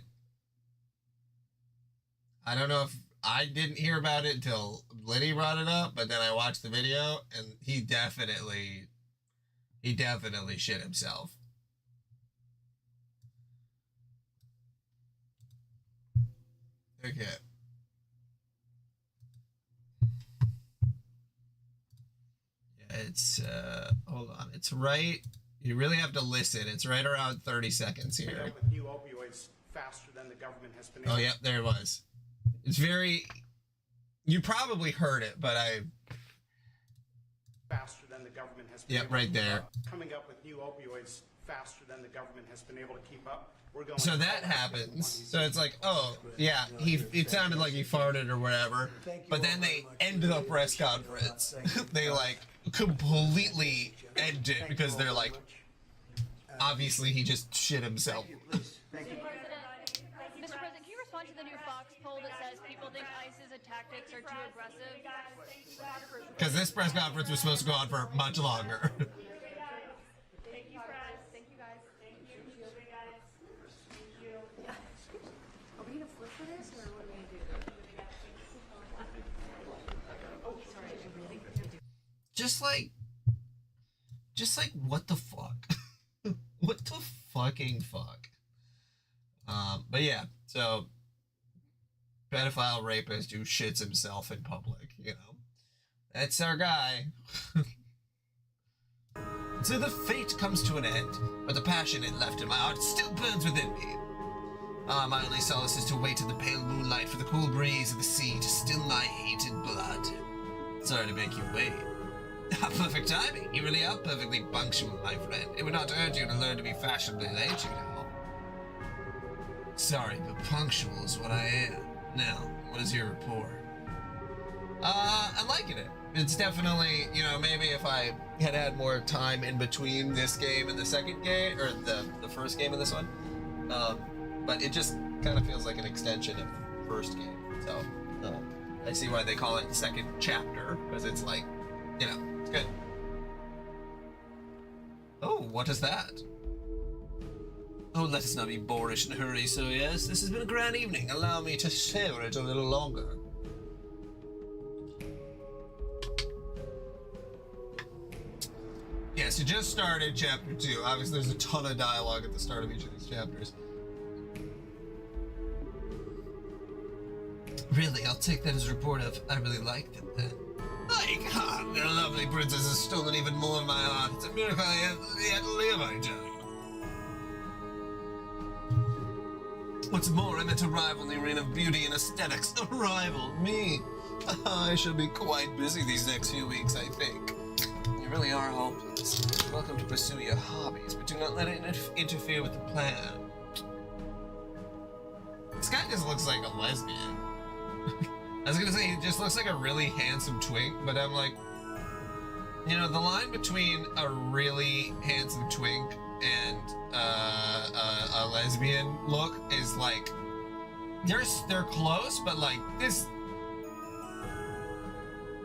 I don't know if... I didn't hear about it until Liddy brought it up, but then I watched the video, and he definitely shit himself. Okay. It's hold on, it's right, you really have to listen, it's right around 30 seconds here. With new opioids faster than the government has been able. Oh yeah, there it was. It's very, you probably heard it, but I faster than the government has been yeah, able right there. Coming up with new opioids faster than the government has been able to keep up. We're going so that happens. So it's like, oh yeah, it sounded like he farted or whatever, but then they end the press conference. They like completely end it because they're like, obviously he just shit himself. Mr. President, can you respond to the new Fox poll that says people think ICE's tactics are too aggressive? Because this press conference was supposed to go on for much longer. Thank you, guys. Thank you, guys. Thank you. Are we gonna flip for this, or what are we gonna do? Oh, sorry, I really do. Just like, what the fuck? What the fucking fuck? But yeah, so pedophile rapist who shits himself in public, you know. That's our guy. So the fate comes to an end, but the passion it left in my heart still burns within me. My only solace is to wait in the pale moonlight for the cool breeze of the sea to still my hated blood. Sorry to make you wait. Perfect timing. You really are perfectly punctual, my friend. It would not hurt you to learn to be fashionably late, you know. Sorry, but punctual is what I am. Now, what is your report? I'm liking it. It's definitely, you know, maybe if I had more time in between this game and the second game, or the first game of this one. But it just kind of feels like an extension of the first game. So, I see why they call it second chapter, because it's like, you know, it's good. Oh, what is that? Oh, let us not be boorish in a hurry, so yes, this has been a grand evening. Allow me to savor it a little longer. Yes, you just started chapter 2. Obviously, there's a ton of dialogue at the start of each of these chapters. Really, I'll take that as a report of I really liked them then. Like, ha! The lovely princess has stolen even more of my heart. It's a miracle I yet live, I tell you. What's more, I meant to rival the arena of beauty and aesthetics. A rival? Me? I shall be quite busy these next few weeks, I think. You really are hopeless. Welcome to pursue your hobbies, but do not let it interfere with the plan. This guy just looks like a lesbian. I was gonna say, he just looks like a really handsome twink, but I'm like, you know, the line between a really handsome twink and a lesbian look is like, they're close, but like this,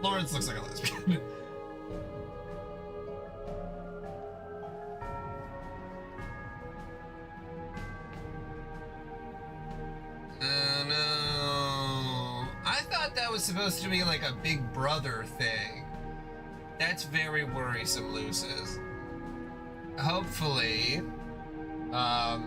Lawrence looks like a lesbian. No. I thought that was supposed to be like a Big Brother thing. That's very worrisome, Lucis. Hopefully, well,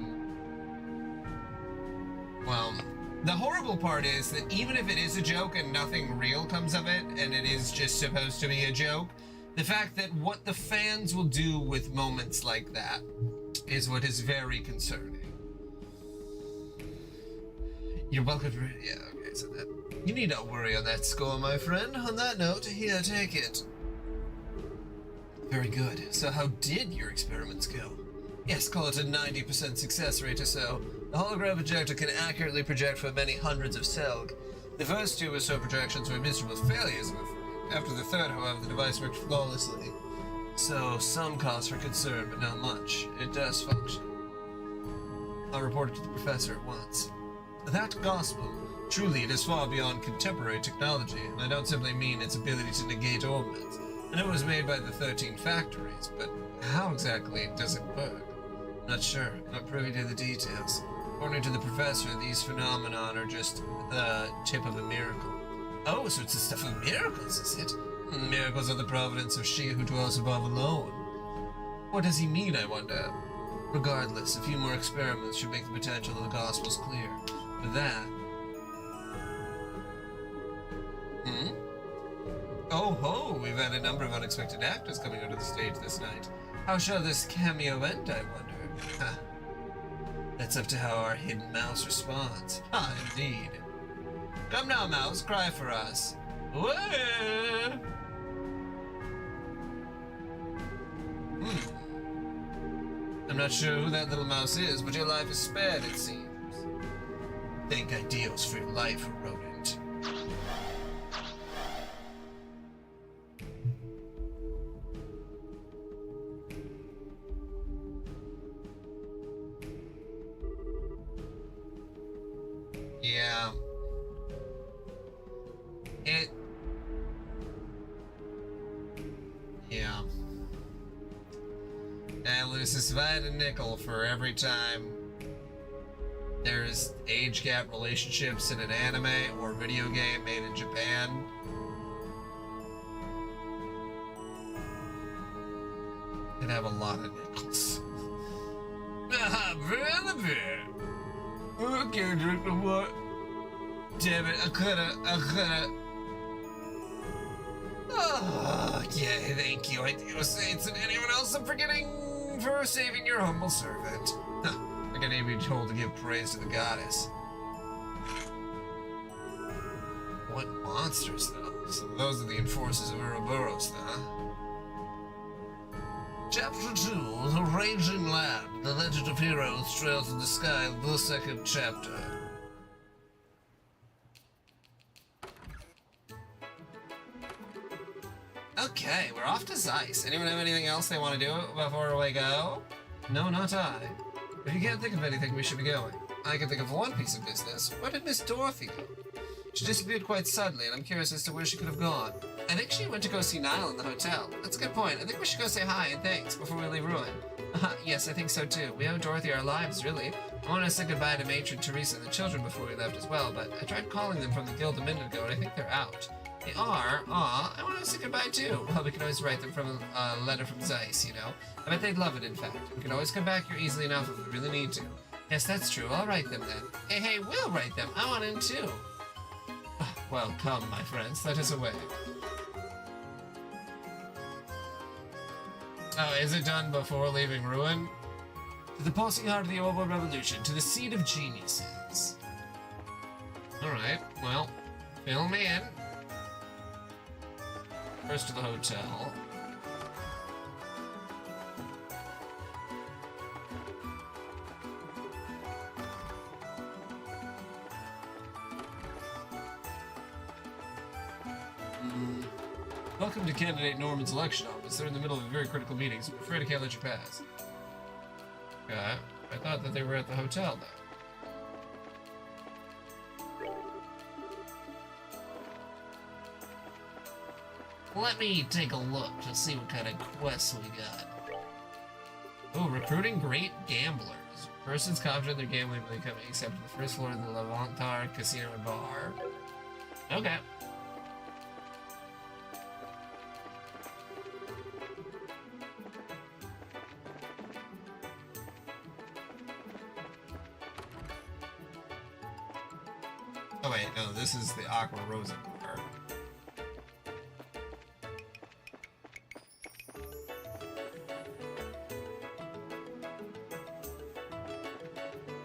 the horrible part is that even if it is a joke and nothing real comes of it, and it is just supposed to be a joke, the fact that what the fans will do with moments like that is what is very concerning. You're welcome to... Yeah, okay, so that... You need not worry on that score, my friend. On that note, here, take it. Very good. So how did your experiments go? Yes, call it a 90% success rate or so. The hologram projector can accurately project for many hundreds of Selg. The first two or so projections were miserable failures, I'm afraid. After the third, however, the device worked flawlessly. So, some cause for concern, but not much. It does function. I'll report it to the professor at once. That gospel, truly it is far beyond contemporary technology, and I don't simply mean its ability to negate orbits. I know it was made by the 13 factories, but how exactly does it work? Not sure, not privy to the details. According to the professor, these phenomena are just the tip of a miracle. Oh, so it's the stuff of miracles, is it? Miracles are the providence of she who dwells above alone. What does he mean, I wonder? Regardless, a few more experiments should make the potential of the Gospels clear. With that... Oh ho, we've had a number of unexpected actors coming onto the stage this night. How shall this cameo end, I wonder? Ha. That's up to how our hidden mouse responds. Ah, indeed. Come now, mouse, cry for us. Whoa! I'm not sure who that little mouse is, but your life is spared, it seems. Thank ideals for your life, rodent. Yeah. Yeah. And Lucis, if I had a nickel for every time there's age gap relationships in an anime or video game made in Japan, I'd have a lot of nickels. I can't drink no more. Damn it, I coulda. Oh, yeah, thank you. Ideos and anyone else I'm forgetting for saving your humble servant. Huh, I can even be told to give praise to the goddess. What monsters, though? So those are the enforcers of Ouroboros, huh? Chapter 2, The Raging Land, The Legend of Heroes Trails in the Sky, the second chapter. Okay, we're off to Zeiss. Anyone have anything else they want to do before we go? No, not I. If you can't think of anything, we should be going. I can think of one piece of business. Where did Miss Dorothy go? She disappeared quite suddenly, and I'm curious as to where she could have gone. I think she went to go see Niall in the hotel. That's a good point. I think we should go say hi and thanks before we leave Ruin. Yes, I think so too. We owe Dorothy our lives, really. I wanted to say goodbye to Matron Teresa and the children before we left as well, but I tried calling them from the guild a minute ago, and I think they're out. They are? Aw, I want to say goodbye too. Well, we can always write them from a letter from Zeiss, you know? I bet they'd love it, in fact. We can always come back here easily enough if we really need to. Yes, that's true. I'll write them then. Hey, we'll write them. I want in too. Well, come, my friends. Let us away. Oh, is it done before leaving Ruin? To the pulsing heart of the Orbo Revolution, to the seat of geniuses. Alright, well, fill me in. First to the hotel. Welcome to candidate Norman's election office. They're in the middle of a very critical meeting, so I'm afraid I can't let you pass. Okay, I thought that they were at the hotel, though. Let me take a look to see what kind of quests we got. Oh, recruiting great gamblers. Persons confident their gambling will be coming except to the first floor of the Levantar Casino and Bar. Okay. Oh wait, no, this is the Aqua Rosa bar.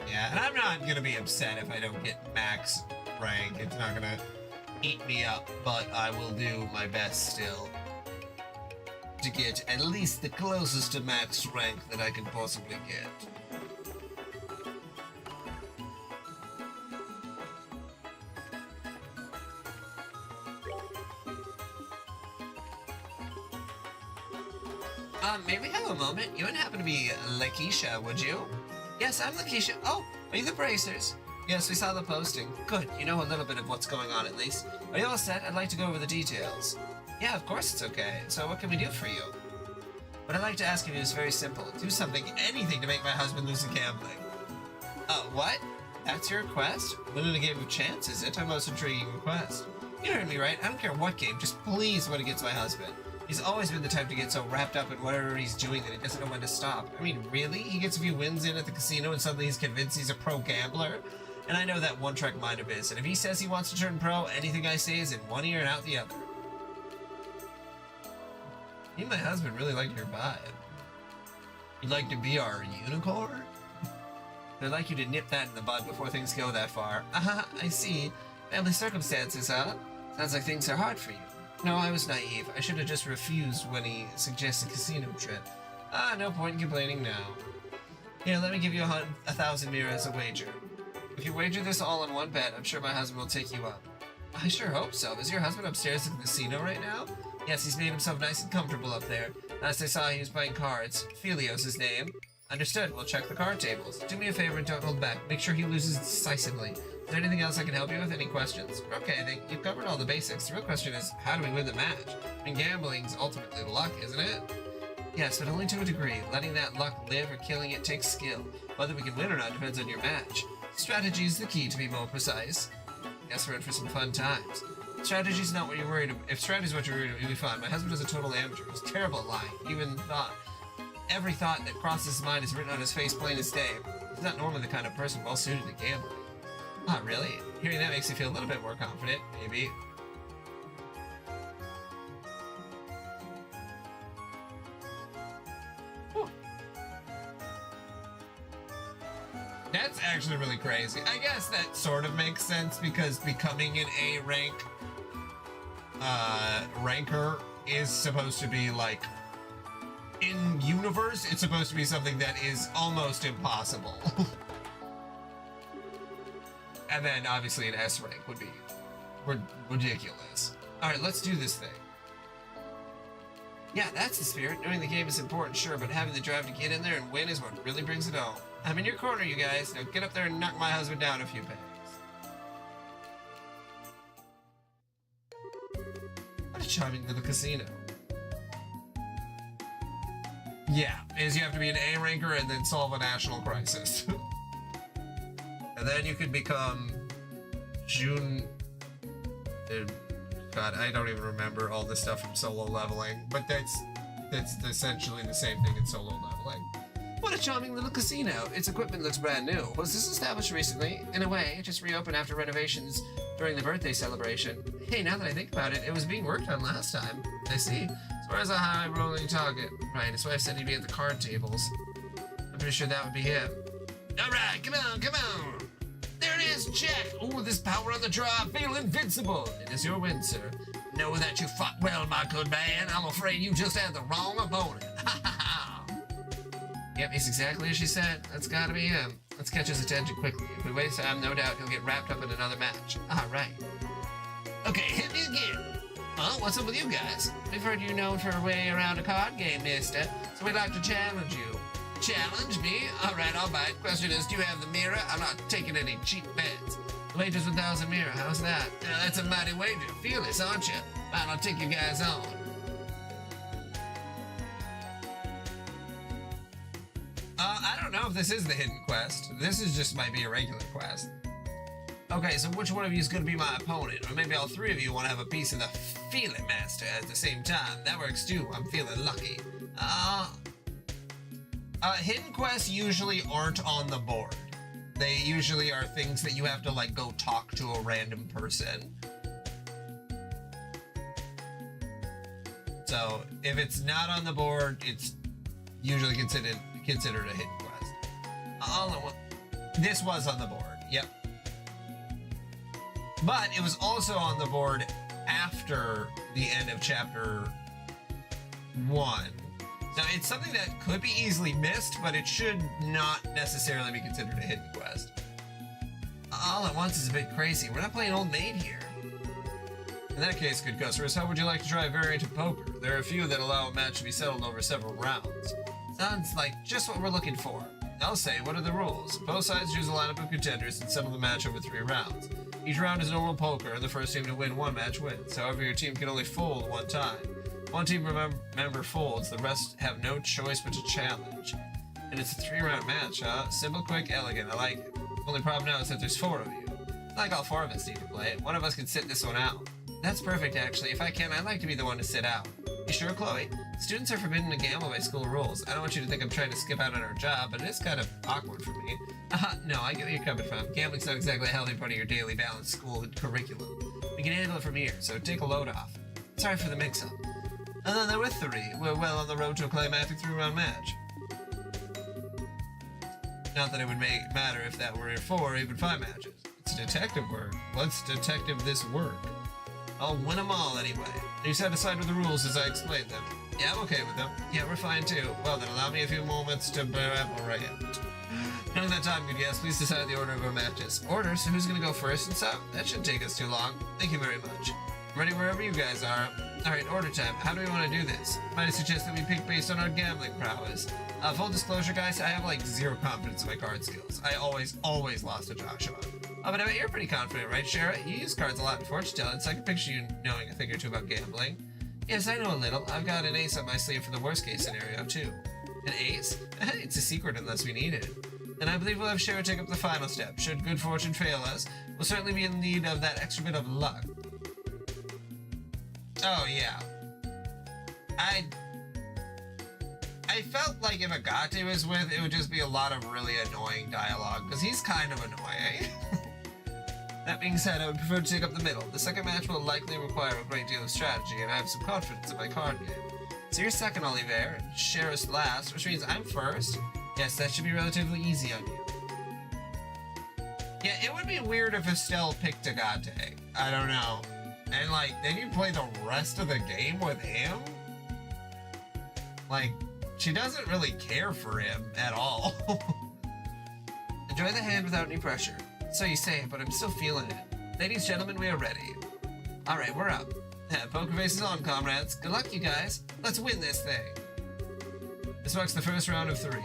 Yeah, and I'm not gonna be upset if I don't get max rank. It's not gonna eat me up, but I will do my best still to get at least the closest to max rank that I can possibly get. May we have a moment? You wouldn't happen to be Lakeisha, would you? Yes, I'm Lakeisha. Oh, are you the Bracers? Yes, we saw the posting. Good, you know a little bit of what's going on at least. Are you all set? I'd like to go over the details. Yeah, of course it's okay. So what can we do for you? What I'd like to ask of you is very simple. Do something, anything to make my husband lose in gambling. What? That's your request? Winning a game of chance, is it? A most intriguing request. You heard me right. I don't care what game, just please win against my husband. He's always been the type to get so wrapped up in whatever he's doing that he doesn't know when to stop. I mean, really? He gets a few wins in at the casino and suddenly he's convinced he's a pro gambler? And I know that one-track mind of his, and if he says he wants to turn pro, anything I say is in one ear and out the other. Me and my husband really like your vibe. You'd like to be our unicorn? I'd like you to nip that in the bud before things go that far. I see. Family circumstances, huh? Sounds like things are hard for you. No, I was naive. I should have just refused when he suggested a casino trip. No point in complaining now. Here, let me give you 1,000 mira as a wager. If you wager this all in one bet, I'm sure my husband will take you up. I sure hope so. Is your husband upstairs at the casino right now? Yes, he's made himself nice and comfortable up there. Last I saw, he was playing cards. Felios his name. Understood. We'll check the card tables. Do me a favor and don't hold back. Make sure he loses decisively. Is there anything else I can help you with? Any questions? Okay, I think you've covered all the basics. The real question is, how do we win the match? I mean, gambling's ultimately luck, isn't it? Yes, but only to a degree. Letting that luck live or killing it takes skill. Whether we can win or not depends on your match. Strategy is the key, to be more precise. Guess we're in for some fun times. Strategy's not what you're worried about. If strategy's what you're worried about, you'll be fine. My husband is a total amateur. He's terrible at lying. Every thought that crosses his mind is written on his face plain as day. He's not normally the kind of person well suited to gambling. Ah, really? Hearing that makes you feel a little bit more confident, maybe. Whew. That's actually really crazy. I guess that sort of makes sense because becoming an A rank ranker is supposed to be like, in universe, it's supposed to be something that is almost impossible. And then obviously an S rank would be ridiculous. Alright, let's do this thing. Yeah, that's the spirit. Knowing the game is important, sure, but having the drive to get in there and win is what really brings it home. I'm in your corner, you guys. Now get up there and knock my husband down a few pegs. What a charming little casino. Yeah, is you have to be an A ranker and then solve a national crisis. And then you could become God, I don't even remember all the stuff from solo leveling, but that's essentially the same thing in solo leveling. What a charming little casino. Its equipment looks brand new. Was this established recently? In a way, it just reopened after renovations during the birthday celebration. Hey, now that I think about it, it was being worked on last time. I see. So where's a high rolling target? Right, his wife said he'd be at the card tables. I'm pretty sure that would be him. Alright, come on, come on! There it is, check! Ooh, this power on the draw, I feel invincible! It is your win, sir. Know that you fought well, my good man. I'm afraid you just had the wrong opponent. Ha ha ha! Yep, it's exactly as she said. That's gotta be him. Let's catch his attention quickly. If we waste time, no doubt he'll get wrapped up in another match. Alright. Okay, hit me again. Well, what's up with you guys? We've heard you known for a way around a card game, mister. So we'd like to challenge you. Challenge me? Alright, I'll bite. Question is, do you have the mirror? I'm not taking any cheap bets. The wager's 1,000 mirror. How's that? That's a mighty wager. Fearless, aren't you? Fine, I'll take you guys on. I don't know if this is the hidden quest. This is just might be a regular quest. Okay, so which one of you is going to be my opponent? Or maybe all three of you want to have a piece of the Feeling Master at the same time. That works too. I'm feeling lucky. Hidden quests usually aren't on the board. They usually are things that you have to like go talk to a random person. So if it's not on the board, it's usually considered a hidden quest. This was on the board, yep. But it was also on the board after the end of chapter 1. So it's something that could be easily missed, but it should not necessarily be considered a hidden quest. All at Once is a bit crazy. We're not playing Old Maid here. In that case, good customers, how would you like to try a variant of poker? There are a few that allow a match to be settled over several rounds. Sounds like just what we're looking for. I'll say, what are the rules? Both sides choose a lineup of contenders and settle the match over 3 rounds. Each round is normal poker, and the first team to win one match wins. However, your team can only fold one time. One team member folds, the rest have no choice but to challenge. And it's a 3-round match, huh? Simple, quick, elegant, I like it. Only problem now is that there's 4 of you. Like all 4 of us need to play it. One of us can sit this one out. That's perfect, actually. If I can, I'd like to be the one to sit out. You sure, Chloe? Students are forbidden to gamble by school rules. I don't want you to think I'm trying to skip out on our job, but it is kind of awkward for me. No, I get where you're coming from. Gambling's not exactly a healthy part of your daily balanced school curriculum. We can handle it from here, so take a load off. Sorry for the mix-up. And then there were 3. We're well on the road to a climactic 3-round match. Not that it would matter if that were 4 or even 5 matches. It's detective work. Let's detective this work. I'll win them all anyway. You set aside with the rules as I explained them. Yeah, I'm okay with them. Yeah, we're fine too. Well then, allow me a few moments to elaborate. None of that time, good guess. Please decide the order of our matches. Order? So who's gonna go first and so? That shouldn't take us too long. Thank you very much. I'm ready wherever you guys are. Alright, order time. How do we want to do this? Might suggest that we pick based on our gambling prowess. Full disclosure, guys, I have like 0 confidence in my card skills. I always lost to Joshua. Oh, but I bet you're pretty confident, right, Shara? You use cards a lot in fortune telling, so I can picture you knowing a thing or two about gambling. Yes, I know a little. I've got an ace up my sleeve for the worst case scenario, too. An ace? It's a secret unless we need it. Then I believe we'll have Shara take up the final step. Should good fortune fail us, we'll certainly be in need of that extra bit of luck. Oh, yeah. I felt like if Agate was with, it would just be a lot of really annoying dialogue, because he's kind of annoying. That being said, I would prefer to take up the middle. The second match will likely require a great deal of strategy, and I have some confidence in my card game. So you're second, Oliver, and Shara's last, which means I'm first. Yes, that should be relatively easy on you. Yeah, it would be weird if Estelle picked Agate. I don't know. And, like, then you play the rest of the game with him? Like, she doesn't really care for him at all. Enjoy the hand without any pressure. So you say, but I'm still feeling it. Ladies, gentlemen, we are ready. Alright, we're up. Poker face is on, comrades. Good luck, you guys. Let's win this thing. This marks the first round of 3.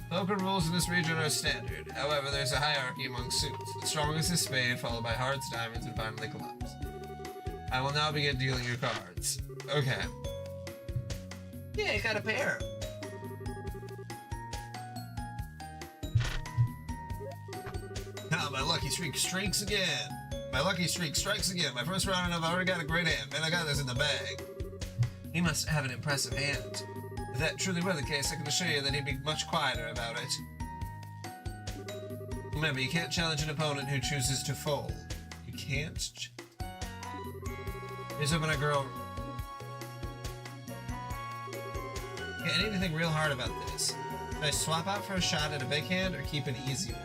Poker rules in this region are standard. However, there's a hierarchy among suits. The strongest is spade, followed by hearts, diamonds, and finally clubs. I will now begin dealing your cards. Okay. Yeah, you got a pair. Now my lucky streak strikes again. My lucky streak strikes again. My first round and I've already got a great hand. Man, I got this in the bag. He must have an impressive hand. If that truly were the case, I can assure you that he'd be much quieter about it. Remember, you can't challenge an opponent who chooses to fold. You can't. Here's hoping a girl. Okay, I need to think real hard about this. Should I swap out for a shot at a big hand or keep an easy one?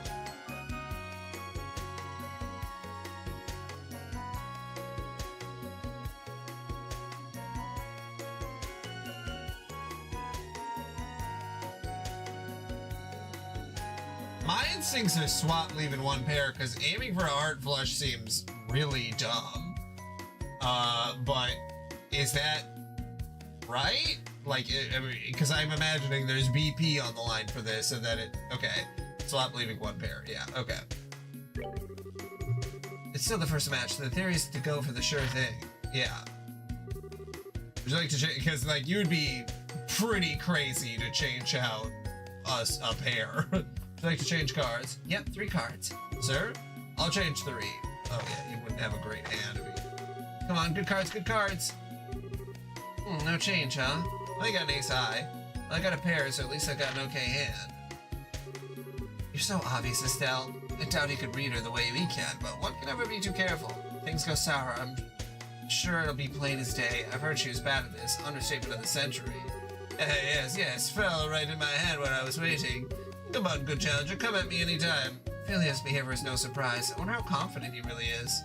My instincts are swap leaving one pair because aiming for a heart flush seems really dumb. But is that right? Like, because I'm imagining there's BP on the line for this, and then okay, swap leaving one pair. Yeah, okay. It's still the first match. The theory is to go for the sure thing. Yeah. Would you like to change? Because like you would be pretty crazy to change out us a pair. Would you like to change cards? Yep, 3 cards. Sir? I'll change 3. Oh yeah, you wouldn't have a great hand. Come on, good cards, good cards. No change, huh? Well, you got an ace high. Well, I got a pair, so at least I got an okay hand. You're so obvious, Estelle. I doubt he could read her the way we can, but one can never be too careful. Things go sour, I'm sure it'll be plain as day. I've heard she was bad at this. Understatement of the century. Yes, fell right in my hand when I was waiting. Come on, good challenger, come at me anytime. Philia's behavior is no surprise. I wonder how confident he really is.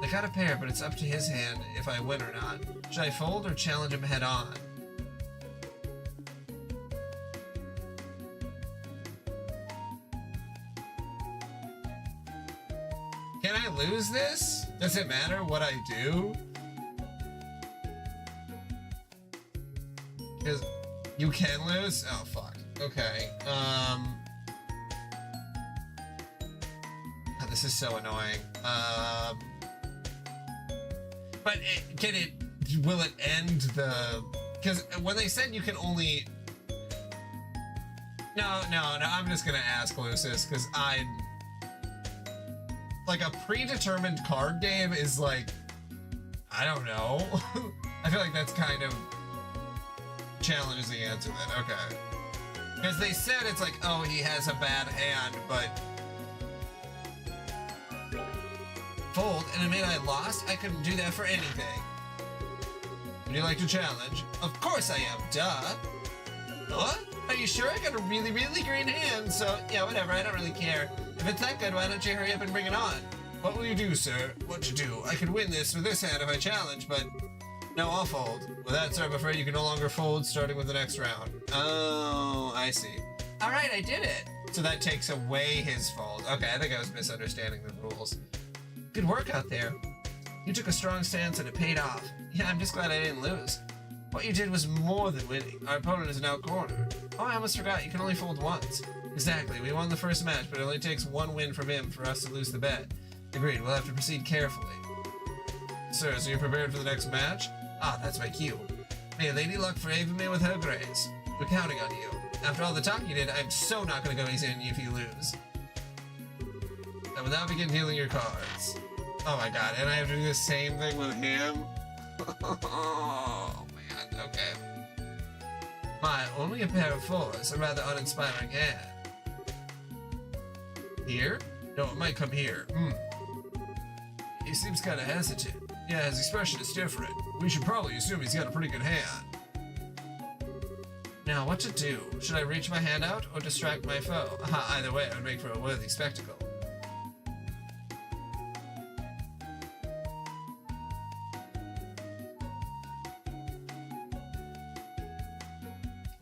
I got a pair, but it's up to his hand if I win or not. Should I fold or challenge him head on? Can I lose this? Does it matter what I do? Because you can lose? Oh, fuck. Okay. God, this is so annoying. But will it end the... Because when they said you can only... No, I'm just gonna ask Lucis, because like, a predetermined card game is like... I don't know. I feel like that's kind of... challenges the answer then, okay. Because they said it's like, oh, he has a bad hand, but... Fold, and admit I lost? I couldn't do that for anything. Would you like to challenge? Of course I am, duh. What? Are you sure? I got a really, really green hand, so yeah, whatever, I don't really care. If it's that good, why don't you hurry up and bring it on? What will you do, sir? What you do? I could win this with this hand if I challenge, but... No, I'll fold. With that, sir, I'm afraid you can no longer fold starting with the next round. Oh, I see. Alright, I did it! So that takes away his fold. Okay, I think I was misunderstanding the rules. Good work out there. You took a strong stance and it paid off. Yeah, I'm just glad I didn't lose. What you did was more than winning. Our opponent is now cornered. Oh, I almost forgot, you can only fold once. Exactly, we won the first match, but it only takes one win from him for us to lose the bet. Agreed, we'll have to proceed carefully. Sir, so you're prepared for the next match? Ah, that's my cue. May Lady Luck favor me with her grace. We're counting on you. After all the talking you did, I'm so not gonna go easy on you if you lose. I will now begin dealing your cards. Oh my god, and I have to do the same thing with him? Oh man, okay. My, only a pair of fours, a rather uninspiring hand. Here? No, it might come here. He seems kinda hesitant. Yeah, his expression is different. We should probably assume he's got a pretty good hand. Now, what to do? Should I reach my hand out or distract my foe? Either way, it would make for a worthy spectacle.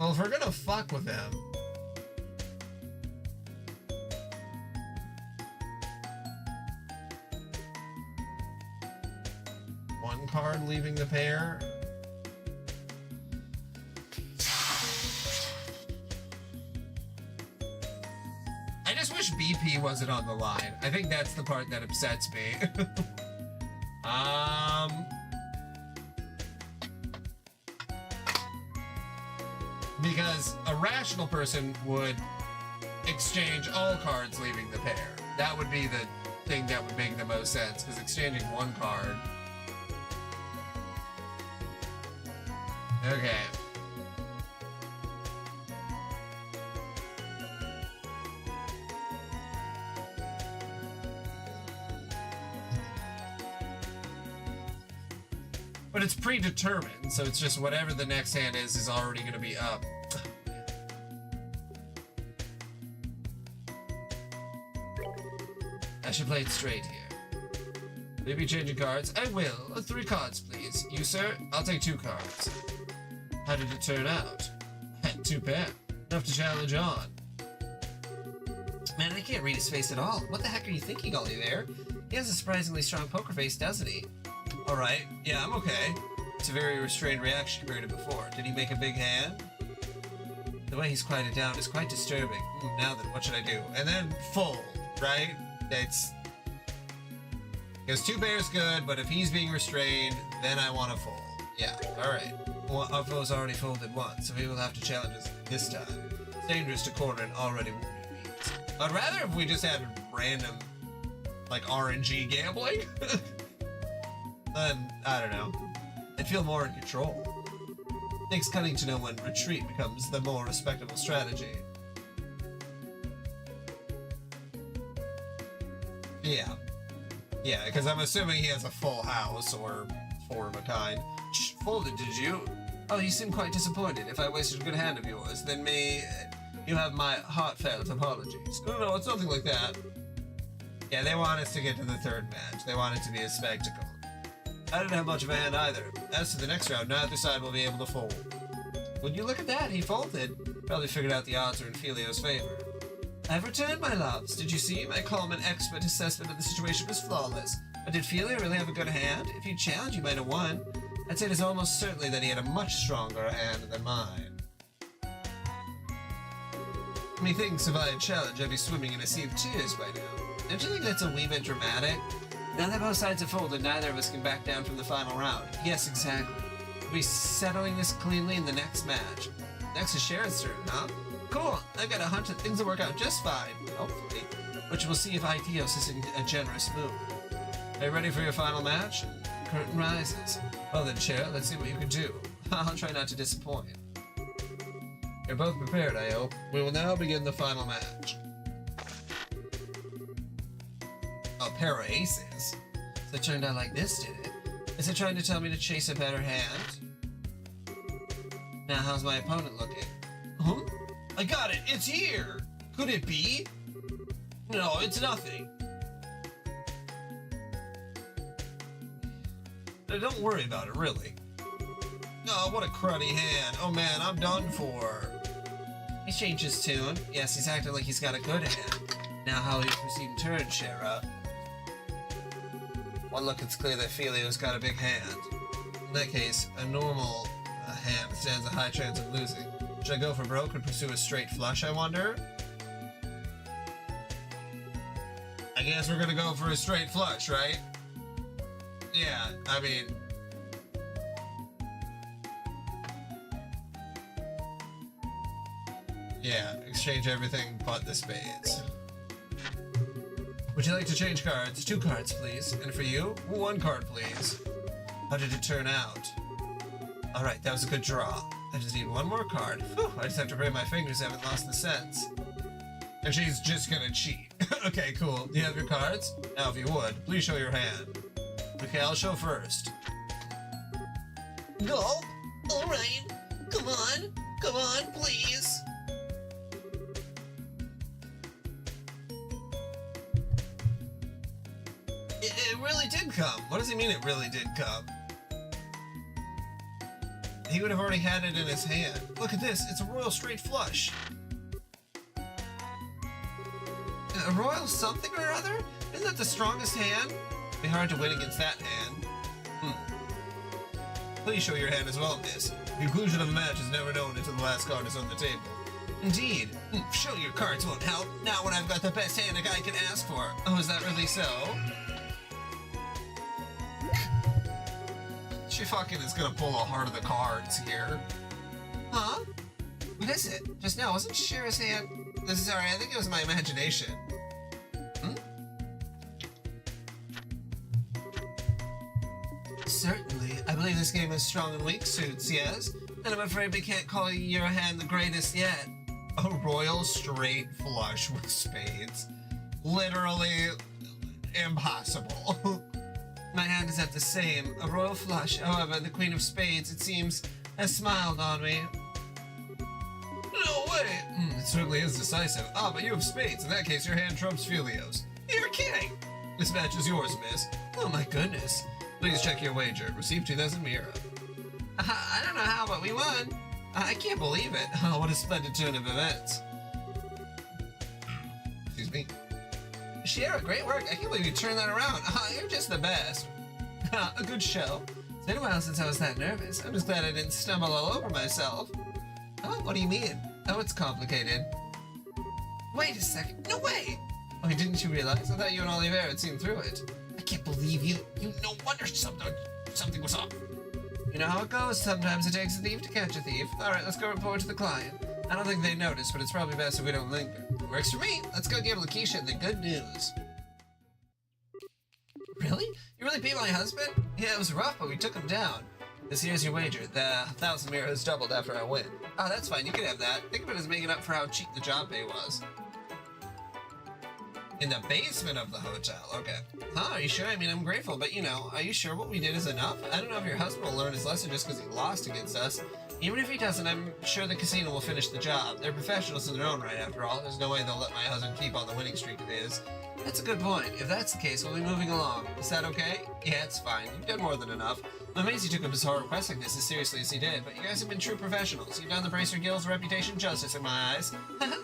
Well, if we're gonna fuck with him... One card leaving the pair. I just wish BP wasn't on the line. I think that's the part that upsets me. Because a rational person would exchange all cards leaving the pair. That would be the thing that would make the most sense, because exchanging one card... Okay. But it's predetermined, so it's just whatever the next hand is already going to be up. I should play it straight here. Maybe changing cards? I will. 3 cards, please. You, sir? I'll take 2 cards. How did it turn out? I had 2 pair. Enough to challenge on. Man, I can't read his face at all. What the heck are you thinking, Ollie, there? He has a surprisingly strong poker face, doesn't he? Alright, yeah, I'm okay. It's a very restrained reaction compared to before. Did he make a big hand? The way he's quieted down is quite disturbing. Now then, what should I do? And then fold, right? It's... Because 2 pairs good, but if he's being restrained, then I want to fold. Yeah, alright. Well, our foe's already folded once, so he will have to challenge us this time. It's dangerous to corner an already wounded beast. I'd rather if we just had random, like, RNG gambling. Then, I don't know. I'd feel more in control. It takes cunning to know when retreat becomes the more respectable strategy. Yeah. Yeah, because I'm assuming he has a full house or four of a kind. Shh, folded, did you? Oh, you seem quite disappointed. If I wasted a good hand of yours, then may you have my heartfelt apologies. No, it's nothing like that. Yeah, they want us to get to the third match. They want it to be a spectacle. I didn't have much of a hand either. As to the next round, neither side will be able to fold. Would you look at that? He folded. Probably figured out the odds are in Filio's favor. I've returned, my loves. Did you see? My calm and expert assessment of the situation was flawless. But did Filio really have a good hand? If you challenged, you might have won. I'd say it is almost certainly that he had a much stronger hand than mine. Methinks if I had challenged, I'd be swimming in a sea of tears by now. Don't you think that's a wee bit dramatic? Now that both sides have folded, neither of us can back down from the final round. Yes, exactly. We'll be settling this cleanly in the next match. Next is Sharon's turn, huh? Cool. I've got a hunch that things will work out just fine, hopefully. Which we'll see if Aetios is in a generous mood. Are you ready for your final match? Curtain rises. Well then, Cheryl, let's see what you can do. I'll try not to disappoint. You're both prepared, I hope. We will now begin the final match. A pair of aces. So it turned out like this, did it? Is it trying to tell me to chase a better hand? Now, how's my opponent looking? Huh? I got it! It's here! Could it be? No, it's nothing. Don't worry about it, really. Oh, what a cruddy hand. Oh man, I'm done for. He's changed his tune. Yes, he's acting like he's got a good hand. Now how will you proceed in turn, Shara? One look, it's clear that Filio's got a big hand. In that case, a normal hand stands a high chance of losing. Should I go for broke and pursue a straight flush, I wonder? I guess we're gonna go for a straight flush, right? Yeah, I mean... Yeah, exchange everything but the spades. Would you like to change cards? 2 cards, please. And for you, 1 card, please. How did it turn out? Alright, that was a good draw. I just need 1 more card. Whew, I just have to pray my fingers haven't lost the sense. And she's just gonna cheat. Okay, cool. Do you have your cards? Now, if you would, please show your hand. Okay, I'll show first. Gulp! Alright. Come on, please. It really did come. What does he mean it really did come? He would have already had it in his hand. Look at this, it's a royal straight flush. A royal something or other? Isn't that the strongest hand? It'd be hard to win against that hand. Please show your hand as well, miss. The conclusion of a match is never known until the last card is on the table. Indeed. Show your cards won't help. Not when I've got the best hand a guy can ask for. Oh, is that really so? She fucking is gonna pull a heart of the cards here. Huh? What is it? Just now, wasn't Shira's hand... Sorry, I think it was my imagination. Certainly. I believe this game has strong and weak suits, yes? And I'm afraid we can't call your hand the greatest yet. A royal straight flush with spades. Literally impossible. My hand is at the same. A royal flush. However, the Queen of Spades, it seems, has smiled on me. No way! It certainly is decisive. Ah, but you have spades. In that case, your hand trumps Filio's. You're kidding! This match is yours, miss. Oh my goodness. Please check your wager. Receive 2,000 Mira. I don't know how, but we won. I can't believe it. Oh, what a splendid turn of events. Excuse me. Shira, great work. I can't believe you turned that around. You're just the best. A good show. It's been a while since I was that nervous. I'm just glad I didn't stumble all over myself. Oh, what do you mean? Oh, it's complicated. Wait a second. No way! Oh, didn't you realize? I thought you and Oliver had seen through it. I can't believe you. No wonder something was up. You know how it goes. Sometimes it takes a thief to catch a thief. All right, let's go report to the client. I don't think they notice, but it's probably best if we don't linger. Works for me. Let's go give Lakeisha the good news. Really? You really beat my husband? Yeah, it was rough, but we took him down. This here's your wager. The 1,000 Mira has doubled after I win. Oh, that's fine. You can have that. Think of it as making up for how cheap the job pay was. In the basement of the hotel. Okay. Huh, are you sure? I mean, I'm grateful, but you know, are you sure what we did is enough? I don't know if your husband will learn his lesson just because he lost against us. Even if he doesn't, I'm sure the casino will finish the job. They're professionals in their own right, after all. There's no way they'll let my husband keep on the winning streak of his. That's a good point. If that's the case, we'll be moving along. Is that okay? Yeah, it's fine. You've done more than enough. I'm amazed you took up his horror quest like this as seriously as he did, but you guys have been true professionals. You've done the Bracer Guild's reputation justice in my eyes.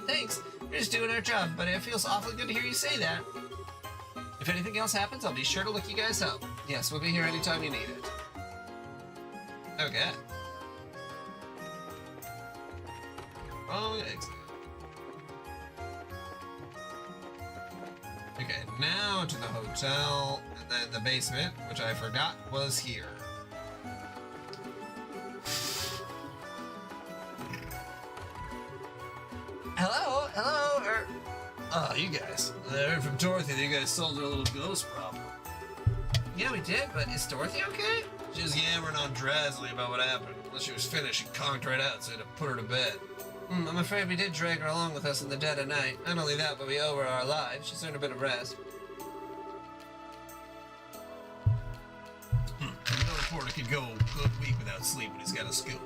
Thanks. We're just doing our job, but it feels awfully good to hear you say that. If anything else happens, I'll be sure to look you guys up. Yes, we'll be here anytime you need it. Okay. Wrong exit. Okay, now to the hotel, and then the basement, which I forgot was here. Hello? Oh, you guys. I heard from Dorothy that you guys solved her little ghost problem. Yeah, we did, but is Dorothy okay? She was yammering on Drasley about what happened. Once she was finished, she conked right out, so I had to put her to bed. I'm afraid we did drag her along with us in the dead of night. Not only that, but we owe her our lives. She's earned a bit of rest. No reporter could go a good week without sleep when he's got a scoop.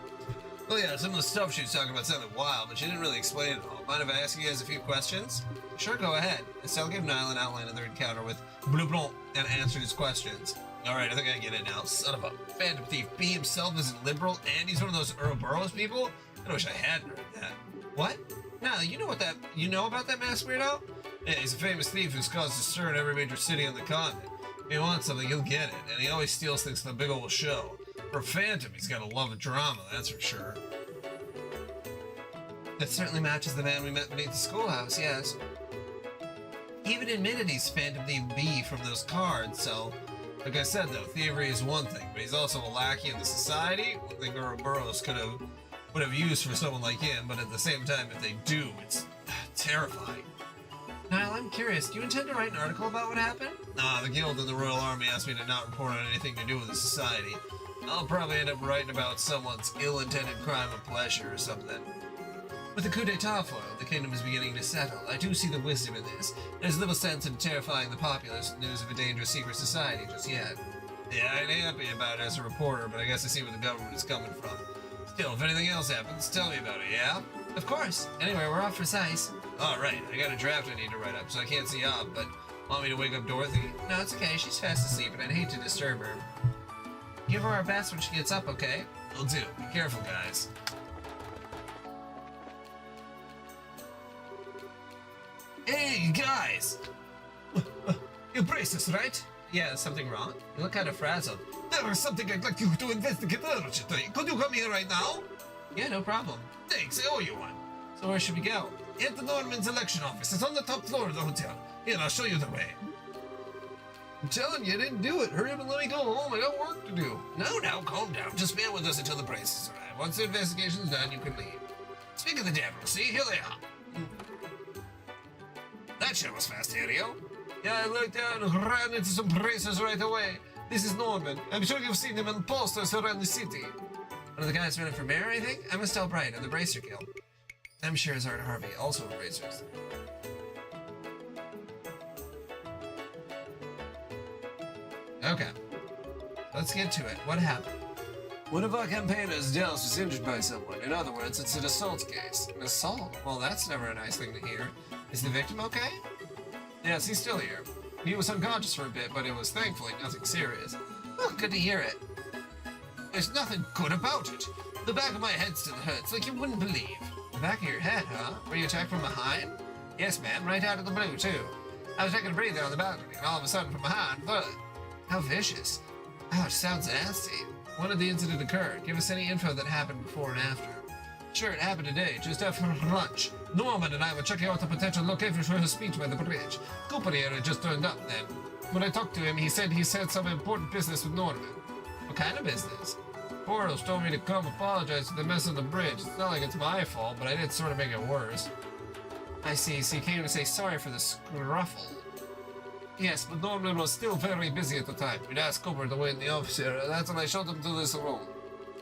Well, yeah, some of the stuff she was talking about sounded wild, but she didn't really explain it all. Mind if I ask you guys a few questions? Sure, go ahead. Estelle gave Niall an outline of their encounter with Blue Blanc and answered his questions. Alright, I think I get it now. Son of a phantom thief. B himself isn't liberal, and he's one of those Ouroboros people? I wish I hadn't heard that. What? Niall, you know about that masked weirdo? Yeah, he's a famous thief who's caused a stir in every major city on the continent. If he wants something, he'll get it, and he always steals things from the big old show. For a phantom, he's got a love of drama, that's for sure. That certainly matches the man we met beneath the schoolhouse, yes. He even admitted he's Phantom Thief B from those cards, so... Like I said, though, thievery is one thing, but he's also a lackey in the society, one thing Ouroboros would have used for someone like him, but at the same time, if they do, it's terrifying. Niall, I'm curious, do you intend to write an article about what happened? Nah, the Guild and the Royal Army asked me to not report on anything to do with the society. I'll probably end up writing about someone's ill-intended crime of pleasure or something. With the coup d'etat foiled, the kingdom is beginning to settle. I do see the wisdom in this. There's little sense in terrifying the populace with news of a dangerous secret society just yet. Yeah, I ain't happy about it as a reporter, but I guess I see where the government is coming from. Still, if anything else happens, tell me about it, yeah? Of course. Anyway, we're off for Sice. All right, I got a draft I need to write up, so I can't see off, but want me to wake up Dorothy? No, it's okay. She's fast asleep, and I'd hate to disturb her. Give her our best when she gets up, okay? Will do. Be careful, guys. Hey, guys! You brace us, right? Yeah, is something wrong? You look kind of frazzled. There was something I'd like you to investigate urgently. Could you come here right now? Yeah, no problem. Thanks, I owe you one. So where should we go? At the Norman's election office. It's on the top floor of the hotel. Here, I'll show you the way. I'm telling you, I didn't do it. Hurry up and let me go home. I got work to do. No, now, calm down. Just bear with us until the braces arrive. Once the investigation's done, you can leave. Speak of the devil, see? Here they are. That shit was fast, Ario. Yeah, I looked down and ran into some braces right away. This is Norman. I'm sure you've seen him in posters around the city. One of the guys running for mayor, I think? I'm Estelle Bright of the Bracer Guild. I'm Sherazard Harvey, also of Bracers. Okay. Let's get to it. What happened? One of our campaigners, Dels, was injured by someone. In other words, it's an assault case. An assault? Well, that's never a nice thing to hear. Is the victim okay? Yes, he's still here. He was unconscious for a bit, but it was thankfully nothing serious. Oh, good to hear it. There's nothing good about it. The back of my head still hurts, like you wouldn't believe. The back of your head, huh? Were you attacked from behind? Yes, ma'am, right out of the blue, too. I was taking a breather on the balcony, and all of a sudden from behind, but... How vicious. Oh, it sounds nasty. When did the incident occur? Give us any info that happened before and after. Sure, it happened today, just after lunch. Norman and I were checking out a potential location for his speech by the bridge. Cooper here had just turned up then. When I talked to him, he said he had some important business with Norman. What kind of business? Boros told me to come apologize for the mess on the bridge. It's not like it's my fault, but I did sort of make it worse. I see, so you came to say sorry for the scruffle. Yes, but Norman was still very busy at the time. We'd asked Cooper to wait in the office here, and that's when I showed him to this room.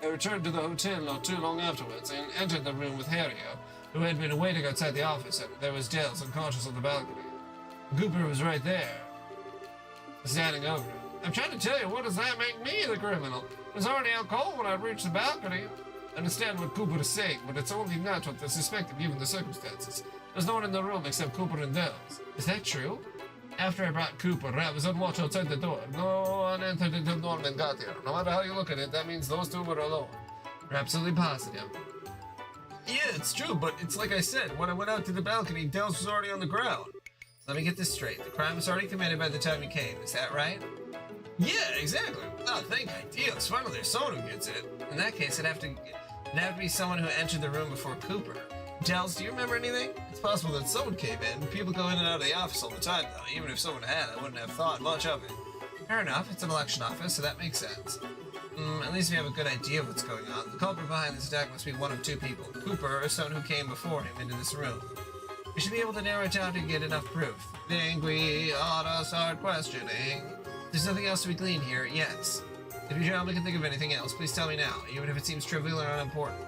I returned to the hotel not too long afterwards and entered the room with Harrier, who had been waiting outside the office, and there was Dels unconscious on the balcony. Cooper was right there, standing over him. I'm trying to tell you, what does that make me the criminal? It was already out cold when I reached the balcony. I understand what Cooper is saying, but it's only natural to suspect him given the circumstances. There's no one in the room except Cooper and Dells. Is that true? After I brought Cooper, I was on watch outside the door. No one entered until Norman got here. No matter how you look at it, that means those two were alone. You're absolutely positive. Yeah, it's true, but it's like I said, when I went out to the balcony, Dells was already on the ground. Let me get this straight. The crime was already committed by the time you came, is that right? Yeah, exactly. Oh, thank ideals. Finally, there's someone who gets it. In that case, it'd have to be someone who entered the room before Cooper. Dells, do you remember anything? It's possible that someone came in. People go in and out of the office all the time, though. Even if someone had, I wouldn't have thought much of it. Fair enough. It's an election office, so that makes sense. At least we have a good idea of what's going on. The culprit behind this attack must be one of two people. Cooper or someone who came before him into this room. We should be able to narrow it down to get enough proof. Think we ought to start questioning. There's nothing else to be gleaned here, yes. If you gentlemen can think of anything else, please tell me now, even if it seems trivial or unimportant.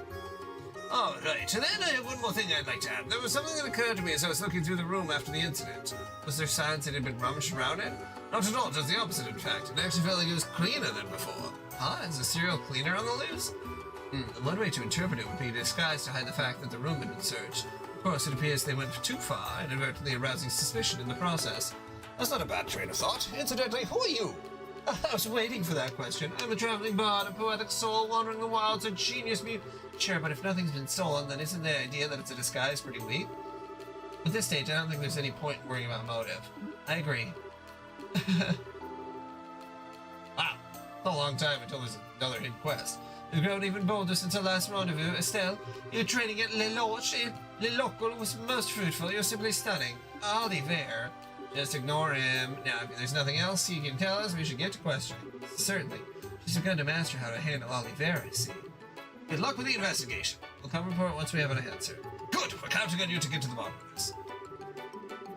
All right, and then I have one more thing I'd like to add. There was something that occurred to me as I was looking through the room after the incident. Was there signs that had been rummaged around it? Not at all, just the opposite, in fact. It actually felt like it was cleaner than before. Huh? Is a serial cleaner on the loose? One way to interpret it would be a disguise to hide the fact that the room had been searched. Of course, it appears they went too far, inadvertently arousing suspicion in the process. That's not a bad train of thought. Incidentally, who are you? I was waiting for that question. I'm a traveling bard, a poetic soul wandering the wilds, a genius mute. Sure, but if nothing's been stolen, then isn't the idea that it's a disguise pretty weak? At this stage, I don't think there's any point in worrying about motive. I agree. Wow, a long time until there's another hidden quest. You've grown even bolder since our last rendezvous. Estelle, your training at Le Locle was most fruitful. You're simply stunning. Oliver. Just ignore him. Now, if there's nothing else you can tell us, we should get to questioning. Certainly. She's begun to master how to handle Oliver, I see. Good luck with the investigation. We'll come report once we have an answer. Good! We're counting on you to get to the bottom of this.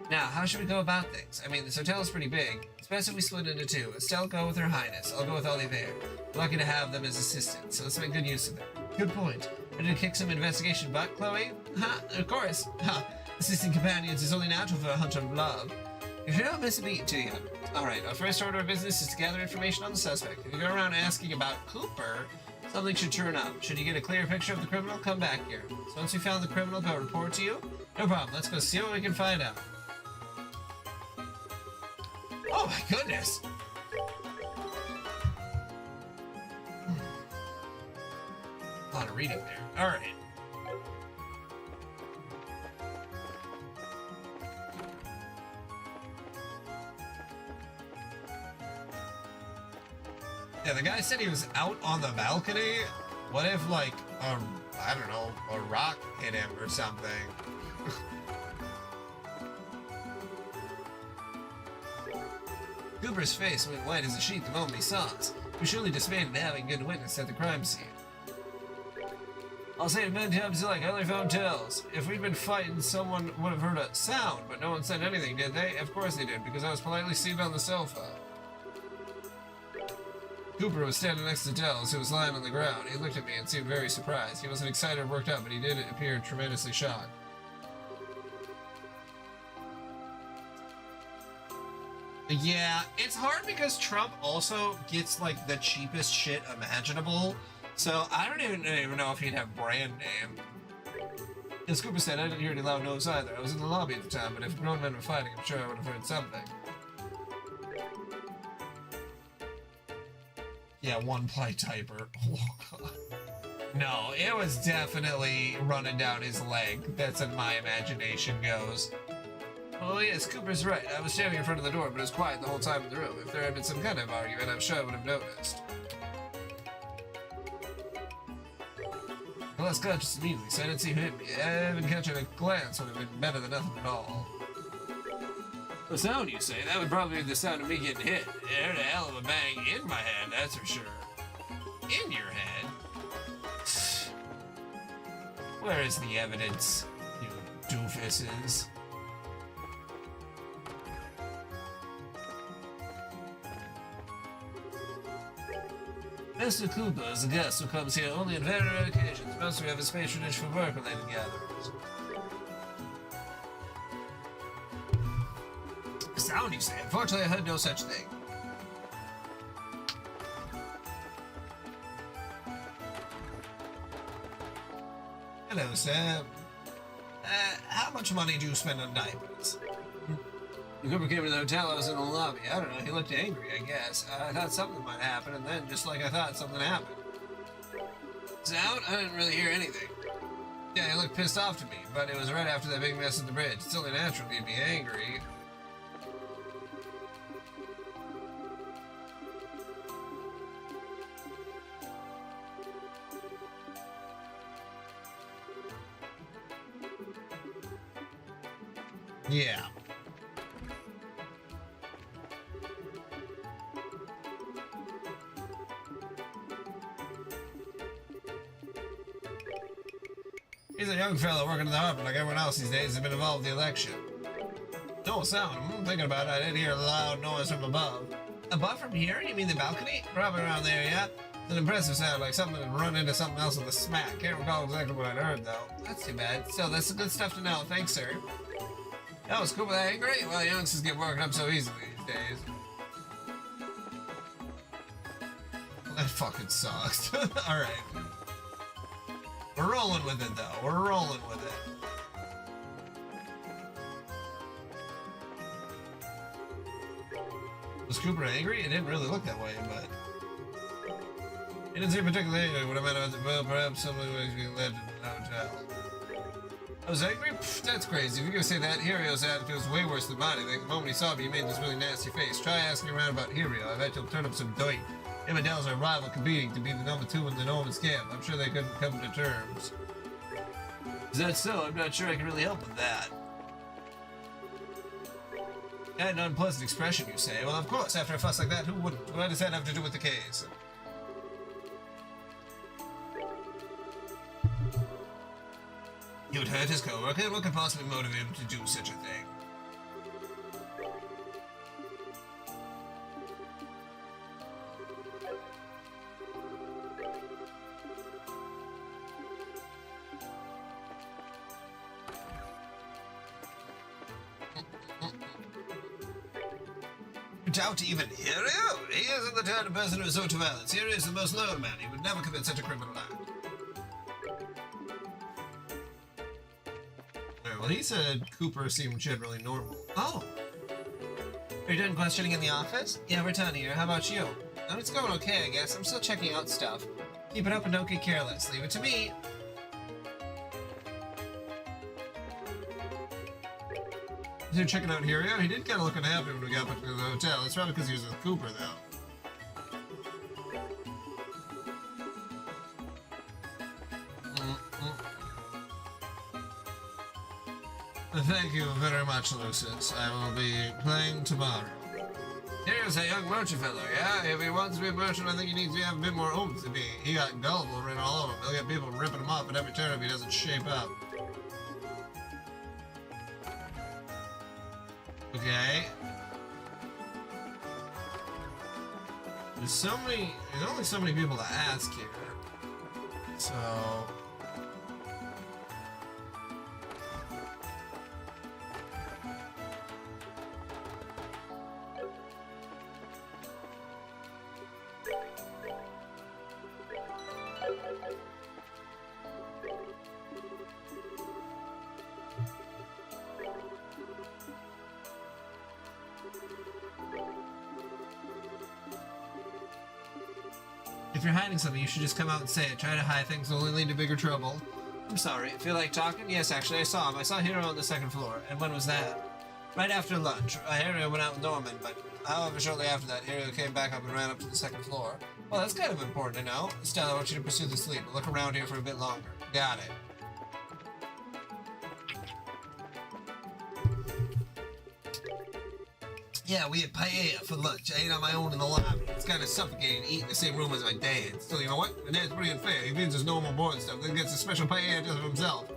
Now, how should we go about things? I mean, this hotel is pretty big. It's best if we split into two. Estelle, go with Her Highness. I'll go with Oliver. We're lucky to have them as assistants, so let's make good use of them. Good point. Ready to kick some investigation butt, Chloe? Ha! Of course. Ha! Assisting companions is only natural for a hunter of love. You sure don't miss a beat, do you? Alright, our first order of business is to gather information on the suspect. If you go around asking about Cooper, something should turn up. Should you get a clear picture of the criminal, come back here. So once we found the criminal, go report to you? No problem, let's go see what we can find out. Oh my goodness! A lot of reading there. Alright. Yeah, the guy said he was out on the balcony. What if, like, I don't know, a rock hit him or something? Cooper's face went white as a sheet the moment he saw us. He was surely dismayed at having good witness at the crime scene. I'll say it many times like I only found tells. If we'd been fighting, someone would have heard a sound, but no one said anything, did they? Of course they did, because I was politely seated on the sofa. Cooper was standing next to Dells, who was lying on the ground. He looked at me and seemed very surprised. He wasn't excited or worked up, but he did appear tremendously shocked. Yeah, it's hard because Trump also gets, like, the cheapest shit imaginable. So I don't even know if he'd have brand name. As Cooper said, I didn't hear any loud noise either. I was in the lobby at the time, but if grown men were fighting, I'm sure I would have heard something. Yeah, one ply typer. Oh, God. No, it was definitely running down his leg. That's how my imagination goes. Oh yes, Cooper's right. I was standing in front of the door, but it was quiet the whole time in the room. If there had been some kind of argument, I'm sure I would have noticed. I lost conscious immediately, so I didn't see who hit me. Even catching a glance would have been better than nothing at all. The sound, you say? That would probably be the sound of me getting hit. I heard a hell of a bang in my head, that's for sure. In your head? Where is the evidence, you doofuses? Mr. Cooper is a guest who comes here only on very rare occasions. Most we have his patronage for work-related gatherings. sound, you say? Unfortunately, I heard no such thing. Hello, sir. How much money do you spend on diapers? The Cooper came to the hotel, I was in the lobby. I don't know, he looked angry, I guess. I thought something might happen, and then, just like I thought, something happened. Sound? I didn't really hear anything. Yeah, he looked pissed off to me, but it was right after that big mess at the bridge. It's only natural he'd be angry. Yeah. He's a young fellow working in the harbor like everyone else these days has been involved in the election. No sound. I'm thinking about it. I did hear a loud noise from above. Above from here? You mean the balcony? Probably around there, yeah? It's an impressive sound, like something had run into something else with a smack. Can't recall exactly what I'd heard, though. That's too bad. Still, that's good stuff to know. Thanks, sir. Oh, is Cooper that angry? Well, youngsters get worked up so easily these days. That fucking sucks. Alright. We're rolling with it, though. We're rolling with it. Was Cooper angry? It didn't really look that way, but... He didn't seem particularly angry when I met him at the well, perhaps somebody was being led to the hotel. I was angry? Pfft, that's crazy. If you're gonna say that, Hirio's attitude was way worse than mine. I think the moment he saw me, he made this really nasty face. Try asking around about Hirio. I bet he'll turn up some doit. Him and Dell's are rival competing to be the number 2 in the Norman's camp. I'm sure they couldn't come to terms. Is that so? I'm not sure I can really help with that. An unpleasant expression, you say? Well, of course, after a fuss like that, who wouldn't? What does that have to do with the case? He would hurt his co-worker? What could possibly motivate him to do such a thing? Doubt even Hirio? He isn't the kind of person who is so to violence. Hirio is the most loyal man. He would never commit such a criminal act. Well, he said Cooper seemed generally normal. Oh! Are you done questioning in the office? Yeah, we're done here. How about you? Oh, it's going okay, I guess. I'm still checking out stuff. Keep it up and don't get careless. Leave it to me. You're checking out Hirio? He did kind of look unhappy when we got back to the hotel. That's probably because he was with Cooper, though. Thank you very much, Lucius. I will be playing tomorrow. Here's a young merchant fellow, yeah? If he wants to be a merchant, I think he needs to have a bit more oomph to be. He got gullible written all over him. He'll get people ripping him off at every turn if he doesn't shape up. Okay. There's only so many people to ask here. So... If you're hiding something, you should just come out and say it. Try to hide things will only lead to bigger trouble. I'm sorry. Feel like talking? Yes, actually, I saw him. I saw Hirio on the second floor. And when was that? Right after lunch. Hirio went out with Norman, but however, shortly after that, Hirio came back up and ran up to the second floor. Well, that's kind of important to know. Stella, I want you to pursue the sleep. Look around here for a bit longer. Got it. Yeah, we had paella for lunch. I ate on my own in the lobby. It's kind of suffocating to eat in the same room as my dad. Still, you know what? My dad's pretty unfair. He feeds his normal board stuff, then gets a special paella just for himself.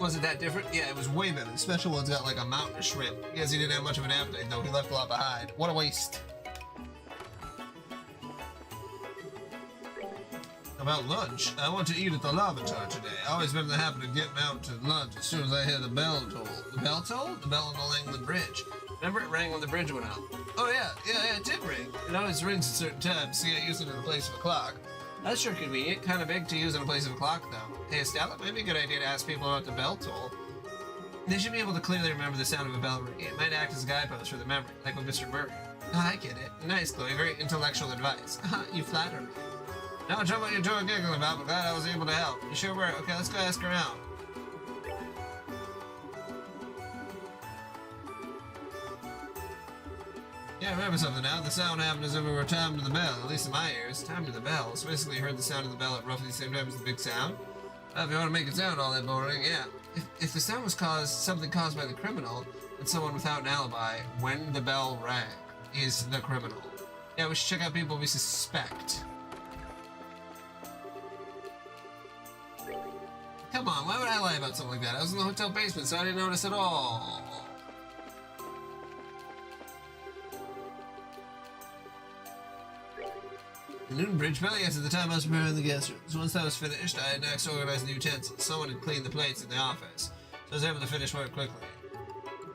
Was it that different? Yeah, it was way better. The special one's got like a mountain of shrimp. I guess he didn't have much of an appetite, though. He left a lot behind. What a waste. About lunch, I want to eat at the Lavatar today. I always been in the habit of getting out to lunch as soon as I hear the bell toll. The bell toll? The bell on the Langland Bridge. Remember it rang when the bridge went out? Oh yeah, it did ring. It always rings at certain times, so you use it in the place of a clock. That's sure convenient. Kind of big to use in a place of a clock, though. Hey, Estella, it might be a good idea to ask people about the bell toll. They should be able to clearly remember the sound of a bell ringing. It might act as a guidepost for the memory, like with Mr. Murray. Oh, I get it. Nice, Chloe. Very intellectual advice. You flatter me. No trouble you're doing giggling about, but glad I was able to help. You sure were. Okay, let's go ask around. Yeah, I remember something now. The sound happened as if we were timed to the bell, at least in my ears. Timed to the bell. So basically you heard the sound of the bell at roughly the same time as the big sound. If you want to make it sound all that boring, yeah. If the sound was something caused by the criminal, then someone without an alibi, when the bell rang, is the criminal. Yeah, we should check out people we suspect. Come on, why would I lie about something like that? I was in the hotel basement, so I didn't notice at all. The Newton Bridge bell, yes, at the time I was preparing the guest rooms. Once that was finished, I had next organized the utensils. Someone had cleaned the plates in the office, so I was able to finish work quickly.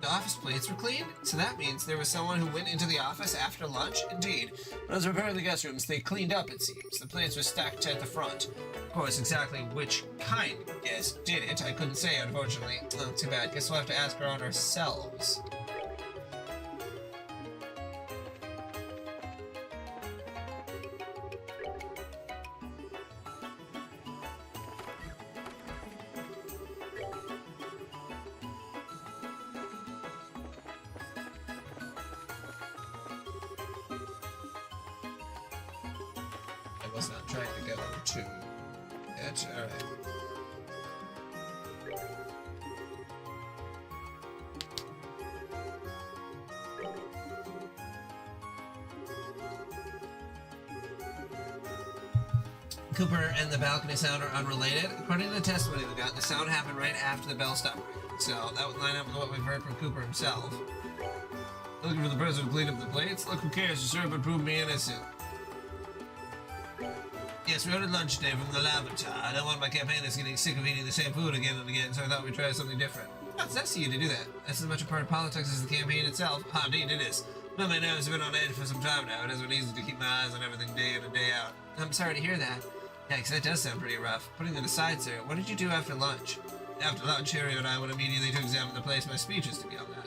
The office plates were cleaned? So that means there was someone who went into the office after lunch? Indeed. When I was repairing the guest rooms, they cleaned up, it seems. The plates were stacked at the front. Of course, exactly which kind of guest did it, I couldn't say, unfortunately. Oh, too bad. Guess we'll have to ask around ourselves. I was not trying to get on to it. Alright. Cooper and the balcony sound are unrelated. According to the testimony we got, the sound happened right after the bell stopped ringing. So that would line up with what we've heard from Cooper himself. Looking for the person who cleaned up the plates? Look, who cares? You sure would prove me innocent. Yes, we ordered lunch today from the Lavender. I don't want my campaigners getting sick of eating the same food again and again, so I thought we'd try something different. That's nice of you to do that. That's as much a part of politics as the campaign itself. Ah, indeed it is. Well, my nerves have been on edge for some time now. It hasn't been easy to keep my eyes on everything day in and day out. I'm sorry to hear that. Yeah, because that does sound pretty rough. Putting that aside, sir, what did you do after lunch? After lunch, Harry and I went immediately to examine the place my speech was to be held at.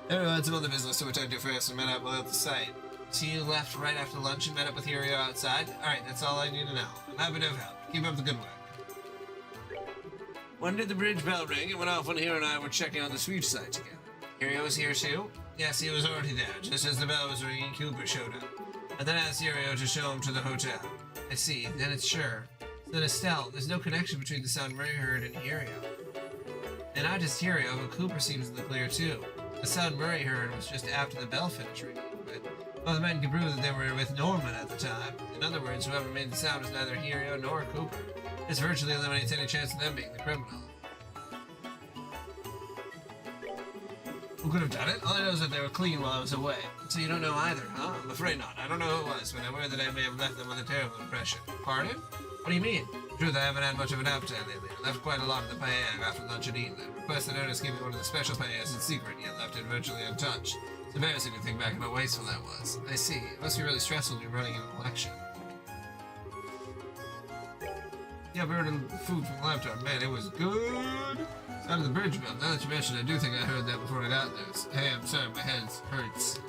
Everyone had some other business to attend to first and met up at the site. So you left right after lunch and met up with Hirio outside? Alright, that's all I need to know. I'm happy to have helped. Keep up the good work. When did the bridge bell ring? It went off when Hirio and I were checking on the speech site together. Hirio was here too? Yes, he was already there. Just as the bell was ringing, Cooper showed up. I then asked Hirio to show him to the hotel. I see. Then it's sure. So then Estelle, there's no connection between the sound Murray heard and Hirio. And not just Hirio, but Cooper seems in the clear too. The sound Murray heard was just after the bell finished ringing, but both men could prove that they were with Norman at the time. In other words, whoever made the sound was neither Hirio nor Cooper. This virtually eliminates any chance of them being the criminal. Who could have done it? All I know is that they were clean while I was away. So you don't know either, huh? I'm afraid not. I don't know who it was, but I'm aware that I may have left them with a terrible impression. Pardon? What do you mean? In truth, I haven't had much of an appetite lately. I left quite a lot of the paella after lunch at Eton. I requested Ernest give me one of the special paellas in secret, yet left it virtually untouched. It's embarrassing to think back on how wasteful that was. I see. It must be really stressful to be running an election. Yeah, we ordered food from the laptop. Man, it was good. It's out of the bridge bell. Now that you mention it, I do think I heard that before I got there. Hey, I'm sorry, my head hurts.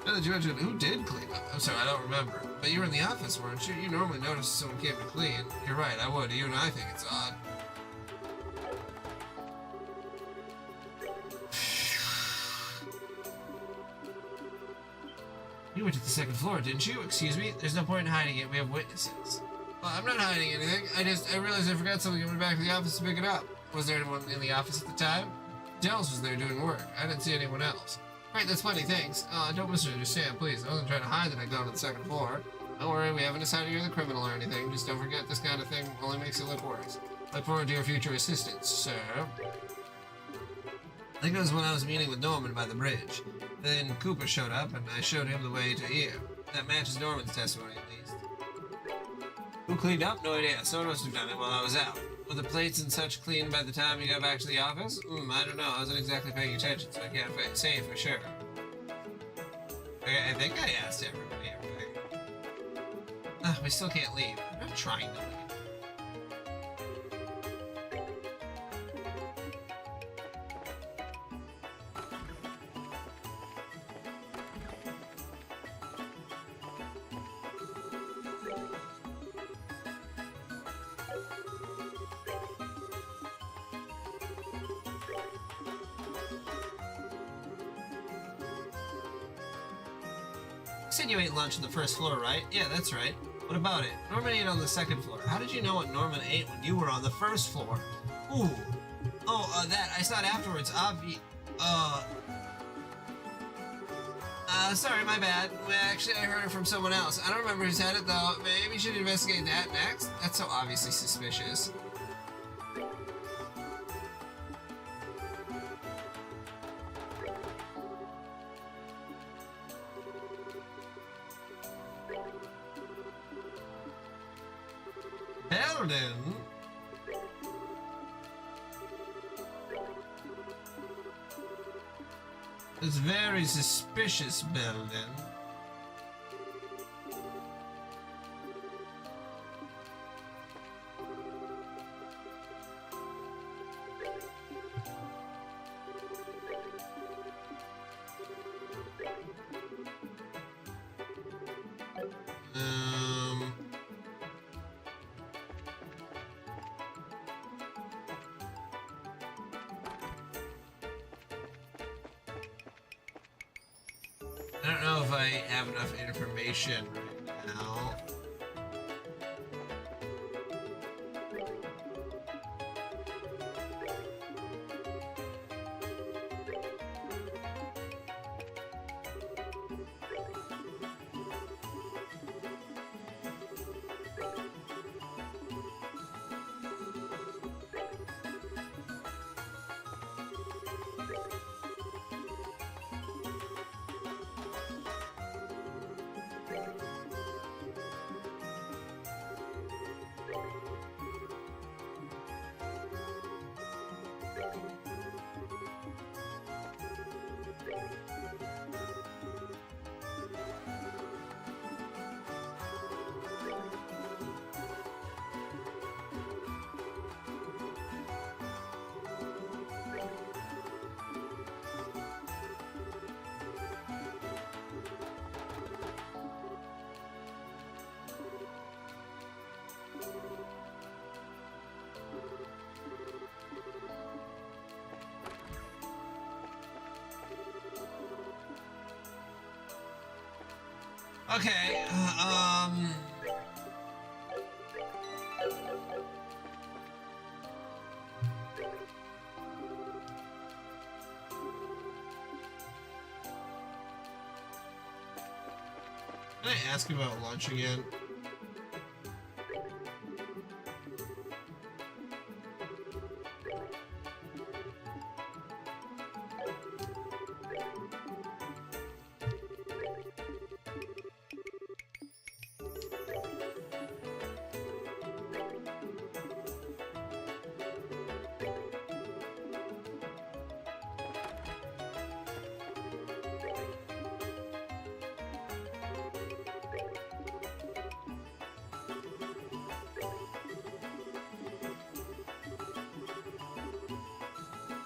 Now that you mention it, who did clean up? I'm sorry, I don't remember. But you were in the office, weren't you? You normally notice if someone came to clean. You're right, I would. Even I think it's odd. You went to the second floor, didn't you? Excuse me? There's no point in hiding it. We have witnesses. Well, I'm not hiding anything. I realized I forgot something and went back to the office to pick it up. Was there anyone in the office at the time? Dells was there doing work. I didn't see anyone else. Right, that's plenty, thanks. Don't misunderstand, please. I wasn't trying to hide that I'd gone to the second floor. Don't worry, we haven't decided you're the criminal or anything. Just don't forget this kind of thing only makes it look worse. Look forward to your future assistance, sir. I think it was when I was meeting with Norman by the bridge. Then Cooper showed up, and I showed him the way to here. That matches Norman's testimony, at least. Who cleaned up? No idea. Someone must have done it while I was out. Were the plates and such clean by the time you got back to the office? I don't know. I wasn't exactly paying attention, so I can't say for sure. Okay, I think I asked everybody everything. We still can't leave. I'm not trying to leave. Said you ate lunch on the first floor, right? Yeah, that's right. What about it? Norman ate on the second floor. How did you know what Norman ate when you were on the first floor? Ooh. Oh, that. I saw it afterwards. Sorry, my bad. Well, actually, I heard it from someone else. I don't remember who said it, though. Maybe we should investigate that next? That's so obviously suspicious. Belden? It's very suspicious, Belden. I don't know if I have enough information right now. Okay, Can I ask you about lunch again?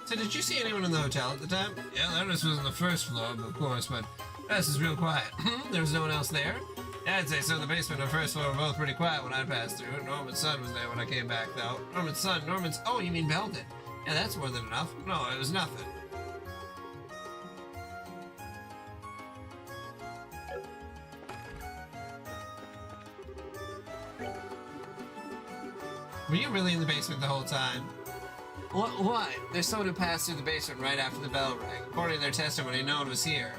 So did you see anyone in the hotel at the time? Yeah, Ernest was on the first floor, of course, but the rest is real quiet. There was no one else there? Yeah, I'd say so. The basement and first floor were both pretty quiet when I passed through. Norman's son was there when I came back, though. Norman's son? Oh, you mean Belden? Yeah, that's more than enough. No, it was nothing. Were you really in the basement the whole time? What? There's someone who passed through the basement right after the bell rang. According to their testimony, no one was here.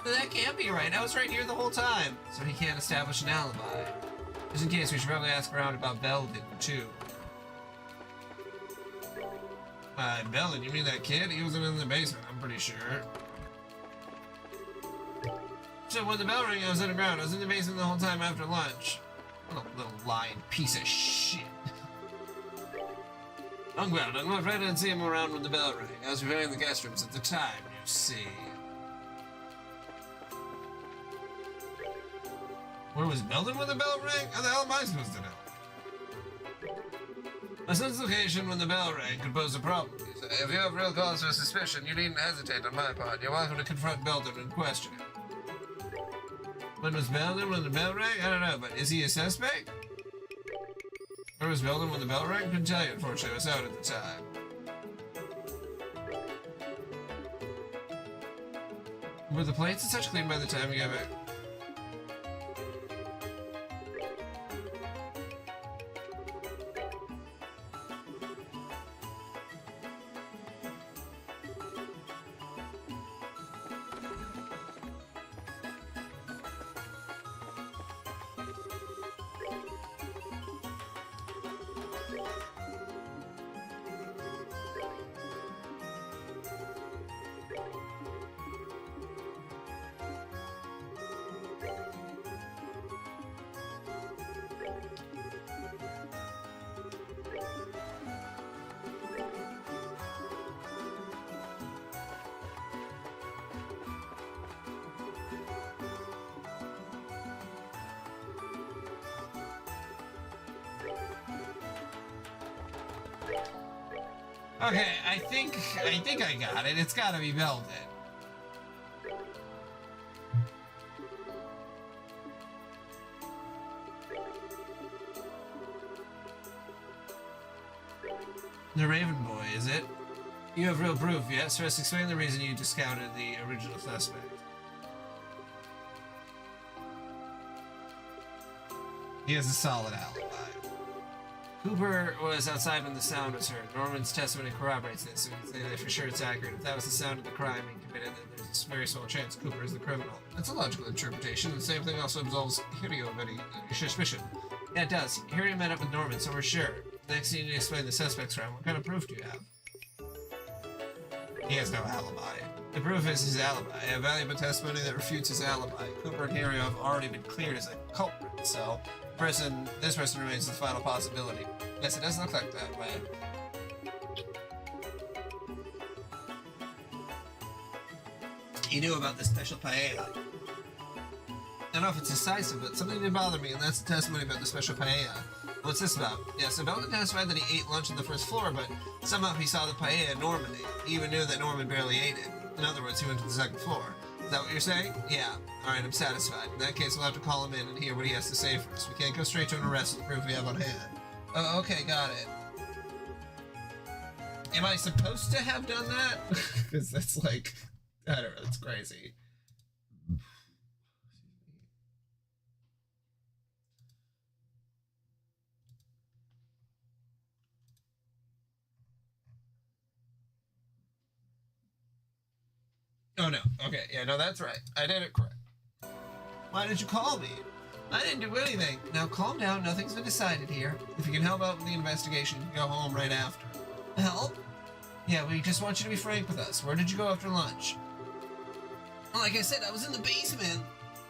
But that can't be right. I was right here the whole time. So he can't establish an alibi. Just in case, we should probably ask around about Belden, too. Belden? You mean that kid? He wasn't in the basement, I'm pretty sure. So when the bell rang, I was underground. I was in the basement the whole time after lunch. What a little lying piece of shit. Well, I'm afraid I didn't see him around when the bell rang. I was preparing the guest rooms at the time, you see. Where was Belden when the bell rang? How the hell am I supposed to know? A sense location when the bell rang could pose a problem. If you have real cause for suspicion, you needn't hesitate on my part. You're welcome to confront Belden and question him. When was Belden when the bell rang? I don't know, but is he a suspect? Where was Belden when the bell rang? Couldn't tell you, unfortunately. I was out at the time. Were the plates and such clean by the time you got back? Okay, I think I got it. It's gotta be Belden. The Raven Boy, is it? You have real proof, yes? First, explain the reason you discounted the original suspect. He has a solid alibi. Cooper was outside when the sound was heard. Norman's testimony corroborates this, so we can say that for sure it's accurate. If that was the sound of the crime being committed, then there's a very small chance Cooper is the criminal. That's a logical interpretation. The same thing also absolves Hirio of any suspicion. Yeah, it does. Hirio met up with Norman, so we're sure. Next, you need to explain the suspect's crime. What kind of proof do you have? He has no alibi. The proof is his alibi. I have valuable testimony that refutes his alibi. Cooper and Hirio have already been cleared as a culprit, so this person remains the final possibility. Yes, it doesn't look like that way. He knew about the special paella. I don't know if it's decisive, but something did bother me, and that's the testimony about the special paella. What's this about? Yeah, so Belden testified that he ate lunch on the first floor, but somehow he saw the paella Norman ate. He even knew that Norman barely ate it. In other words, he went to the second floor. Is that what you're saying? Yeah. Alright, I'm satisfied. In that case, we'll have to call him in and hear what he has to say first. We can't go straight to an arrest with the proof we have on hand. Oh, okay, got it. Am I supposed to have done that? Because that's like, I don't know, it's crazy. Oh no, okay, yeah, no, that's right. I did it correct. Why did you call me? I didn't do anything. Now calm down, nothing's been decided here. If you can help out with the investigation, you can go home right after. Help? Yeah, we just want you to be frank with us. Where did you go after lunch? Like I said, I was in the basement.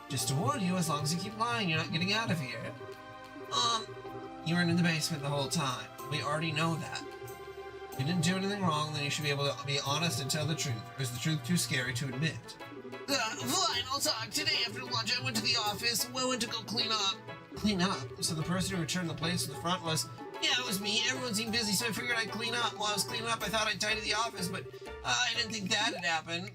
Just to warn you, as long as you keep lying, you're not getting out of here. You weren't in the basement the whole time. We already know that. If you didn't do anything wrong, then you should be able to be honest and tell the truth. Or is the truth too scary to admit? Fine, I'll talk. Today after lunch, I went to the office. I went to go clean up. Clean up? So the person who returned the plates to the front was... Yeah, it was me. Everyone seemed busy, so I figured I'd clean up. While I was cleaning up, I thought I'd tidy the office, but I didn't think that had happened.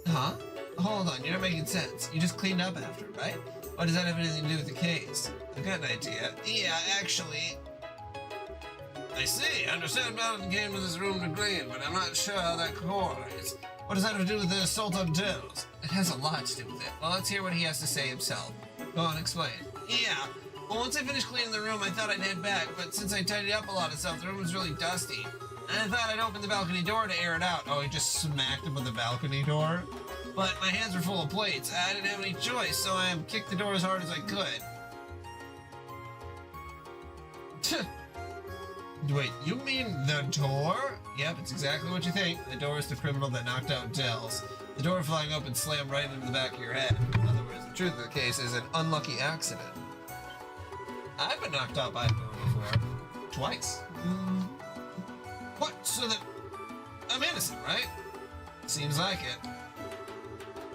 Huh? Hold on, you're not making sense. You just cleaned up after, right? What does that have anything to do with the case? I've got an idea. Yeah, actually... I see. I understand Belden came to this room to clean, but I'm not sure how that correlates. What does that have to do with the assault on Dills? It has a lot to do with it. Well, let's hear what he has to say himself. Go on, explain. Yeah. Well, once I finished cleaning the room, I thought I'd head back, but since I tidied up a lot of stuff, the room was really dusty. And I thought I'd open the balcony door to air it out. Oh, he just smacked him with the balcony door? But my hands were full of plates. I didn't have any choice, so I kicked the door as hard as I could. Wait, you mean the door? Yep, it's exactly what you think. The door is the criminal that knocked out Dells. The door flying open slammed right into the back of your head. In other words, the truth of the case is an unlucky accident. I've been knocked out by a door before. Twice. So that I'm innocent, right? Seems like it.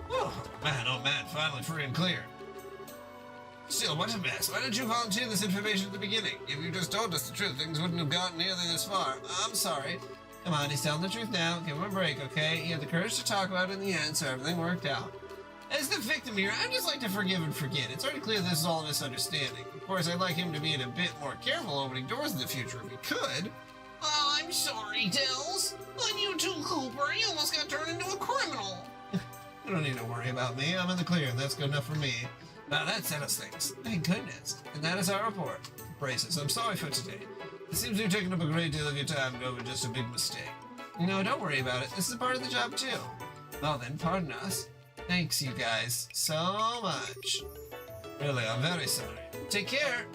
Oh man, finally free and clear. Still, what a mess. Why didn't you volunteer this information at the beginning? If you just told us the truth, things wouldn't have gotten nearly this far. I'm sorry. Come on, he's telling the truth now. Give him a break, okay? He had the courage to talk about it in the end, so everything worked out. As the victim here, I'd just like to forgive and forget. It's already clear this is all a misunderstanding. Of course, I'd like him to be a bit more careful opening doors in the future if he could. Oh, I'm sorry, Dells. On you too, Cooper. You almost got turned into a criminal. You don't need to worry about me. I'm in the clear. That's good enough for me. Now that settles things. Thank goodness. And that is our report. Braces, I'm sorry for today. It seems we've taken up a great deal of your time over just a big mistake. No, don't worry about it. This is part of the job, too. Well then, pardon us. Thanks, you guys, so much. Really, I'm very sorry. Take care.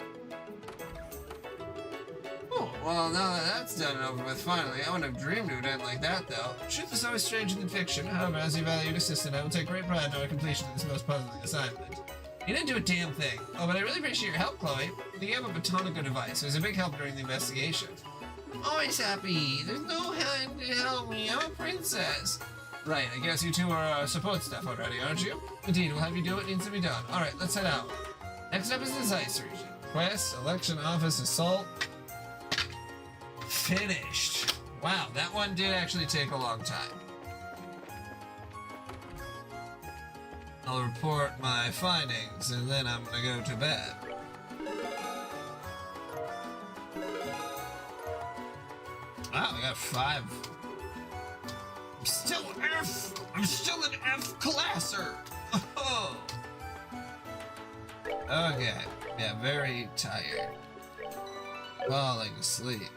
Oh, well, now that that's done and over with, finally, I wouldn't have dreamed it would end like that, though. Truth is always stranger than fiction. However, as your valued assistant, I will take great pride in our completion of this most puzzling assignment. You didn't do a damn thing. Oh, but I really appreciate your help, Chloe. You gave up a ton of good advice. It was a big help during the investigation. I'm always happy. There's no hand to help me. I'm a princess. Right, I guess you two are support staff already, aren't you? Indeed, we'll have you do what needs to be done. Alright, let's head out. Next up is the Zeiss region. Quest, election office, assault. Finished. Wow, that one did actually take a long time. I'll report my findings, and then I'm gonna go to bed. Wow, I got 5. I'm still an F classer. Oh. Okay. Yeah, very tired. Falling asleep.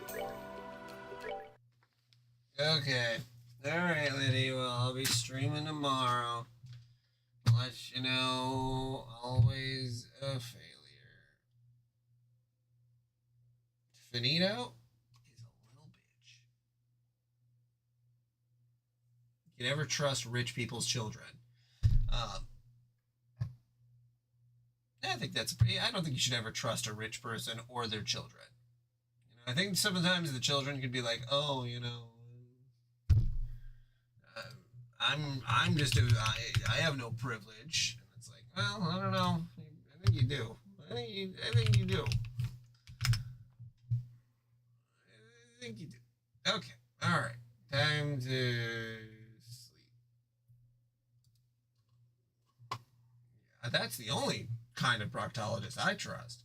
Okay. Alright, Liddy. Well, I'll be streaming tomorrow. I'll let you know. Always a failure. Finito is a little bitch. You can never trust rich people's children. I think that's pretty. I don't think you should ever trust a rich person or their children. You know, I think sometimes the children could be like, oh, you know, I'm just I have no privilege, and it's like, well, I don't know. I think you do. I think you do. I think you do. Okay. All right. Time to sleep. Yeah, that's the only kind of proctologist I trust.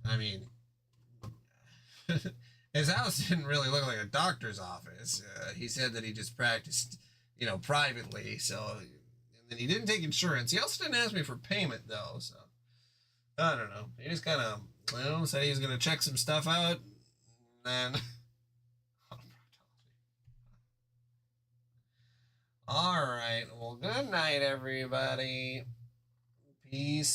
I mean, his house didn't really look like a doctor's office. He said that he just practiced, you know, privately. So, and then he didn't take insurance. He also didn't ask me for payment, though. So, I don't know. He just kind of, you know, said he was going to check some stuff out. And then, all right. Well, good night, everybody. Peace.